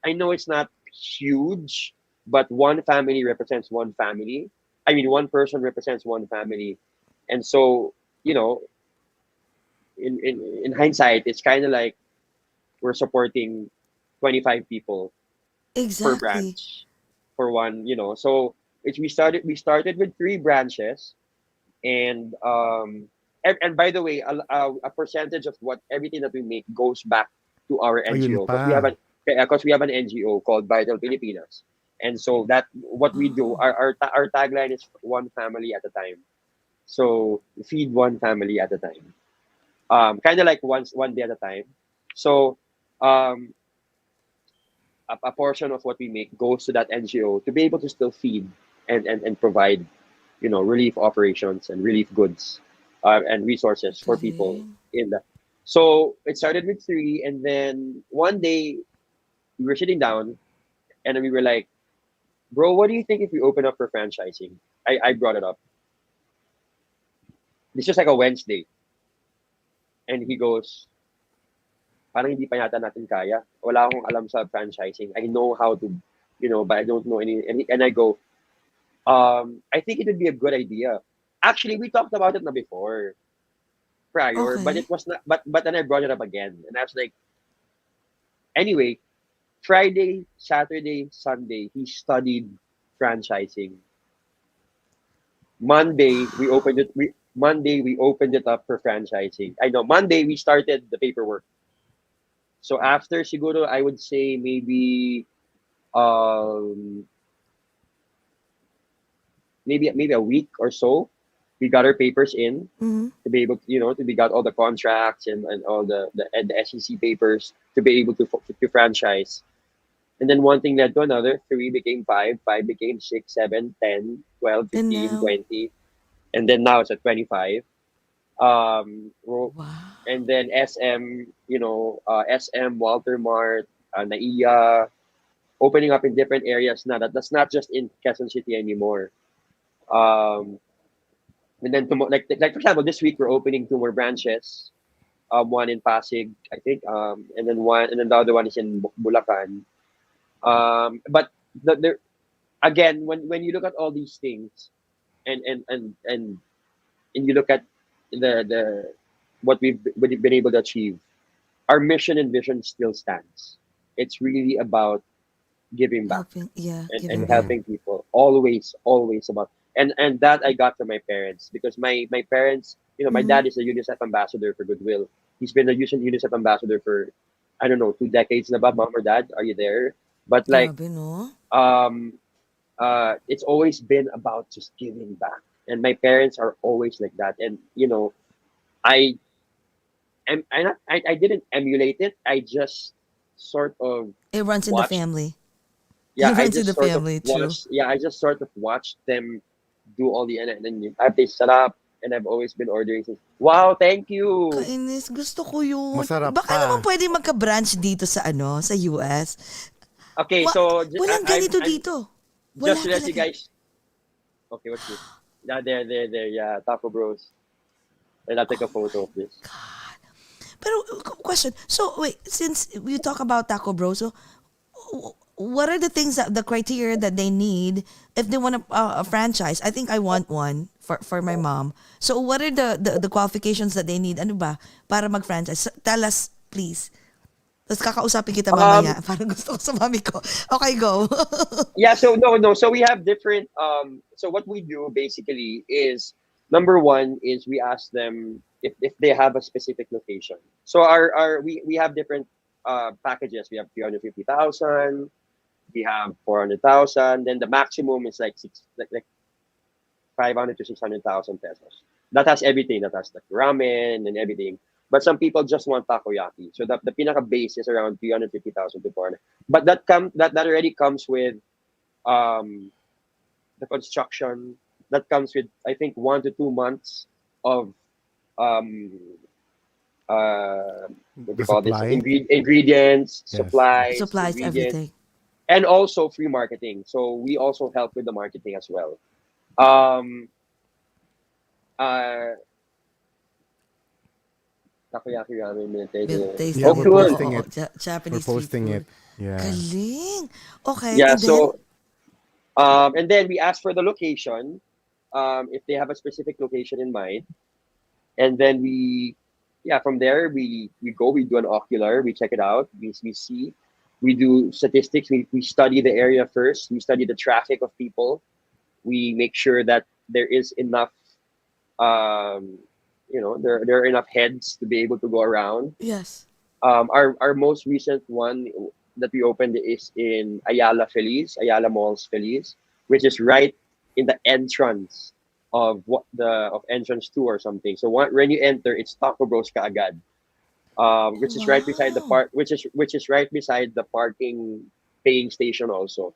I know it's not huge, but one family represents one family. I mean, one person represents one family, and so in hindsight, it's kind of like we're supporting 25 people per branch for one. So we started with 3 branches, and and by the way, a percentage of what everything that we make goes back to our Ayun NGO pa. because we have an NGO called Vital Filipinas, and so that what we do, our tagline is one family at a time. So feed one family at a time, kind of like one day at a time. So um, a portion of what we make goes to that NGO to be able to still feed and provide, relief operations and relief goods, and resources for people Galing. in that. So it started with three, and then one day we were sitting down, and we were like, "Bro, what do you think if we open up for franchising?" I brought it up. This was like a Wednesday, and he goes, "Parang hindi pa yata natin kaya. Wala akong alam sa franchising. I know how to, but I don't know any." And I go, I think it would be a good idea. Actually, we talked about it na before, prior, but Okay. it was not. But then I brought it up again, and I was like, anyway, Friday, Saturday, Sunday, he studied franchising. Monday we opened it up for franchising. I know Monday we started the paperwork. So after siguro, I would say um maybe a week or so, we got our papers in Mm-hmm. to be able to, we got all the contracts and all the SEC papers to be able to franchise. And then one thing led to another. Three became five, five became 6, 7, 10, 12, And 15, now, 20, and then now it's at 25. wow. And then SM, SM, Walter Mart, Naiya, opening up in different areas now. That's not just in Quezon City anymore. Um, and then like for example, this week we're opening two more branches. One in Pasig, I think, and then the other one is in Bulacan. But the again, when you look at all these things, and and and and and you look at the what we've been able to achieve, our mission and vision still stands. It's really about giving back Helping, yeah, and giving back. helping people. Always about, and that I got from my parents, because my parents, my Mm-hmm. dad is a UNICEF ambassador for Goodwill. He's been a UNICEF ambassador for, I don't know, 2 decades na ba. Mom or dad, are you there? But like, Grabe, no? um it's always been about just giving back, and my parents are always like that. And I I didn't emulate it. I just sort of It runs in the watched. family. Yeah, It I runs in just the sort of family, true. watched. Yeah, I just sort of watched them do all the, and then they set up, and I've always been ordering since. Wow, thank you. Kainis, gusto ko yun. Masarap Baka pa. naman pwede magka-branch dito sa sa US. Okay, so Walang ganito I'm dito. just Wala to let you talaga. guys. Okay, what's this? Yeah, there. Yeah, Taco Bros. I'll take a photo of this. Pero, question. So, wait, since you talk about Taco Bro, so, what are the things that, the criteria that they need if they want a franchise? I think I want one for my mom. So, what are the qualifications that they need? Ano ba? Para mag-franchise? Tell us, please. Tapos kakausapin kita Um, mamaya. Parang gusto ko sa mami ko. Okay, go. Yeah, so no. So we have different so what we do basically is, number one is we ask them if they have a specific location. So we have different packages. We have 350,000, we have 400,000, then the maximum is like 500 to 600,000 pesos. That has everything. That has like ramen and everything. But some people just want takoyaki. So the pinaka base is around 350,000 to 400. But that already comes with um the construction. That comes with, I think, 1 to 2 months of um what do you The call this, supply. ingredients, Yes. supplies, Supplies, ingredients, everything. and also free marketing. So we also help with the marketing as well. Um, uh, Takoyaki ramen Milk milktea. tasting Oh, Yeah, we're it. Oo, cool. posting oo. it. We're Japanese street posting food. it. Yeah. Galing. Okay, Yeah. and then? So and then we ask for the location. If they have a specific location in mind, and then from there we do an ocular, we check it out, we see, we do statistics, we study the area first, we study the traffic of people, we make sure that there is enough um there are enough heads to be able to go around. Yes. Our most recent one that we opened is in Ayala Malls Feliz, which is right in the entrance of entrance 2 or something. So when you enter, it's takobrosph kaagad, which is right beside the Wow. which is right beside the parking paying station also.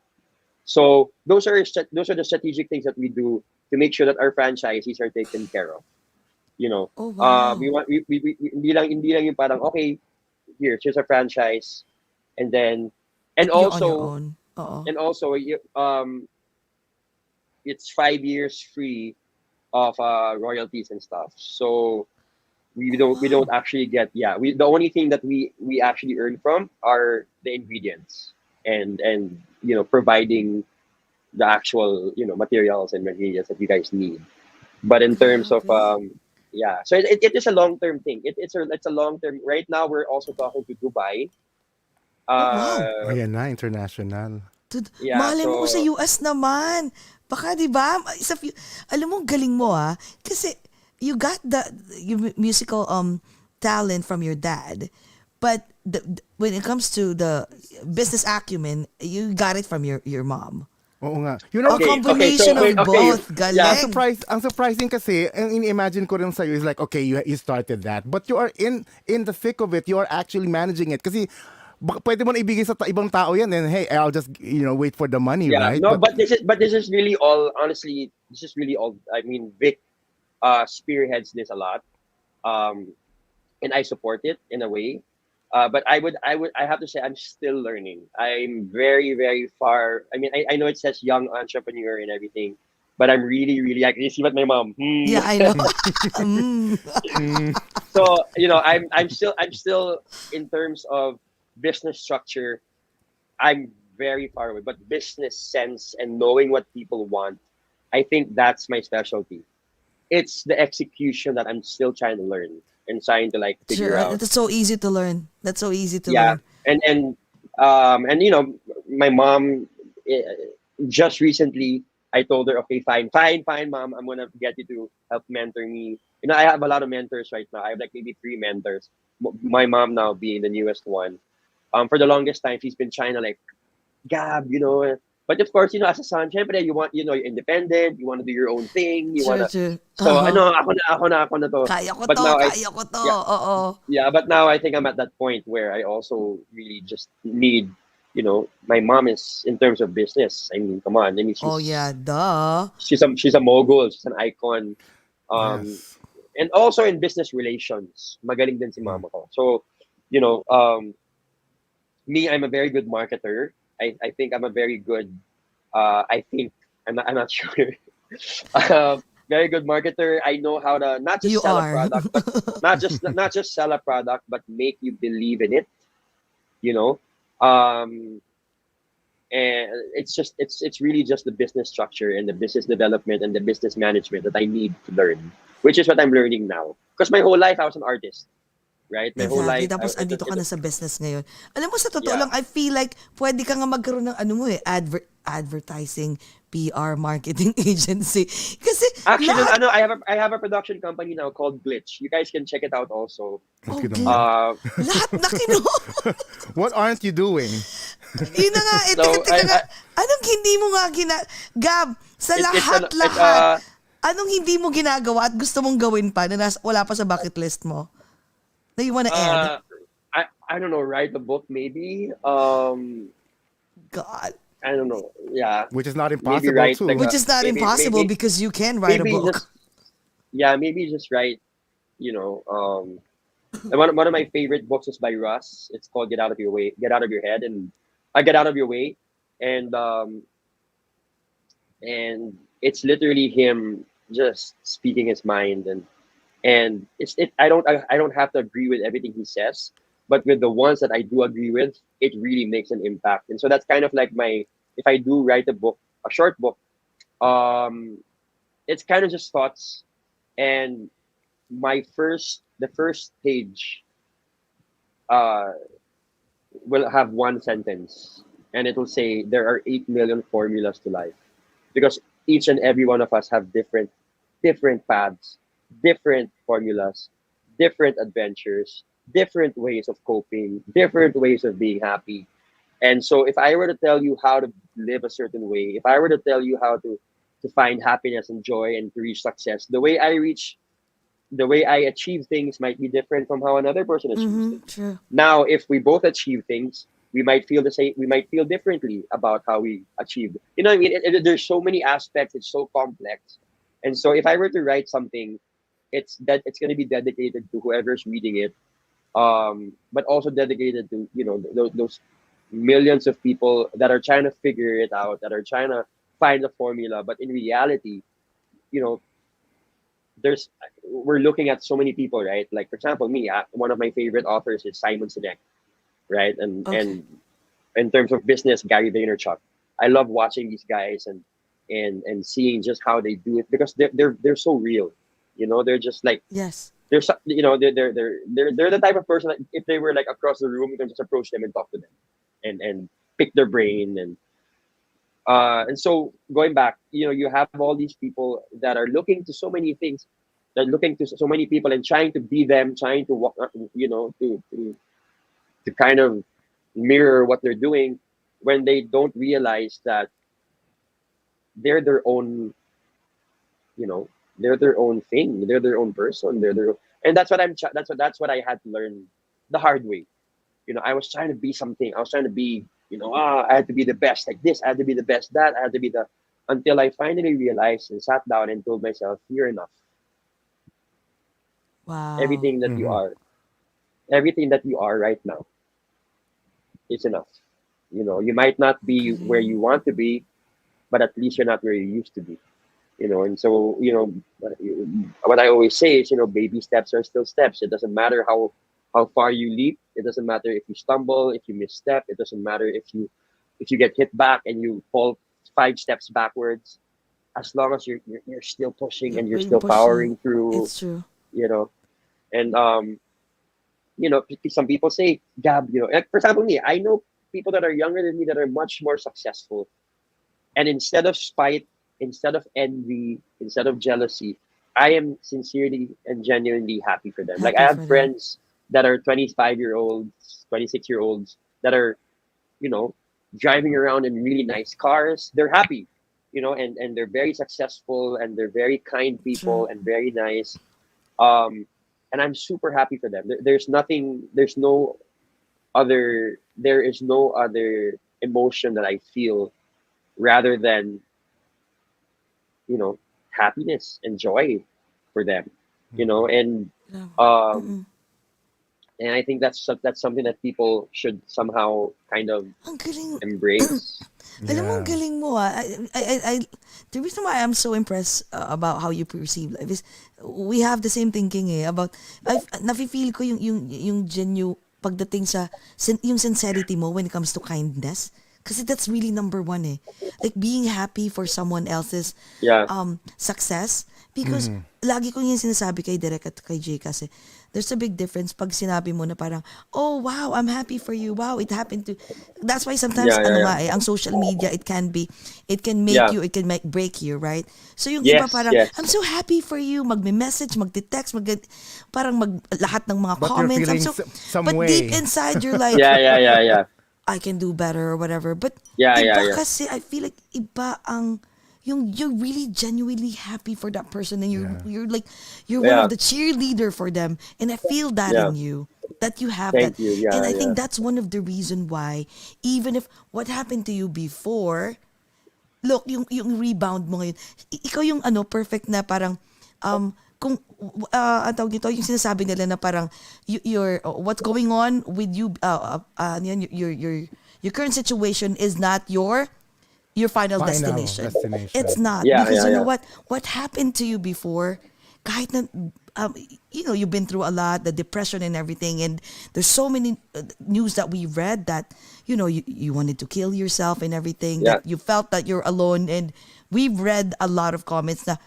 So those are the strategic things that we do to make sure that our franchisees are taken care of. Oh, wow. We want we hindi lang yung parang okay, here's a franchise, and then and But you're on your also own. Oo. and also it's 5 years free of royalties and stuff. So we don't actually get, the only thing that we actually earn from are the ingredients, and providing the actual materials and ingredients that you guys need. But in terms of Grabe. so it is a long term thing. It's a long term. Right now we're also talking to Dubai. Oh, wow. Oh, Uh, yan na, international. yeah. Malay mo kung sa So US naman. Baka, di ba? Alam mo, galing mo Kasi you got the your musical talent from your dad. But when it comes to the business acumen, you got it from your mom. Oo nga. A combination okay. of both. Yeah. Galing. Ang surprising kasi, ang in-imagine ko rin sa'yo is like, okay, you started that, but you are in the thick of it. You are actually managing it. Kasi pwede mo na ibigay sa ibang tao yan, and hey, I'll just wait for the money, Yeah, right? no, but this is really all. Honestly, this is really all. I mean, Vic spearheads this a lot, um, and I support it in a way. But I have to say I'm still learning. I'm very very far. I mean, I know it says young entrepreneur and everything, but I'm really really like you see what my mom. Yeah, I know. So I'm still in terms of business structure. I'm very far away, but business sense and knowing what people want, I think that's my specialty. It's the execution that I'm still trying to learn and trying to like Sure, figure out. that's so easy to learn. That's so easy to Yeah, learn. and my mom, eh, just recently I told her, okay, fine, mom, I'm gonna get you to help mentor me. I have a lot of mentors right now. I have like maybe 3 mentors. My mom now being the newest one. For the longest time, she's been trying to like Gab. But of course, as a son, syempre, you're independent, you want to do your own thing, you True, wanna. true. So, Uh-huh. ako na to. Kaya ko But to, now kaya ko to. yeah, Oo. yeah, but now I think I'm at that point where I also really just need, my mom is in terms of business. I mean, come on. I mean, Oh yeah, duh. she's a mogul, she's an icon, um, Yes. and also in business relations. Magaling din si Mm. mama ko. So, you know, um, me, I'm a very good marketer. I think I'm a very good. I think I'm not sure. Very good marketer. I know how to not just You sell a are. product, but not just sell a product, but make you believe in it. You know, um, and it's really just the business structure and the business development and the business management that I need to learn, which is what I'm learning now. Because my whole life I was an artist, right? My whole Exactly. life, Tapos andito ka na sa business ngayon. Alam mo, sa totoo yeah. lang, I feel like pwede ka nga magkaroon ng advertising, PR, marketing agency. Kasi Actually, lahat, I have a production company now called Glitch. You guys can check it out also. Okay okay, naman. Uh, lahat na kinuha. What aren't you doing? Yun na nga, So, teka nga, anong hindi mo nga Gab, sa lahat, anong hindi mo ginagawa at gusto mong gawin pa na wala pa sa bucket list mo? Na you wanna add? I don't know. Write a book maybe. God. I don't know. Yeah, Which is not maybe impossible write too. like Which is not impossible because you can write a maybe book. just maybe just write. And one of my favorite books is by Russ. It's called Get Out of Your Way, Get Out of Your Head, and I Get Out of Your Way, and it's literally him just speaking his mind, and I don't have to agree with everything he says, but with the ones that I do agree with, it really makes an impact. And so that's kind of like if I do write a short book, um it's kind of just thoughts, and the first page uh will have one sentence, and it will say there are 8 million formulas to life, because each and every one of us have different paths, different formulas, different adventures, different ways of coping, different ways of being happy. And so if I were to tell you how to live a certain way, if I were to tell you how to find happiness and joy and to reach success, the way I achieve things might be different from how another person achieves things. True. Now, if we both achieve things, we might feel the same. We might feel differently about how we achieved. You know what I mean? There's so many aspects. It's so complex. And so, if I were to write something, it's going to be dedicated to whoever's reading it, but also dedicated to those millions of people that are trying to figure it out, that are trying to find the formula. But in reality, you know, we're looking at so many people, right? Like, for example, me, one of my favorite authors is Simon Sinek, right? And in terms of business, Gary Vaynerchuk. I love watching these guys and seeing just how they do it, because they're so real. They're just like, Yes. they're the type of person that if they were like across the room, you can just approach them and talk to them and pick their brain. And so going back, you have all these people that are looking to so many things, they're looking to so many people and trying to be them, trying to walk, to kind of mirror what they're doing, when they don't realize that they're their own, they're their own thing, they're their own person, and that's what I had to learn the hard way. I was trying to be something. I was trying to be, I had to be the best like this. I had to be the best that. I had to be until I finally realized and sat down and told myself, you're enough. Wow. Everything that you are right now is enough. You might not be where you want to be, but at least you're not where you used to be. And so, what I always say is, baby steps are still steps. It doesn't matter how far you leap. It doesn't matter if you stumble, if you misstep. It doesn't matter if you get hit back and you fall 5 steps backwards. As long as you're still pushing and you're still powering through. It's true. And some people say, Gab, like, for example, me, I know people that are younger than me that are much more successful. And instead of spite, instead of envy, instead of jealousy, I am sincerely and genuinely happy for them. Like, I have friends that are 25-year-olds, 26-year-olds that are, driving around in really nice cars. The're happy, and they're very successful, and they're very kind people and very nice. And I'm super happy for them. There is no other emotion that I feel rather than, happiness and joy for them, and and I think that's something that people should somehow kind of embrace. Alam mo, ang galing mo the reason why I'm so impressed about how you perceive life is we have the same thinking about, nafe-feel ko yung genuine pagdating sa yung sincerity mo when it comes to kindness. Kasi that's really number one Like being happy for someone else's success. Because lagi ko yung sinasabi kay Derek at kay Jay kasi there's a big difference pag sinabi mo na parang, oh wow, I'm happy for you. Wow, it happened to... That's why sometimes ang social media, it can make you, it can break you, right? So yung iba parang, I'm so happy for you, magme-message, magte-text, lahat ng mga but comments. You're feeling some but way. deep inside, you're like, yeah. I can do better or whatever. But kasi I feel like iba ang you're really genuinely happy for that person, and you're one of the cheerleader for them, and I feel that in you, that you have Thank that. you. Yeah, and I think that's one of the reason why, even if what happened to you before, look, yung rebound mo ngayon, ikaw yung perfect na parang kung ang tawag dito, yung sinasabi nila na parang your what's going on with you, your current situation is not your final destination. It's not. Because you know what happened to you before, kahit na you've been through a lot, the depression and everything, and there's so many news that we read that you wanted to kill yourself and everything, that you felt that you're alone, and we've read a lot of comments na,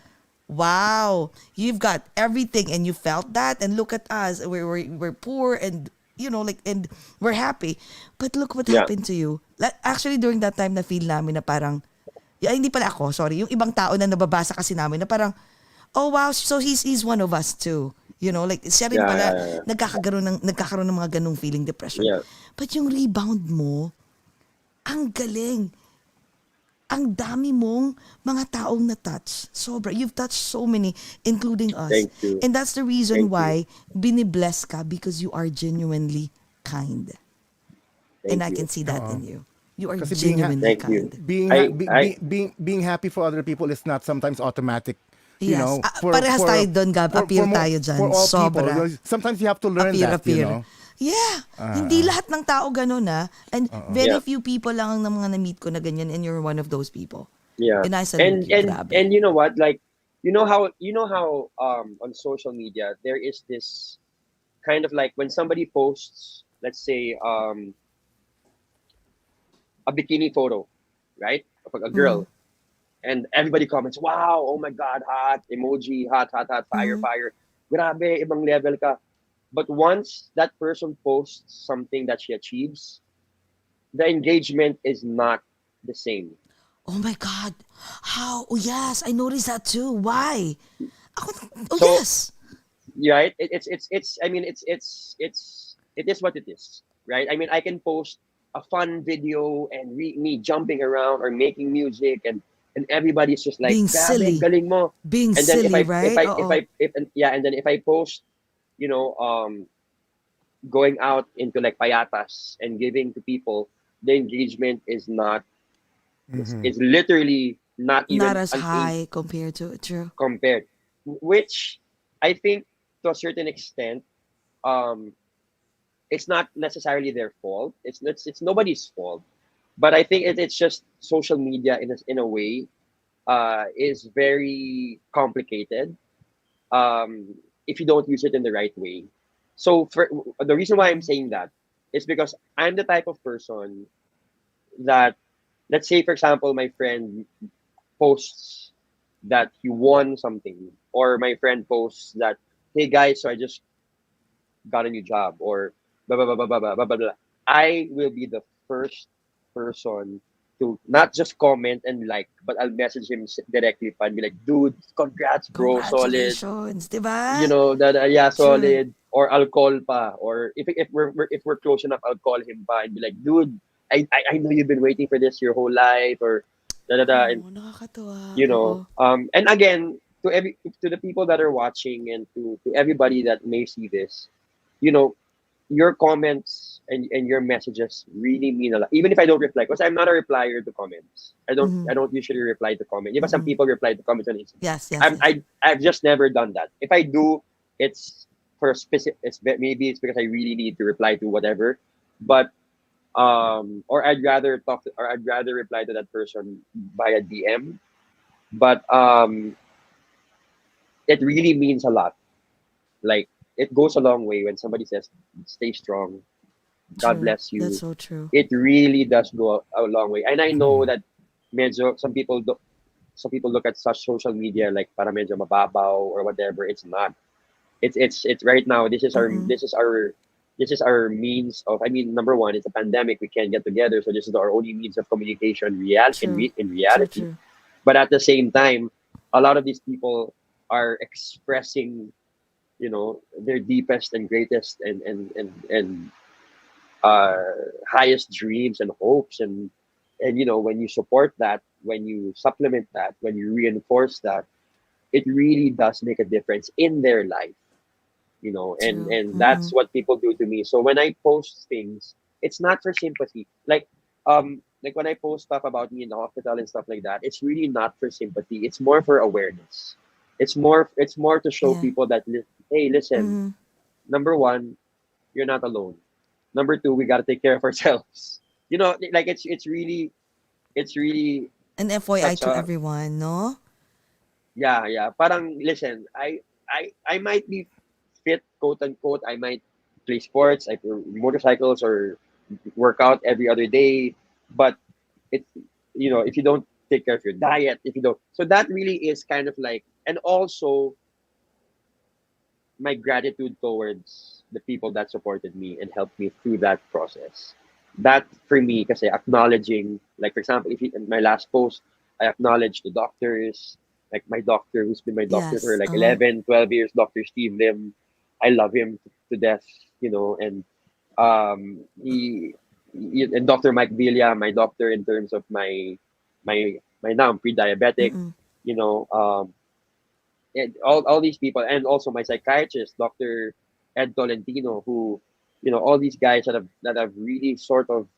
wow, you've got everything and you felt that, and look at us, we're poor and and we're happy, but look what happened to you. Actually, during that time na feel namin na parang, hindi pala ako, sorry, yung ibang tao na nababasa kasi namin na parang, oh wow, so he's one of us too. You know, like siya rin Yeah, pala, yeah, yeah, yeah. nagkakaroon ng mga ganung feeling depression. Yeah. But yung rebound mo, ang galing. Ang dami mong mga taong na-touch. Sobra. You've touched so many, including us. Thank you. And that's the reason Thank you. why binibless ka, because you are genuinely kind. And I Thank you. can see that in you. You are Kasi being genuinely Thank you. kind. Being happy for other people is not sometimes automatic. You Yes. know, Parehas tayo doon, Gab. Appeal tayo dyan. For all Sobra. people. Sometimes you have to learn that, you know. Yeah. Hindi lahat ng tao ganun, And very Yeah. few people lang ang mga na-meet ko na ganyan, and you're one of those people. Yeah. And I salute you, grabe. And you know what? Like, you know how on social media there is this kind of like when somebody posts, let's say, a bikini photo, right? Of a girl. And everybody comments, wow, oh my God, hot, emoji, hot, fire, fire. Grabe, ibang level ka. But once that person posts something that she achieves, the engagement is not the same. Oh my God. How? Oh yes, I noticed that too. Why? So- Yes. Right? It is what it is, right? I mean, I can post a fun video and me jumping around or making music and everybody's just like, Being "Grabe, silly. galing mo." Being And then silly, right? and then if I post, you know, going out into like payatas and giving to people, the engagement is not, it's literally not even Not as an high compared to true. compared, which I think to a certain extent, it's not necessarily their fault. It's nobody's fault, but I think it's just social media in a way is very complicated if you don't use it in the right way. So for the reason why I'm saying that is because I'm the type of person that, let's say for example, my friend posts that he won something, or my friend posts that, hey guys, so I just got a new job, or blah blah blah blah blah blah blah blah. I will be the first person to not just comment and like, but I'll message him directly and be like, dude, congrats, bro, solid. Congratulations, diba? You know that, yeah, True. solid. Or I'll call pa, or if we're close enough, I'll call him pa and be like, dude, I know you've been waiting for this your whole life, or da da da. And Nakakatuwa. you know, and again, to the people that are watching and to everybody that may see this, you know, your comments and your messages really mean a lot. Even if I don't reply, because I'm not a replier to comments. I don't usually reply to comments. But some people reply to comments on Instagram. Yes. I've just never done that. If I do, it's for a specific. Maybe it's because I really need to reply to whatever. But or I'd rather reply to that person via DM. But it really means a lot. Like, it goes a long way when somebody says, "Stay strong, God True. bless you." That's so true. It really does go a long way. And I know that medyo some people look at such social media like para medyo mababaw or whatever. It's not. It's right now. This is our means of. I mean, number one, it's a pandemic. We can't get together, so this is our only means of communication. In reality, True. but at the same time, a lot of these people are expressing, you know, their deepest and greatest and highest dreams and hopes, and you know, when you support that, when you supplement that, when you reinforce that, it really does make a difference in their life, you know. True. And that's what people do to me. So when I post things, it's not for sympathy. Like when I post stuff about me in the hospital and stuff like that, it's really not for sympathy. It's more for awareness. It's more to show Yeah. people that, hey, listen, number one, you're not alone. Number two, we gotta take care of ourselves. You know, like it's really An FYI such to a- everyone, no? yeah. Parang listen, I might be fit, quote unquote. I might play sports, like motorcycles, or work out every other day, but it, you know, if you don't take care of your diet, if you don't, so that really is kind of like, and also my gratitude towards the people that supported me and helped me through that process. That for me, kasi acknowledging, like for example, if you, in my last post, I acknowledge the doctors, like my doctor who's been my doctor Yes, for like 11, 12 years, Dr. Steve Lim. I love him to death, and and Dr. Mike Villa, my doctor in terms of my now I'm pre-diabetic, you know, and all these people, and also my psychiatrist, Dr. Ed Tolentino, who, all these guys that have really sort of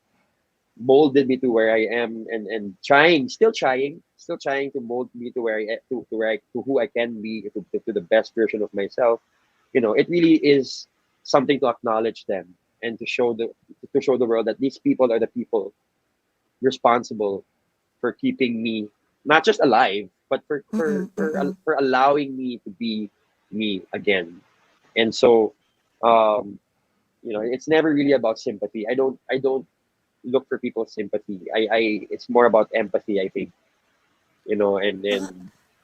molded me to where I am, and still trying to mold me to where to who I can be, to the best version of myself. It really is something to acknowledge them and to show the world that these people are the people responsible for keeping me not just alive, but for allowing me to be me again. And so, it's never really about sympathy. I don't look for people's sympathy. It's more about empathy, I think. And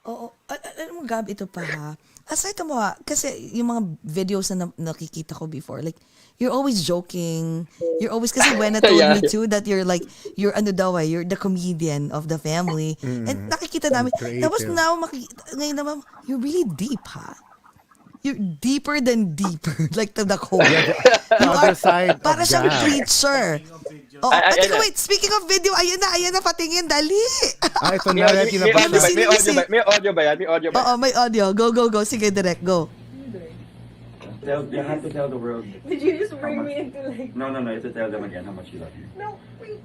Oo. Alam mo, Gab, ito pa ha. Aside mo kasi yung mga videos na nakikita ko before, like, you're always joking. You're always, kasi Wena told Yeah. me too that you're you're the comedian of the family. And nakikita namin. Tapos Creative. now, ngayon naman, you're really deep, ha? You're deeper than deeper. Like to the core. The other side Para of siyang Gab. preacher. Oh, wait, speaking of video, ayan na, patingin, dali. Ito may na audio, ready na may, ba? audio ba? May audio ba yan? May audio ba? Oo, may audio. Go. Sige, direct, go. You have to tell the world. Did you just bring me into like? No, you have to tell them again how much you love you. No, wait.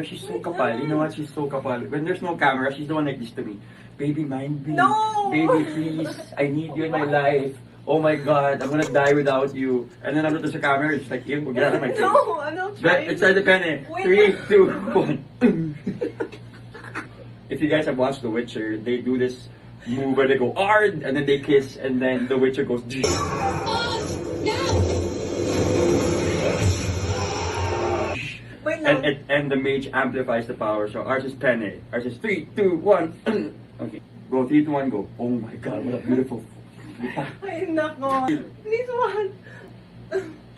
She's so kapal. You know what? She's so kapal. When there's no camera, she's the one like this to me. Baby, mind me. No! Baby, please. I need you in my life. Oh my God, I'm gonna die without you. And then I'm with the camera, it's like, get out of my face. No, I'm not trying. It's like the pen. Wait. 3, 2, 1. If you guys have watched The Witcher, they do this move where they go hard and then they kiss and then the Witcher goes. Wait, no. And the mage amplifies the power. So ours is penne. Ours is 3, 2, 1. Okay, go 3, 2, 1, go. Oh my God, what a beautiful. Ay, nako. Please, one.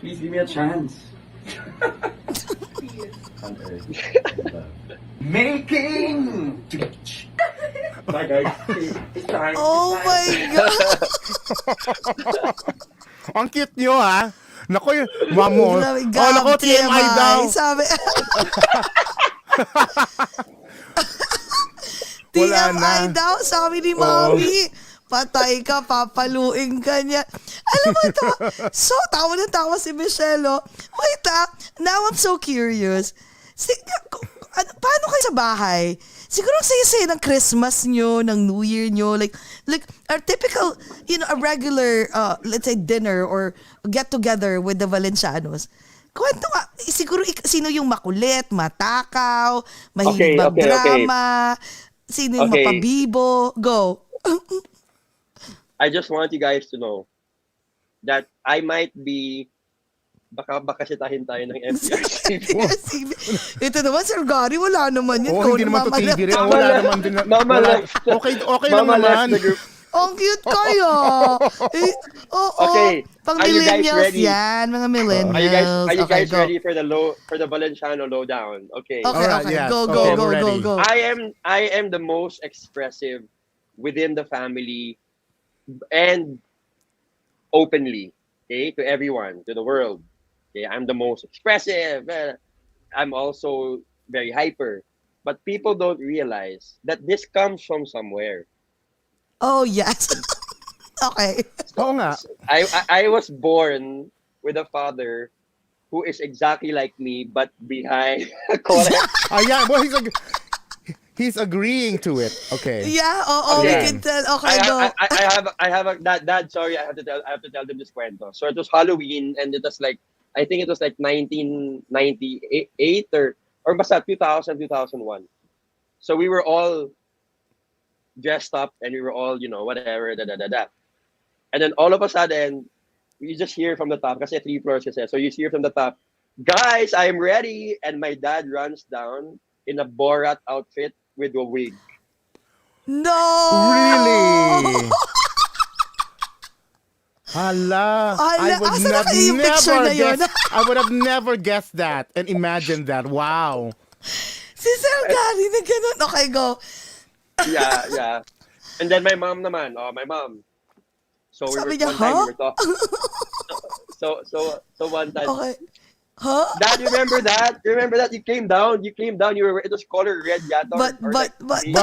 Please give me a chance. Making. Bye guys. It's time. Oh my God. Ang cute nyo, ha? Nako, yung mom mo. Grabe, Oh, Gab, nako, TMI daw. Sabi. Wala TMI na. daw, sabi ni Mami. Patay ka, papaluin ka niya. Alam mo ito, so tawa na tawa si Michelle. Oh. Wait now I'm so curious. Paano kayo sa bahay? Siguro ang saya-saya ng Christmas nyo, ng New Year nyo, like a typical, a regular, let's say dinner or get-together with the Valencianos. Kwento nga, siguro sino yung makulit, matakaw, mahilig magdrama, sino yung mapabibo, go. I just want you guys to know that I might be baka sitahin tayo ng FPRCB. Ito naman, Sir Gary, wala naman yun. Oh, hindi naman to TV rin. Wala naman din. Mama wala. left. Okay lang Mama left naman. the group. Ang cute kayo. Okay. Pang Are you guys millennials ready? yan, mga millennials. Are you guys go. ready for the Valenciano lowdown? Okay. Okay, Alright, okay. yes. Go, Okay, go, we're go, ready. go. I am the most expressive within the family and openly, okay, to everyone, to the world. Okay, I'm the most expressive. I'm also very hyper. But people don't realize that this comes from somewhere. Oh, yes. Okay. Oo nga. I was born with a father who is exactly like me, but behind correct. Ayan, well, he's agreeing to it. Okay. Yeah, Okay. we can tell. Okay, go. I have a dad. Sorry, I have to tell them this cuento. So it was Halloween, and it was like, I think it was like 1998 or basta 2000, 2001. So we were all dressed up and we were all, whatever, And then all of a sudden, you just hear from the top, kasi 3 floors kasi. So you hear from the top, guys, I'm ready. And my dad runs down in a Borat outfit with a wig. No! Really? Hala. I would asan na kayo yung picture na yun? I would have never guessed that and imagined that. Wow. Si Sir Gary na ganun. Okay, go. Yeah. And then my mom naman. My mom. So Sabi niya, one time huh? we were talking. So one time. Okay. Huh? Dad, remember that? Remember that? You came down. You came down. It was color red yata. But- green.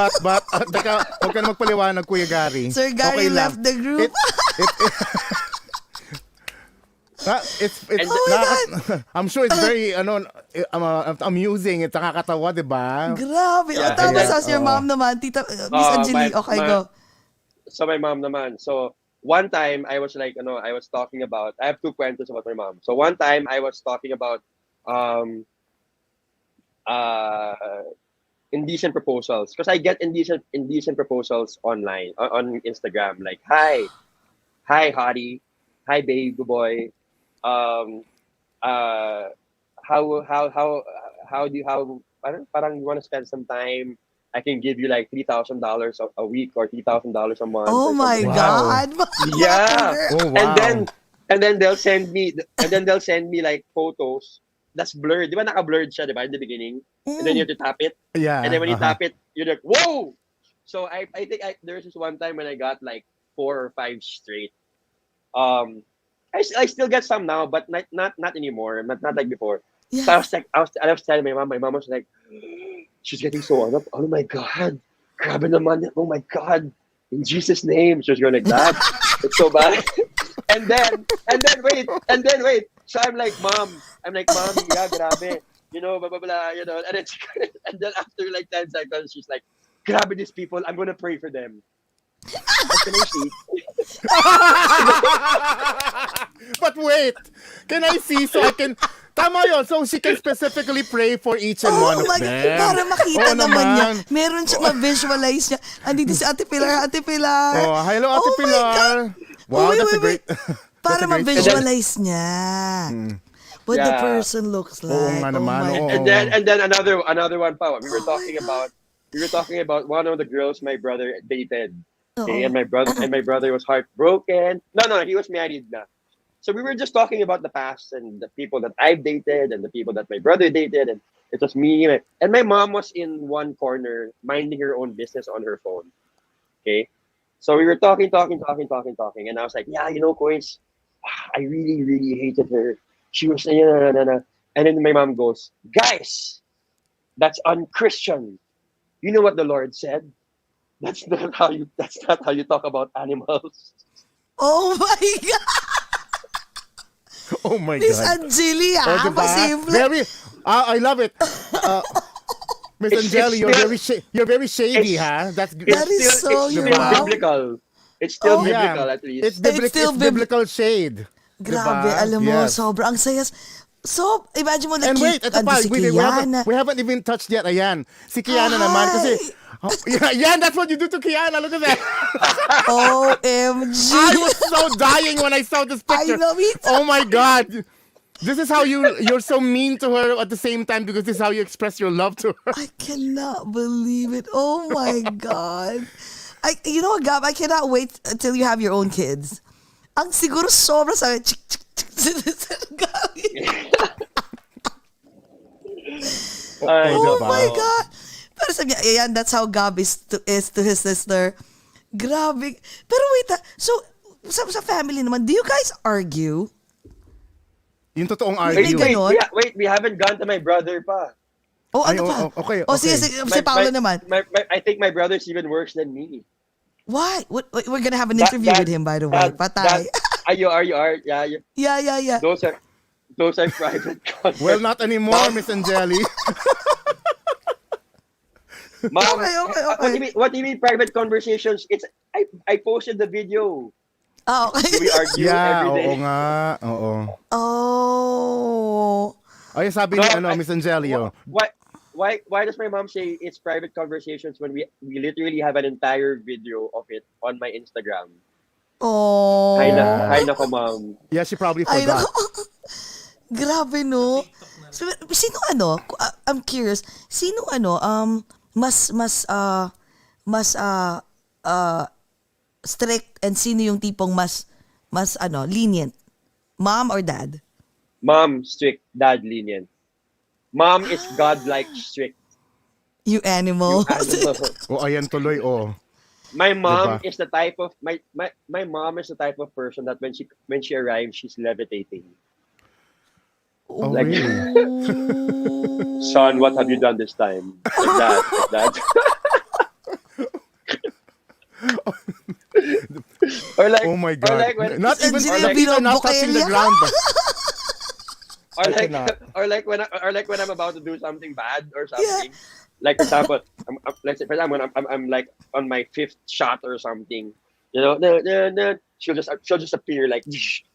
Teka, huwag ka na magpaliwanag, Kuya Gary. Sir Gary Okay lang. left the group. It's Oh my I'm sure it's very amusing at nakakatawa, 'di ba? Grabe. Yeah, Tapos and then- as your mom naman, Tita Miss Angeli. Okay, go. So my mom naman. So one time I was like, I was talking about. I have two kwentos about my mom. So one time I was talking about indecent proposals because I get indecent proposals online on Instagram. Like, hi hottie, hi babe, good boy. How parang you want to spend some time? I can give you like $3,000 a week or $3,000 a month. Oh or my something. God. Yeah. Oh, wow. And then they'll send me like photos that's blurred. Di ba naka-blurred siya, di ba, in the beginning? And then you have to tap it. Yeah. And then when you tap it, you're like, whoa! So I think there's this one time when I got like 4 or 5 straight. I still get some now, but not anymore. Not like before. Yes. So I was telling my mom was like, she's getting so on up. Oh my God. Grabe naman. Oh my God. In Jesus' name. She was going like that. It's so bad. and then wait. So I'm like, mom, yeah, grabe. Blah, blah, blah, and then after like 10 seconds, she's like, grabe these people. I'm going to pray for them. What can I see? But wait, can I see so I can... Tama yun, so she can specifically pray for each and one of my them. God, para makita Oo naman niya. naman. Meron siya ma-visualize niya. Andito si Ate Pilar. Oh, hello, Ate Oh my Pilar. God. Wow, Wait, that's a wait. great... Para that's a great- ma-visualize niya. What the Yeah. person looks like. Oo nga naman, my oo. God. And then another one pa. We were talking about one of the girls my brother dated. Okay, and my brother was heartbroken. No, he was married na. So we were just talking about the past and the people that I've dated and the people that my brother dated, and it was me. And my mom was in one corner minding her own business on her phone. Okay, so we were talking, and I was like, yeah, Coins, I really, really hated her. She was and then my mom goes, guys, that's unchristian. You know what the Lord said? That's not how you talk about animals. Oh my God. Oh my Miss God. Angeli, Oh, diba? pasimple. Very, I love it. Miss It's Angeli, still- you're very shady, it's- huh? That's good. That is so it's your still mom? biblical. It's still Oh. biblical Yeah. at least. It's still biblical shade. Grabe, Diba? alam mo, Yes. sobrang saya. So, imagine mo na And wait, ito pa, si we Kiana. haven't even touched yet. Ayan, si Kiana Hi. naman kasi, yan, that's what you do to Kiana. Look at that. OMG. I was so dying when I saw this I picture. know it. Oh my God. This is how you're so mean to her at the same time because this is how you express your love to her. I cannot believe it. Oh my God. You know what, Gab? I cannot wait until you have your own kids. Ang siguro sobra sa chik, chik, chik, Gabi. Oh my God. Pero sabi niya, ayan, that's how Gab is to his sister. Grabe. Pero wait, so sa family naman, do you guys argue? Yung totoong Wait, argue. ganon? We haven't gone to my brother pa. Oh, Ay, ano pa? okay, O sige, okay. si Paolo naman. I think my brother's even worse than me. Why? We're gonna have an interview with him, by the way. Patay. You are. Yeah. Yeah. Those are private conversations. Well, not anymore, Miss Angeli. Mom, Okay. What do you mean private conversations? I posted the video. Oh, okay. We argue Yeah, every day. oo nga. Oo. Oh. Ay, sabi ni Miss Angeli. Why does my mom say it's private conversations when we literally have an entire video of it on my Instagram? Oh. Hi na ko, mom. Yeah, she probably Ay, forgot. grabe, no? So, sino I'm curious, sino mas strict and sino yung tipong mas lenient? Mom or dad? Mom strict, dad lenient. Mom is godlike strict. You animal. Oh, ayan tuloy, oh. My mom Diba? is the type of my mom is the type of person that when she arrives, she's levitating. Oh, Like, really? son, what have you done this time? Like that, like that. Or like, Oh my or God. like when, Not even, Engineer not even not touching the Binobokelia. ground. or I like, cannot. or like when I'm about to do something bad or Yeah. something. Like for example, let's say for example, when I'm like on my fifth shot or something. You know, she'll just appear like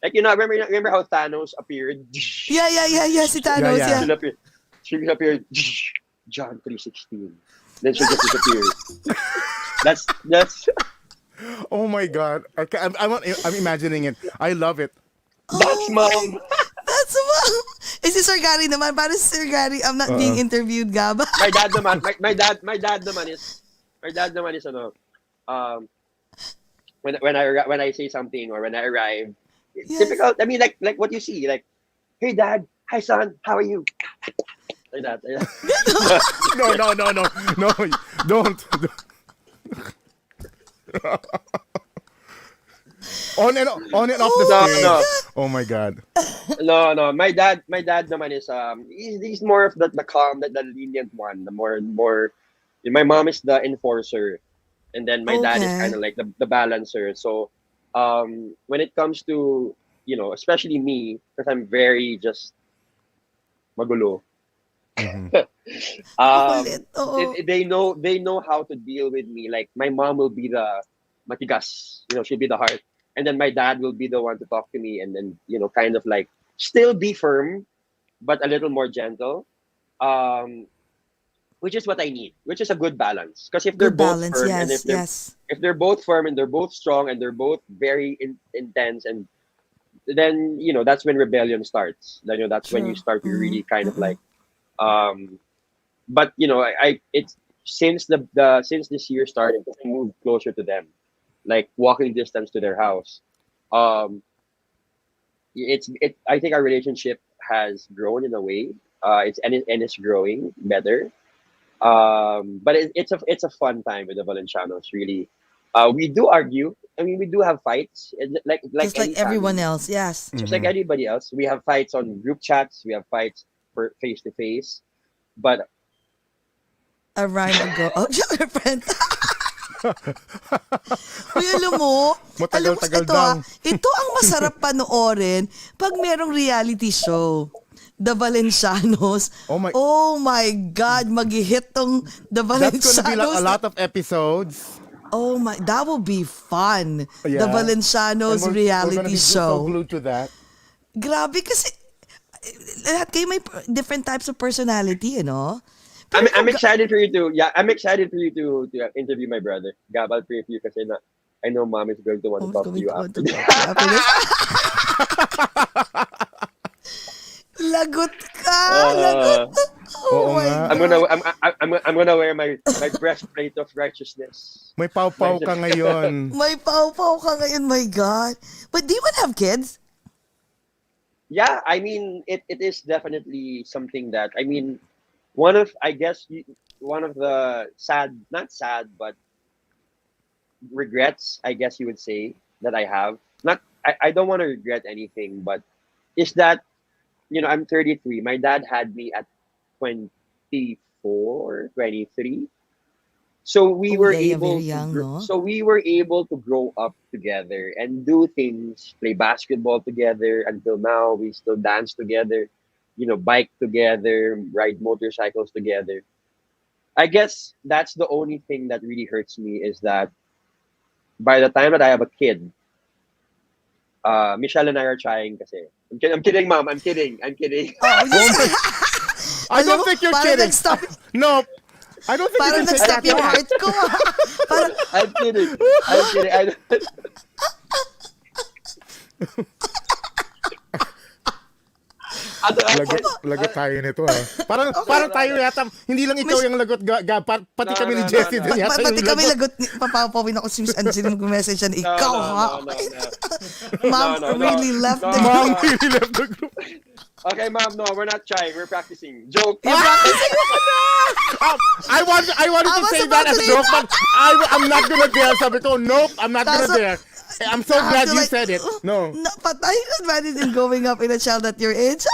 like remember how Thanos appeared. Yeah. Si Thanos, yeah. yeah. She'll appear John 3:16. Then she'll just disappear. That's Oh my God. I'm imagining it. I love it. that's mom. That's what. Si Sir Gary naman. Parang si Sir Gary, I'm not being interviewed, Gab. My dad naman, my dad naman is ano, when I say something or when I arrive, it's Yes. typical. I mean, like what you see, like, hey dad, hi son, how are you? Like that. Like that. No. Don't. On and off the No, stage. no. Oh my God. No. My dad naman is he's more of the calm, the lenient one. The more. My mom is the enforcer, and then my dad is Okay. kind of like the balancer. So, when it comes to especially me, because I'm very just magulo. Kulit, oo. They know how to deal with me. Like my mom will be the matigas, she'll be the heart, and then my dad will be the one to talk to me, and then kind of like still be firm, but a little more gentle. Which is what I need, which is a good balance. Because if they're Good both balance, firm and yes, yes. if they're both firm and they're both strong and they're both very intense, and then that's when rebellion starts. Then that's when you True. start to really kind of like but I it's since since this year started, I moved closer to them, like walking distance to their house. um I think our relationship has grown in a way. It's growing better. But it's a fun time with the Valencianos, really. We do argue. I mean, we do have fights, Just like any everyone family. else, yes. Just like anybody else. We have fights on group chats. We have fights for face to face. But A rhyme ago. Oh, your friend. Uy, alam mo, Matagal-tagal ito daw. ito ang masarap panoorin pag merong reality show. The Valencianos. Oh my- my God, mag-hit tong The That's Valencianos. gonna be like a lot of episodes. Oh my, that will be fun. The Yeah. Valencianos And we're reality gonna be show. so glued to that. Grabe kasi lahat kayo may different types of personality, I'm excited for you to interview my brother. Gab, I'll pray for you kasi I know mom is going to want to talk to you after this. Lagot ka! Lagot! Oo my nga. God. I'm gonna wear my breastplate of righteousness. May pau-pau ka ngayon. May pau-pau ka ngayon, my God. But do you want to have kids? Yeah, I mean, it is definitely something that, I mean, one of the not sad, but regrets, I guess you would say, that I have. I don't want to regret anything, but is that, I'm 33. My dad had me at 24, 23. So we were yeah, able very young, no? so we were able to grow up together and do things, play basketball together. Until now, we still dance together, bike together, ride motorcycles together. I guess that's the only thing that really hurts me, is that by the time that I have a kid, Michelle and I are trying kasi. I'm kidding, mom. I'm kidding. Oh, I don't think you're kidding. No, I don't think Parang you can nag-stop take yung that. heart ko. Parang, I'm kidding. Lagot tayo nito Parang tayo yata, hindi lang ikaw yung lagot, pati No, kami ni no, Jessie no, din yata pati yung kami lagot. lagot. Papapawin ako si Miss Angeline mag-message siya na ikaw, ha? Mom No, really left the Mom group. really left the group. Okay, mom, no, we're not trying. We're practicing. Joke. You're practicing. I wanted I to was say about that as to a say joke, but I'm not gonna dare. Sabi ko, nope, I'm not That's gonna dare. I'm so I have glad to, you like, said it. No. Patay. Imagine growing up in a child at your age.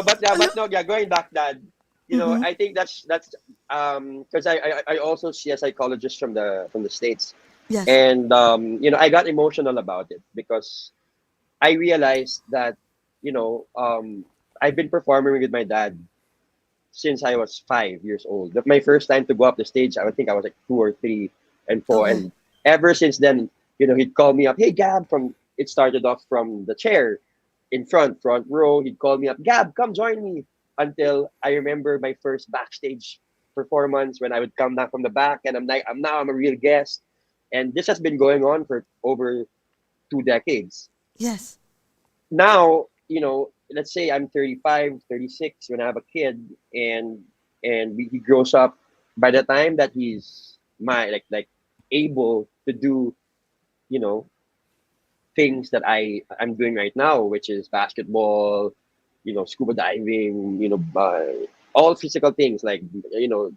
But no, yeah, going back, Dad. You know, Mm-hmm. I think that's because I also see a psychologist from the States, Yes. and you know, I got emotional about it because I realized that, you know, I've been performing with my dad since I was 5 years old. But my first time to go up the stage, I would think I was like 2 or 3 and 4, Okay. and ever since then, you know, he'd call me up, "Hey, Gab," from it started off from the chair in front row. He'd call me up, "Gab, come join me." Until I remember my first backstage performance when I would come back from the back, and I'm a real guest, and this has been going on for over 2 decades. Yes. Now, you know, let's say I'm 35, 36 when I have a kid, and he grows up. By the time that he's my like able to do, you know, things that I'm doing right now, which is basketball, you know, scuba diving, you know, all physical things like, you know,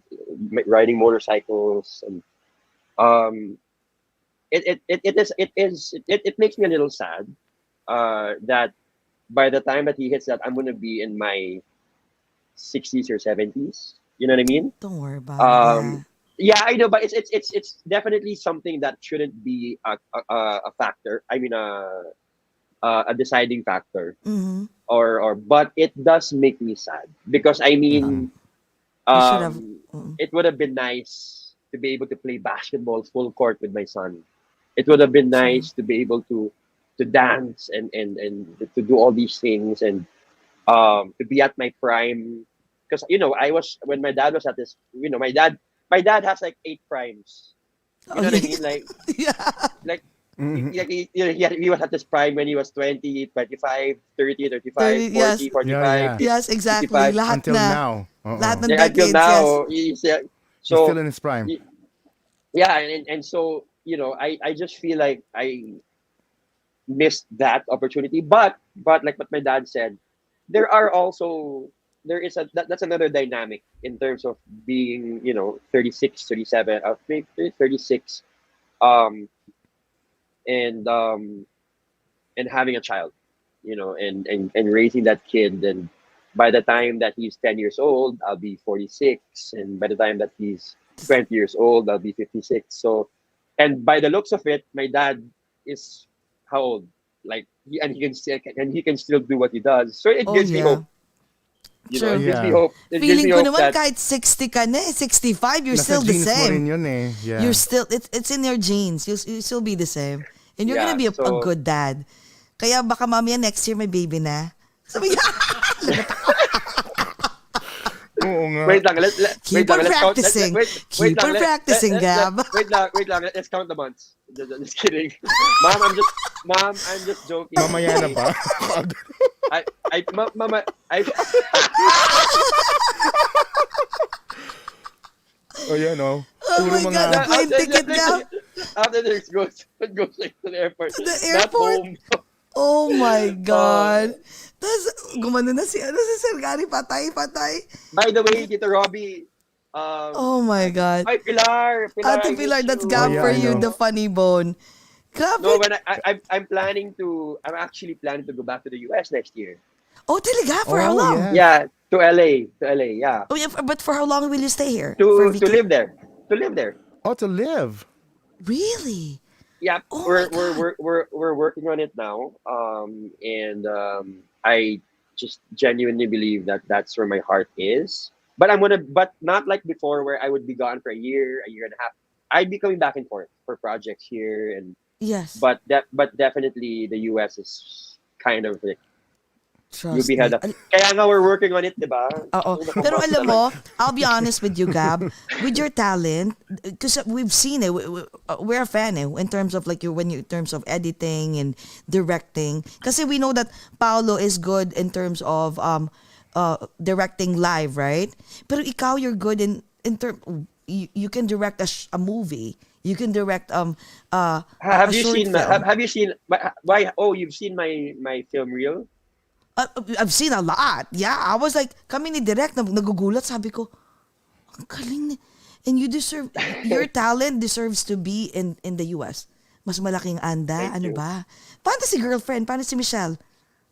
riding motorcycles, and um it makes me a little sad that by the time that he hits that, I'm gonna be in my 60s or 70s. You know what I mean? Don't worry about it. Yeah. Um, yeah, I know, but it's definitely something that shouldn't be a factor. I mean, a deciding factor, Mm-hmm. or but it does make me sad because I mean, You should have. um, it would have been nice to be able to play basketball full court with my son. It would have been True. nice to be able to dance and to do all these things, and to be at my prime, because you know I was when my dad was at this, you know, my dad has like 8 primes, you know what I Okay. mean, Yeah. like Mhm. he was at this prime when he was 20, 25, 30, 35, 30, yes. 40, Yeah, 45, yeah. Yes, exactly. 55, Lahat Until na. now. Lahat ng yeah, until decades, yes. now He's still so in his prime. y- yeah, and so you know I just feel like I missed that opportunity, but like what my dad said, there are also there is that's another dynamic in terms of being, you know, 36, 37, maybe 36, um and um and having a child, you know, and raising that kid. And by the time that he's 10 years old, I'll be 46, and by the time that he's 20 years old, I'll be 56. So, and by the looks of it, my dad is how old? Like he can still do what he does. So it Oh, gives me yeah. hope. You know, it True. gives me Yeah. hope. It gives Feeling me ko hope naman that kahit 60 ka na 65, you're Nasa still the genes mo rin same. yun eh. Yeah. You're still, it's in your genes. You still be the same. And you're gonna yeah. be a So good dad. Kaya baka mamaya next year may baby na. Sabi niya, Oo nga. wait lang, keep wait lang, on let's count. practicing. Wait Keep lang, on practicing, Gab. wait lang. Let's count the months. Just kidding, mom. I'm just joking. Mamaya na ba? Mama, I. O yan o. Oh Puro my mga... God, a plane ticket, Gab. After this goes like to the airport. To the Not airport? home. Oh my God. Tapos, gumano na si Sir Gary, patay. By the way, Tito Robbie. Oh my God. Hi, Pilar. Ate I Pilar, miss that's you. Gab Oh, yeah, for I you, know. the funny bone. Grabe. No, when I'm actually planning to go back to the US next year. Oh, talaga? For how Oh, long? yeah. Yeah, to LA, yeah. Oh, yeah, but for how long will you stay here? For To live there. To live there. Oh, to live. Really? Yeah, Oh we're my God. we're working on it now. And I just genuinely believe that that's where my heart is. But not like before where I would be gone for a year and a half. I'd be coming back and forth for projects here, and Yes. but definitely the US is kind of like you'll Trust be me. had. Kaya nga we're working on it, diba? Oo. Pero alam mo, I'll be honest with you, Gab. With your talent, because we've seen it, we're a fan in terms of like in terms of editing and directing. Kasi we know that Paolo is good in terms of directing live, right? Pero ikaw, you're good in term. You can direct a movie. You can direct a Have you short seen film. have you seen why? Oh, you've seen my film reel. I've seen a lot. Yeah, I was like, kami ni Direk, nagugulat, sabi ko, Ang galing. And you deserve, your talent deserves to be in the US. Mas malaking anda. Thank Ano you. ba? Paano si girlfriend? Paano si Michelle?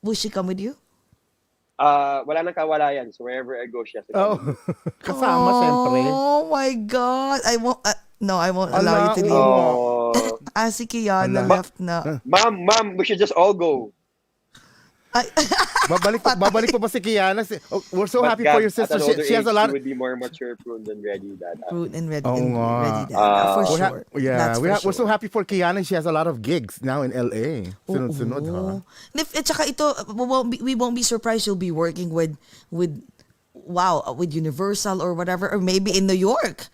Will she come with you? Wala nang kawalayan. So wherever I go, she has to come. Oh, kasama syempre. Oh my God. I won't, no, I won't allow you Ala, to leave. Oh, Si Kiana Ala. left na. ma'am, we should just all go. Ay, Babalik pa si Kiana. We're so But happy Gab, for your sister. At an older She has a age, lot. she would be more mature, pruned, and ready. That Fruit and ready, Oo nga. ready dad. For We're sure. That's for we're so sure. happy for Kiana. She has a lot of gigs now in LA. Sunod-sunod, ha? Oo. At saka ito, we won't be surprised you'll be working with Universal or whatever, or maybe in New York.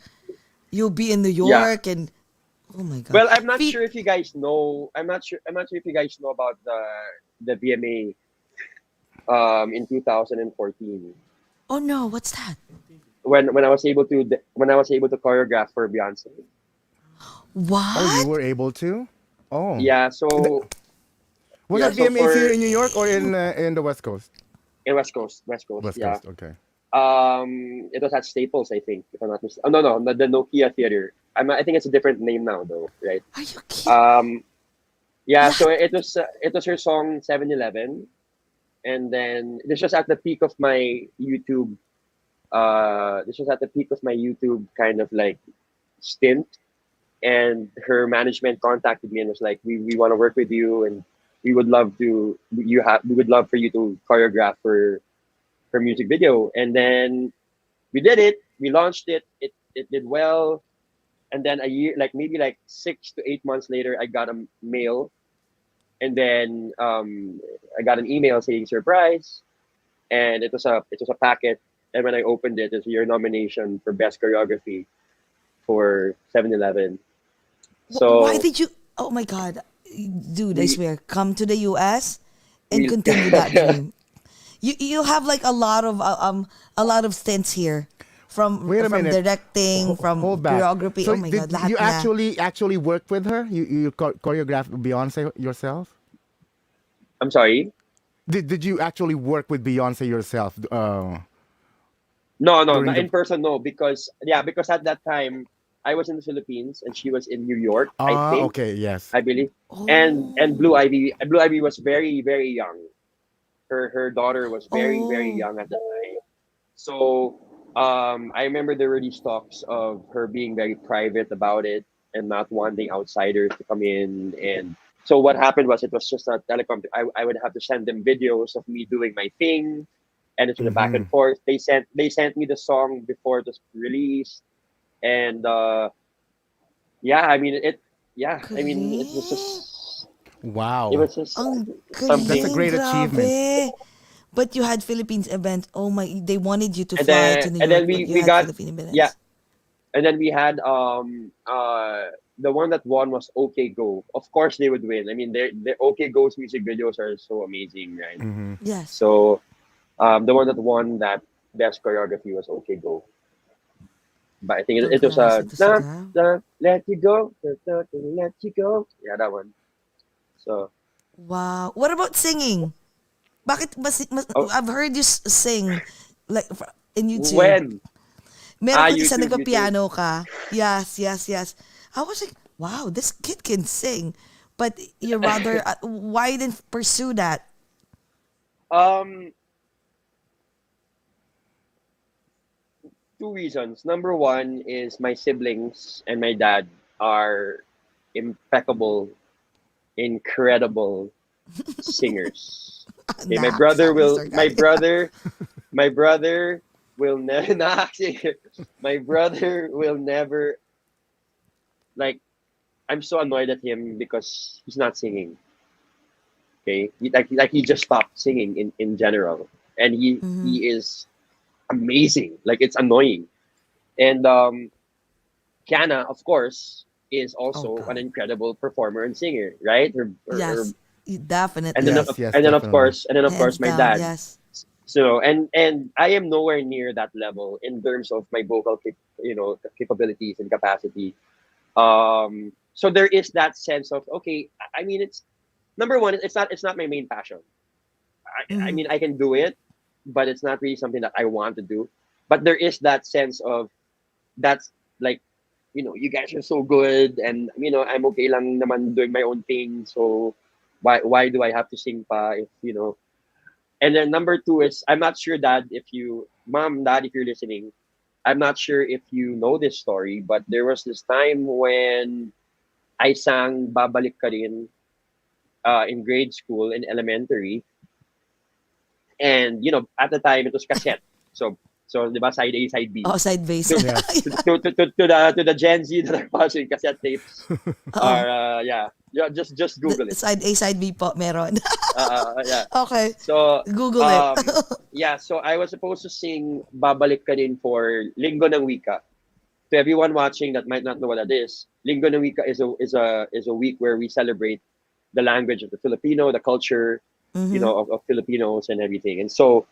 You'll be in New York and oh my God. Well, I'm not sure if you guys know. I'm not sure if you guys know about the VMA in 2014 Oh no, what's that? when I was able to choreograph for Beyonce. What? Oh, you were able to? Oh. Yeah, so Was yeah, that so VMAs for- here in New York or in the West Coast? in West Coast, West yeah. Coast, okay. It was at Staples, I think, if I'm not mistaken. Oh no, the Nokia Theater. I think it's a different name now, though, right? Are you kidding? Yeah. So it was her song 7-Eleven, and then this was at the peak of my YouTube. This was at the peak of my YouTube kind of like stint, and her management contacted me and was like, "We want to work with you, and we would love for you to choreograph for her music video." And then we did it. We launched it. It did well. And then a year, maybe 6 to 8 months later, I got a mail, and then I got an email saying surprise, and it was a packet. And when I opened it, it's your nomination for best choreography for 7-Eleven. So Why did you? Oh my God, dude! I swear, come to the US and We- continue that dream. You have like a lot of stints here. From Wait a minute. directing, from Hold back. choreography. So Oh my did God, lahat you na. actually worked with her? You choreographed Beyonce yourself? I'm sorry. Did you actually work with Beyonce yourself? No, During not the- in person. No, because at that time I was in the Philippines and she was in New York. I Ah, think. okay, yes. I believe. Oh. And Blue Ivy was very, very young. Her daughter was very, very Oh. young at the time. So I remember there were these talks of her being very private about it and not wanting outsiders to come in. And so what happened was it was just a telecom. I would have to send them videos of me doing my thing, and it's the back and forth. They sent me the song before it was released, and yeah, I mean it. Yeah, I mean it was just. Wow. It was just Ang something. That's a great galing, achievement. grabe. But you had Philippines event. Oh my! They wanted you to And fly then- to New and York. then but we you had got- Philippine events. Yeah. And then we had the one that won was OK Go. Of course they would win. I mean the OK Go's music videos are so amazing, right? Mhm. Yes. So the one that won that best choreography was OK Go. But I think it was Congrats, ito si Gab. let you go, let you go. Yeah, that one. So Wow. What about singing? Bakit Oh. I've heard you sing like in YouTube. when Meron kasi isa YouTube, nagpa-piano ka. Yes. I was like, wow, this kid can sing. But you rather, why didn't pursue that? Two reasons. Number one is my siblings and my dad are impeccable, incredible singers. Okay, my Nah, brother sabi will Sir Gabby. my brother will never my brother will never like I'm so annoyed at him because he's not singing. Okay? He just stopped singing in general. And he is amazing. Like it's annoying. And Kiana, of course, is also Oh, God. an incredible performer and singer, right? Yes, definitely. and then Yes, of, yes, and then of definitely. course Hands my down, dad. Yes. So and I am nowhere near that level in terms of my vocal capabilities and capacity. So there is that sense of okay. I mean, it's number one. It's not my main passion. I mean, I can do it, but it's not really something that I want to do. But there is that sense of that's like, you guys are so good, and I'm okay lang naman doing my own thing. So why do I have to sing pa if. And then number two is, I'm not sure, Mom, Dad, if you're listening, I'm not sure if you know this story, but there was this time when I sang Babalik Ka Rin in grade school, in elementary. And, at the time, it was cassette. So di ba, side A, side B. Oh, side base. To, Yes. to the Gen Z that are watching cassette tapes, or, just Google it. Side A, side B po, meron. Yeah. Okay. So, Google it. yeah, so I was supposed to sing Babalik Ka Rin for Linggo ng Wika. To everyone watching that might not know what that is, Linggo ng Wika is a week where we celebrate the language of the Filipino, the culture, of Filipinos and everything. And so,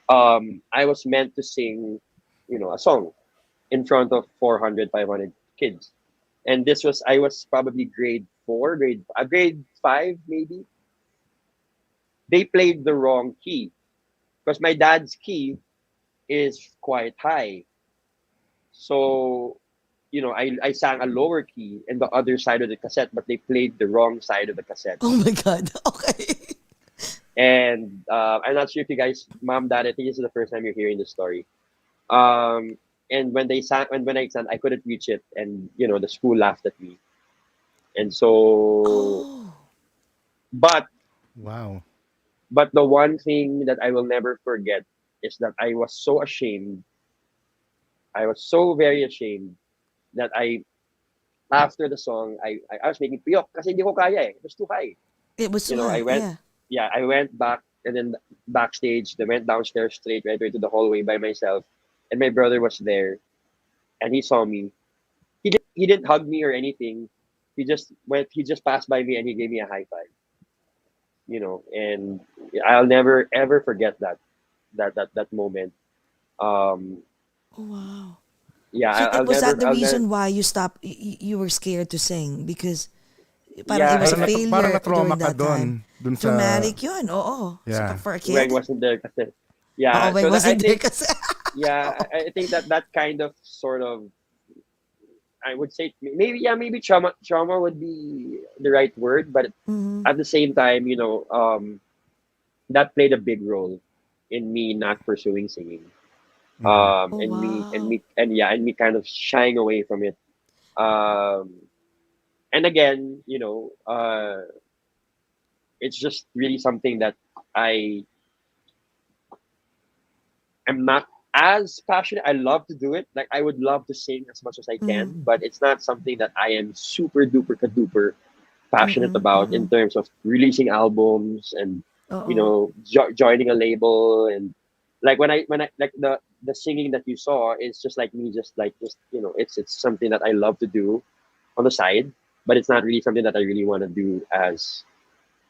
I was meant to sing, a song in front of 400, 500 kids. And I was probably grade 5 maybe. They played the wrong key, because my dad's key is quite high. So, I sang a lower key in the other side of the cassette, but they played the wrong side of the cassette. Oh my God. Okay. And I'm not sure if you guys, Mom, Dad, I think this is the first time you're hearing this story. And when I sang, I couldn't reach it, and the school laughed at me. And so, Oh. but Wow. the one thing that I will never forget is that I was so ashamed. I was so very ashamed that after the song, I was making piyok kasi hindi ko kaya eh. It was too high. It was so I high, went, yeah. I went back, and then backstage, they went downstairs straight right to the hallway by myself, and my brother was there, and he saw me. He didn't hug me or anything. He just passed by me and he gave me a high five. And I'll never ever forget that moment. Um, Oh, wow. yeah, So I'll was never. that the I'll reason never, why you stopped? You were scared to sing because parang Yeah, it was a I- failure Parang na-trauma during ka that time. dun sa... Traumatic yun, oo. Yeah. So, for a Weng kid. wasn't there kasi. Oo, Yeah, Weng so that, I wasn't there think kasi. yeah, I think that kind of sort of, I would say, maybe trauma would be the right word, but Mhm. at the same time, that played a big role in me not pursuing singing. Oh, And me kind of shying away from it. Um, and again, it's just really something that I am not as passionate. I love to do it. Like, I would love to sing as much as I can, but it's not something that I am super duper duper passionate about in terms of releasing albums and Oo. joining a label. And like when I like the singing that you saw is just like me, it's something that I love to do on the side, but it's not really something that I really want to do as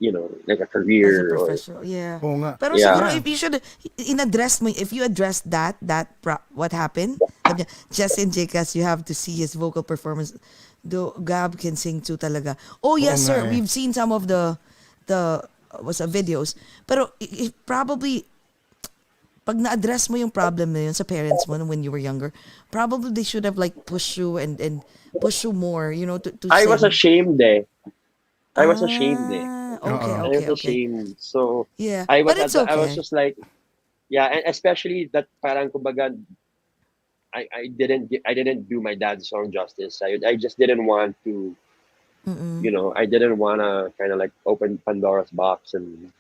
like a As a career or professional, yeah. Oo nga. Pero Yeah. siguro if you should if you address what happened, sabi niya, just in Jcas, you have to see his vocal performance. Do Gab can sing too talaga. Oh yes, Oo sir. nga eh. We've seen some of the videos. Pero probably pag na-address mo yung problem na yun sa parents mo when you were younger, probably they should have like pushed you and push you more, to I was sing. ashamed eh. I was ashamed eh. Okay, Oo. I was okay. ashamed. So Yeah. I was But it's I was okay. just like, yeah, and especially that parang kumbaga I didn't do my dad's song justice. I just didn't want to, I didn't want to kind of like open Pandora's box and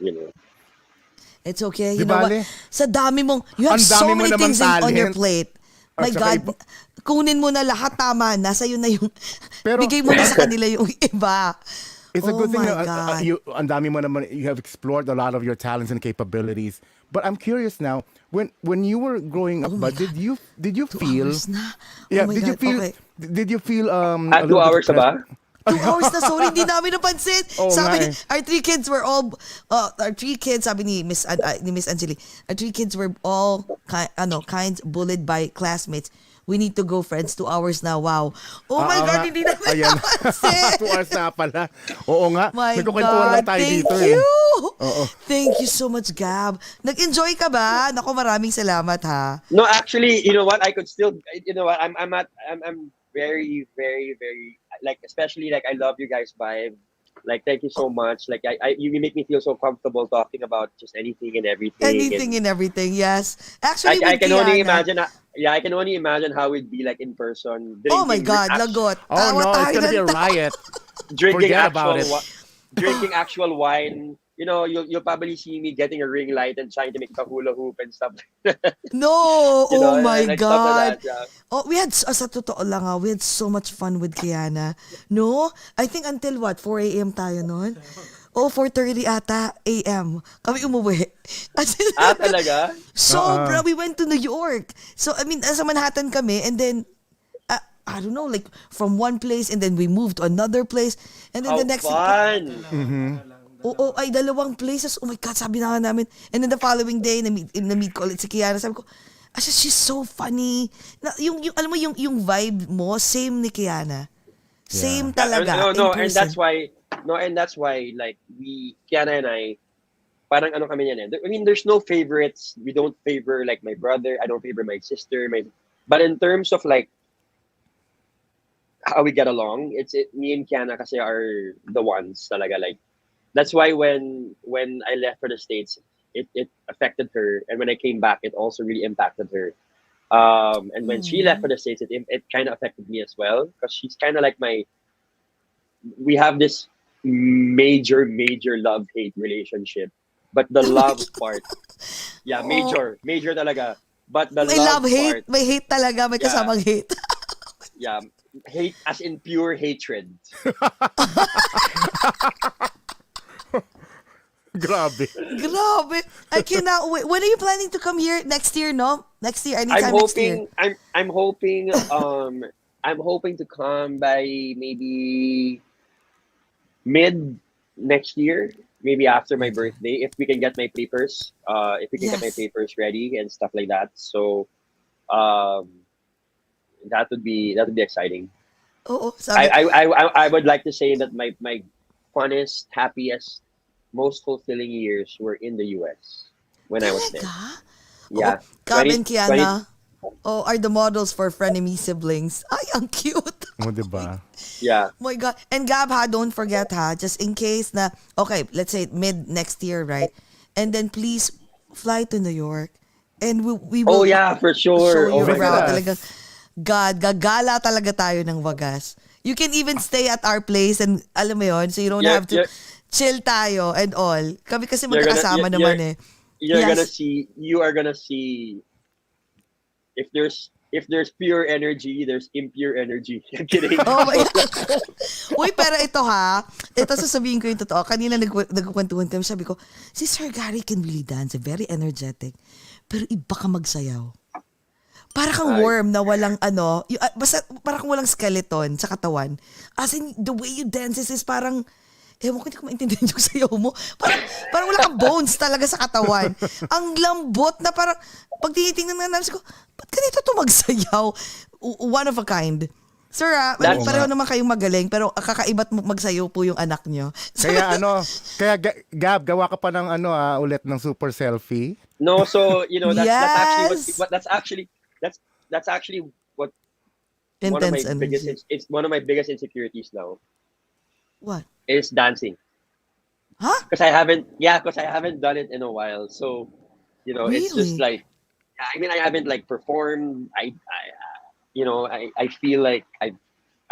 It's okay. Di You know what? bale? Sa dami mong, you have Ang so dami mo many namang things on your talent. plate. My At saka God, kunin mo na lahat, tama. Nasa yun na yung, Pero- bigay mo na sa kanila yung iba. It's a Oh good thing my na God. ang dami mo naman, you have explored a lot of your talents and capabilities. But I'm curious now, when you were growing up, Oh my but did you 2 feel hours na. Oh yeah, my did you God. feel Okay. did you feel at a 2 little bit hours na ba? 2 hours na, sorry, hindi namin napansin. Oo Sabi, nga eh. our 3 kids were all, sabi ni Miss Angeli, our 3 kids were all kinds bullied by classmates. We need to go, friends. 2 hours na. Wow. Oh my God, hindi namin Ayan. napansin. 2 hours na pala. Oo nga. My Nagkukwentuhan God, lang tayo thank dito you. Oo. Thank you so much, Gab. Nag-enjoy ka ba? Naku, maraming salamat, ha? No, actually, you know what? I could still, you know what? I'm very, very, very, like, especially, like, I love you guys' vibe. Like, thank you so much. Like, you make me feel so comfortable talking about just anything and everything. Anything and everything, yes. Actually, I with can only Kiana- imagine. I can only imagine how it'd be like in person. Oh my drinking God, act- lagot. Oh Tawa no, it's tayo gonna be a ng- riot. Drinking Forget about it. drinking actual wine. You know, you'll probably see me getting a ring light and trying to make a hula hoop and stuff. No, You know, oh my like stuff God. like that, yeah. Oh, we had, sa totoo lang we had so much fun with Kiana. No? I think until what, 4 a.m. tayo noon? Oh, 4:30 ata a.m. Kami umuwi. As in, Talaga? Sobra. We went to New York. So, I mean, sa Manhattan kami and then, I don't know, like from one place and then we moved to another place. And then How the next fun! Oo, ay dalawang places. Oh my God, sabi na nga namin. And then the following day, na-meet ko ulit si Kiana. Sabi ko, she's so funny. Yung alam mo, yung vibe mo, same ni Kiana. Same talaga. No, in and that's why, like, Kiana and I, parang ano kami yan eh. I mean, there's no favorites. We don't favor, like, my brother. I don't favor my sister. But in terms of, like, how we get along, me and Kiana kasi are the ones talaga, like, that's why when I left for the States, it affected her, and when I came back, it also really impacted her. And when she left for the States, it kind of affected me as well, because she's kind of like we have this major love-hate relationship, but the love part, yeah, major talaga. But the may love love-hate, part, may hate talaga, may kasamang hate. yeah, hate as in pure hatred. Grabe. I cannot wait. When are you planning to come here? Next year, no? Next year, anytime I'm next year. hoping. I'm hoping to come by maybe mid next year, maybe after my birthday, if we can get my papers. If we can get my Yes. papers ready and stuff like that. So, that would be exciting. Oo, sabi. I would like to say that my funnest, happiest, most fulfilling years were in the US when I was there. Talaga? Yeah. Gab and 20 Kiana are the models for frenemy siblings. Ay, ang cute. O, diba? Yeah. Oh my God. And Gab, don't forget, just in case na, okay, let's say mid next year, right? And then please fly to New York. And we will Oh yeah, for sure. show you Oh my around. God. Talagang, God, gagala talaga tayo ng wagas. You can even stay at our place and alam mo yun, so you don't have to chill tayo and all. Kami kasi magkakasama naman eh. You are gonna see if there's pure energy, there's impure energy. I'm kidding. Oh my God. Uy, pero ito ito sasabihin ko yung totoo. Kanina nagkukwentuhan kami, sabi ko, si Sir Gary can really dance, very energetic. Pero iba ka magsayaw. Para kang worm na walang basta parang walang skeleton sa katawan. As in, the way you dances is parang, ewan ko, hindi ko maintindihan yung sayaw mo. Parang wala kang bones talaga sa katawan. Ang lambot na parang, pag tinitingnan nga namin, ko, ba't ganito to magsayaw? One of a kind. Sir, pareho naman kayong magaling, pero kakaiba't magsayaw po yung anak nyo. Kaya Gab, gawa ka pa ng ulit ng super selfie. No, so Yes. that's actually what Intense it's one of my biggest insecurities now. What? Is dancing. Huh? Because I haven't done it in a while. So, it's just Really? like, I mean, I haven't like performed. I feel like I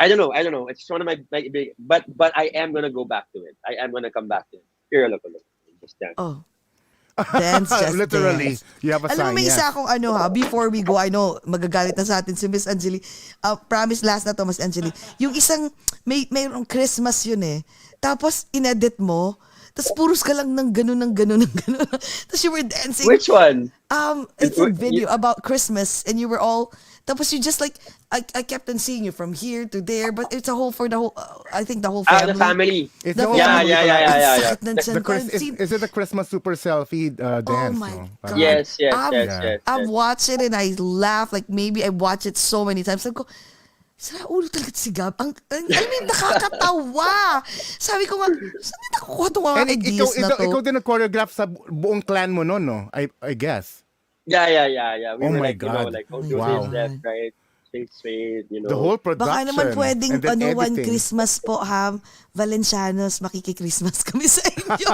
don't know. It's one of my big, but I am gonna go back to it. I am gonna come back to it. Here, look. Just dance. Oh. Dance, just Literally, dance. you have a Alam mo, sign. may Yes. isa akong before we go, I know, magagalit na sa atin si Miss Angeli. Promise last na to, Miss Angeli. Yung isang, mayroong Christmas yun eh. Tapos, inedit mo. Tapos puros ka lang ng ganun, ng ganun, ng ganun. Tapos you were dancing. Which one? It's a video about Christmas and you were all, tapos you just like, I kept on seeing you from here to there, but it's a whole, for the whole, I think the whole family. The family. It's The the whole family. family. Yeah. Is it the Christmas super selfie dance? Oh my no? God. Yes. I've watched it and I laugh, like maybe I watch it so many times. Sabi ko, sira ulo talaga si Gab. Alam mo yung nakakatawa. Sabi ko nga, saan nila nakukuha itong mga And ideas na to? ikaw din nag-choreograph sa buong clan mo noon, no? I guess. Yeah. We Oh were my like, God. do Wow. this, left, right, straight, The whole production. Baka naman pwedeng and then one editing. Christmas po, Valencianos, makiki-Christmas kami sa inyo.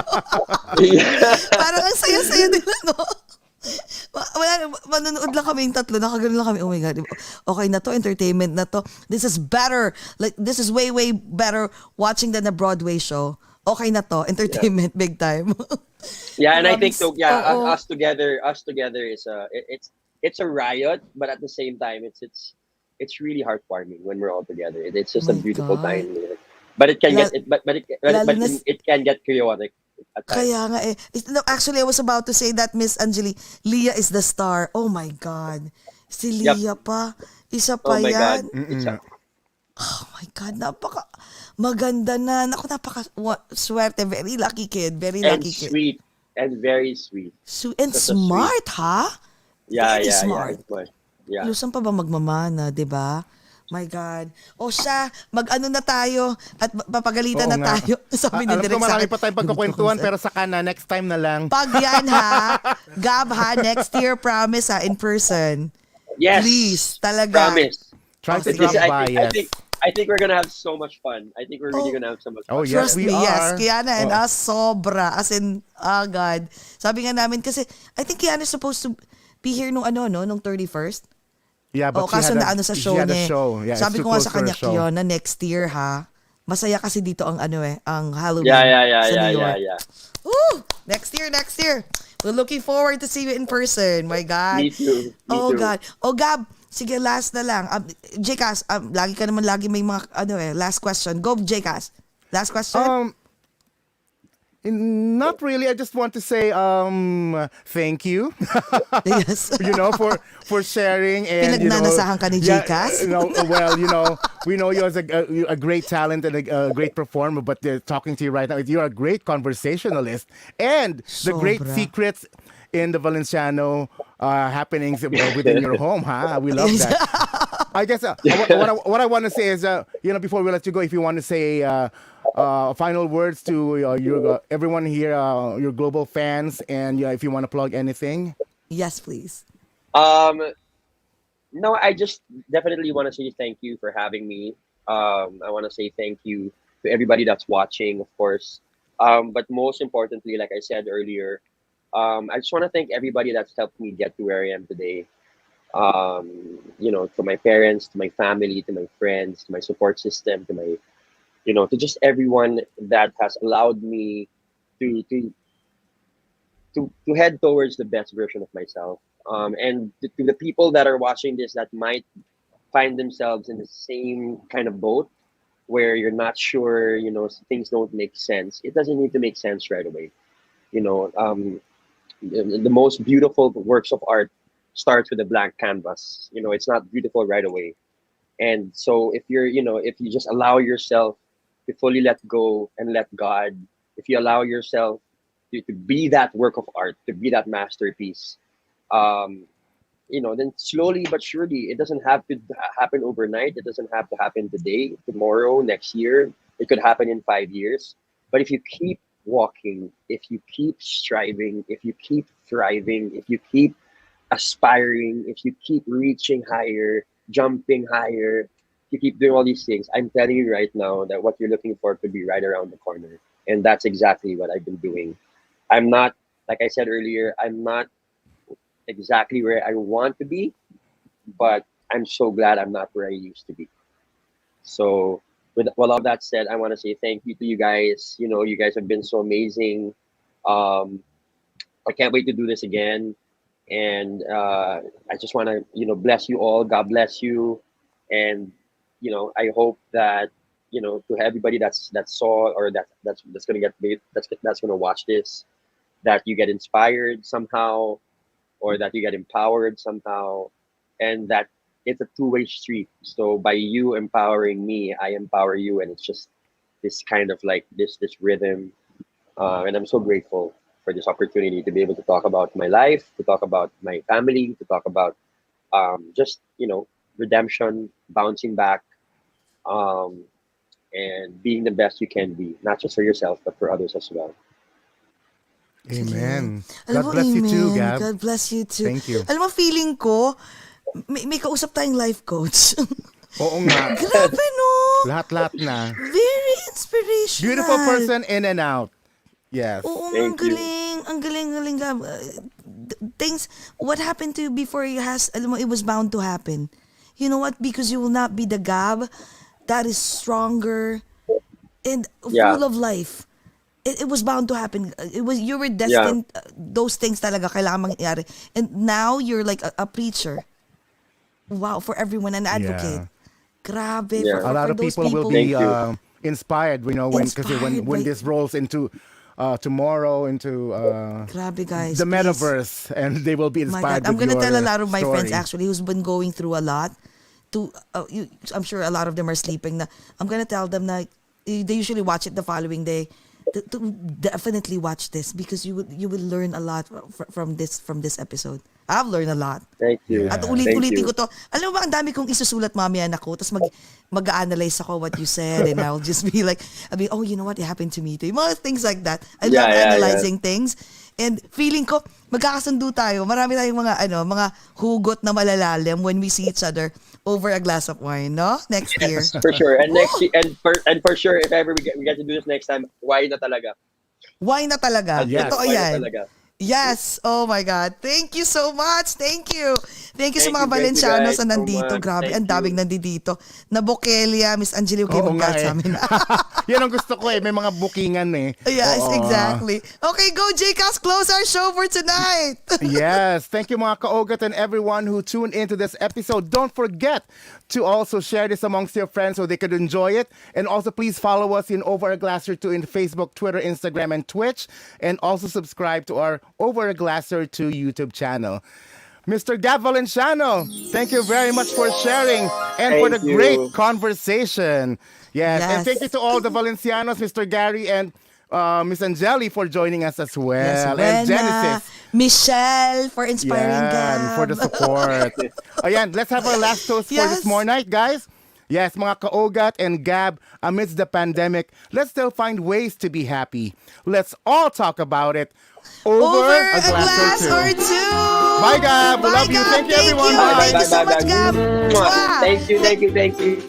Parang ang saya-saya nila, no? Manonood lang kami yung tatlo, nakaganoon lang kami, oh my God, okay na to, entertainment na to. This is better, like, this is way better watching than a Broadway show. Okay na to, entertainment, big time. Yeah, and I think so. Yeah, Oo. us together is it's a riot, but at the same time, it's really heartwarming when we're all together. It's just Oh a my beautiful God. time. But it can Lalo na it can get chaotic at times. Kaya nga eh. No, actually, I was about to say that, Miss Angeli, Leah is the star. Oh my God. Si Leah pa. Isa pa Oh my yan. God. Oh my God. Maganda na. Naku, swerte. Very lucky kid. Very And lucky kid. sweet and very sweet. And Such a smart, ha? Yeah, Very yeah, smart. Yeah. Lusan pa ba magmamana, di ba? My God. O siya, mag-ano na tayo at papagalitan Oo na nga. tayo. Sabi ni Alam Direk ko sa marami akin, pa tayong pagkukwentuhan, pero saka na, next time na lang. pag yan ha, Gab ha, next year, promise ha, in person. Yes. Please, talaga. Promise. Try to Because drop by, yes. I think we're gonna have so much fun. I think we're really gonna have so much fun. Oh, yes, Trust we me, yes. are. Kiana and Oh. us, sobra. As in, God. Sabi nga namin, kasi, I think Kiana is supposed to be here nung nung 31st. Yeah, but Kaso she had na ano sa show she had niya. a show. Yeah, Sabi it's too ko nga close sa to her kanya, show. Kiona, next year ha. Masaya kasi dito ang ang Halloween sa New York. Yeah. Woo! Next year. We're looking forward to see you in person. My God. Me too. Oh too. God. Oh Gab, sige last na lang. Jcas, lagi ka naman may mga last question. Go Jcas. Last question. Not really. I just want to say thank you. Yes. For sharing and Pinagnanasahan ka ni Jcas? We know you as a great talent and a great performer, but talking to you right now, you're a great conversationalist and the great Sobra. secrets in the Valenciano happenings within your home, huh? We love that. I guess what I want to say is, before we let you go, if you want to say final words to your everyone here, your global fans, and if you want to plug anything. Yes, please. No, I just definitely want to say thank you for having me. I want to say thank you to everybody that's watching, of course. But most importantly, like I said earlier, I just want to thank everybody that's helped me get to where I am today. To my parents, to my family, to my friends, to my support system, to my, to just everyone that has allowed me to head towards the best version of myself. And to the people that are watching this that might find themselves in the same kind of boat where you're not sure, things don't make sense. It doesn't need to make sense right away. The most beautiful works of art starts with a blank canvas. It's not beautiful right away. And so if you just allow yourself to fully let go and let God, if you allow yourself to be that work of art, to be that masterpiece, then slowly but surely, it doesn't have to happen overnight. It doesn't have to happen today, tomorrow, next year. It could happen in 5 years. But if you keep walking, if you keep striving, if you keep thriving, if you keep aspiring, if you keep reaching higher, jumping higher, you keep doing all these things, I'm telling you right now that what you're looking for could be right around the corner. And that's exactly what I've been doing. I'm not, like I said earlier, I'm not exactly where I want to be, but I'm so glad I'm not where I used to be. So with all of that said, I want to say thank you to you guys. You guys have been so amazing. I can't wait to do this again. And I just want to, bless you all. God bless you. And, I hope that, to everybody that saw or that's gonna that's gonna watch this, that you get inspired somehow, or that you get empowered somehow, and that it's a two-way street. So by you empowering me, I empower you, and it's just this kind of like this rhythm. And I'm so grateful for this opportunity to be able to talk about my life, to talk about my family, to talk about just redemption, bouncing back, and being the best you can be, not just for yourself but for others as well. Amen. Alam God mo, bless you too, amen. Gab. God bless you too. Thank you. Alam mo, feeling ko, may kausap tayong life coach. Oo nga. Grabe, no? Lahat-lahat na. Very inspirational. Beautiful person in and out. Yes. Oo, ang Thank you. galing. Ang galing, Gab. Things, what happened to you before alam mo, it was bound to happen. You know what? Because you will not be the Gab that is stronger and full of life. It was bound to happen. You were destined. Those things talaga kailangan mangyari. And now you're like a preacher. Wow, for everyone, an advocate. Grabe. Yeah. For A lot of those people will be Thank you. inspired, when this rolls into tomorrow into Grabe, guys. the please. metaverse, and they will be My inspired. God, I'm with gonna your tell a lot of my friends story. actually who's been going through a lot. I'm sure a lot of them are sleeping. I'm gonna tell them that they usually watch it the following day. To definitely watch this because you will learn a lot from this episode. I've learned a lot. Thank you. At Thank ulit-ulitin you. ko to. Alam mo ba, ang dami kong isusulat mamaya na ko, tapos mag-analyze ako what you said, and I'll just be like, oh, you know what, it happened to me too. Mga things like that. I love analyzing things. And feeling ko, magkakasundo tayo. Marami tayong mga hugot na malalalim when we see each other over a glass of wine, no? Next year. Yes, for sure. And next year, and for sure, if ever we get to do this next time, why na talaga? Wine na talaga. Yes. Totoo Why na yan. talaga? Yes. Oh my God. Thank you so much. Thank you. Thank you sa Thank mga you Valencianos guys na so nandito. much. Grabe. Thank Ang daming you. nandito. Na Bokelia, Miss Angeli, okay, Oo nga mag-gat sa eh. amin. Yan ang gusto ko eh. May mga bookingan eh. Yes, Oo. exactly. Okay, go JCast. Close our show for tonight. Yes. Thank you mga ka-OAGOT and everyone who tuned into this episode. Don't forget to also share this amongst your friends so they could enjoy it. And also please follow us in Over a Glass or Two in Facebook, Twitter, Instagram, and Twitch. And also subscribe to our Over a Glass or Two YouTube channel. Mr. Gab Valenciano, thank you very much for sharing and for the Thank you. great conversation. Yes. And Yes. thank you to all the Valencianos, Mr. Gary and Miss Angeli for joining us as well. Yes, And Rena, Genesis. Michelle for inspiring Yan, Gab. for the support. Ayan, let's have our last toast for this Yes. morning, guys. Yes, mga ka-OAGOT and Gab, amidst the pandemic, let's still find ways to be happy. Let's all talk about it over a glass or two. Bye, Gab. We Bye, love you. Gab. Thank you, everyone. Thank Bye. you so much, Gab. Mwah. Thank you. Thank you.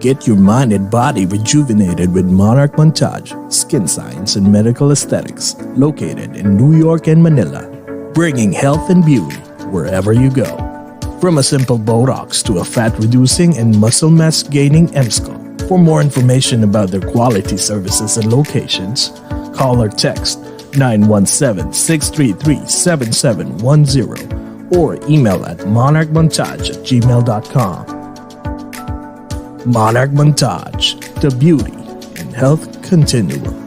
Get your mind and body rejuvenated with Monarch Montage, Skin Science and Medical Aesthetics, located in New York and Manila. bringing health and beauty wherever you go. From a simple Botox to a fat-reducing and muscle mass-gaining MSCO. For more information about their quality services and locations, call or text 917-633-7710 or email at monarchmontage@gmail.com. Monarch Montage, the beauty and health continuum.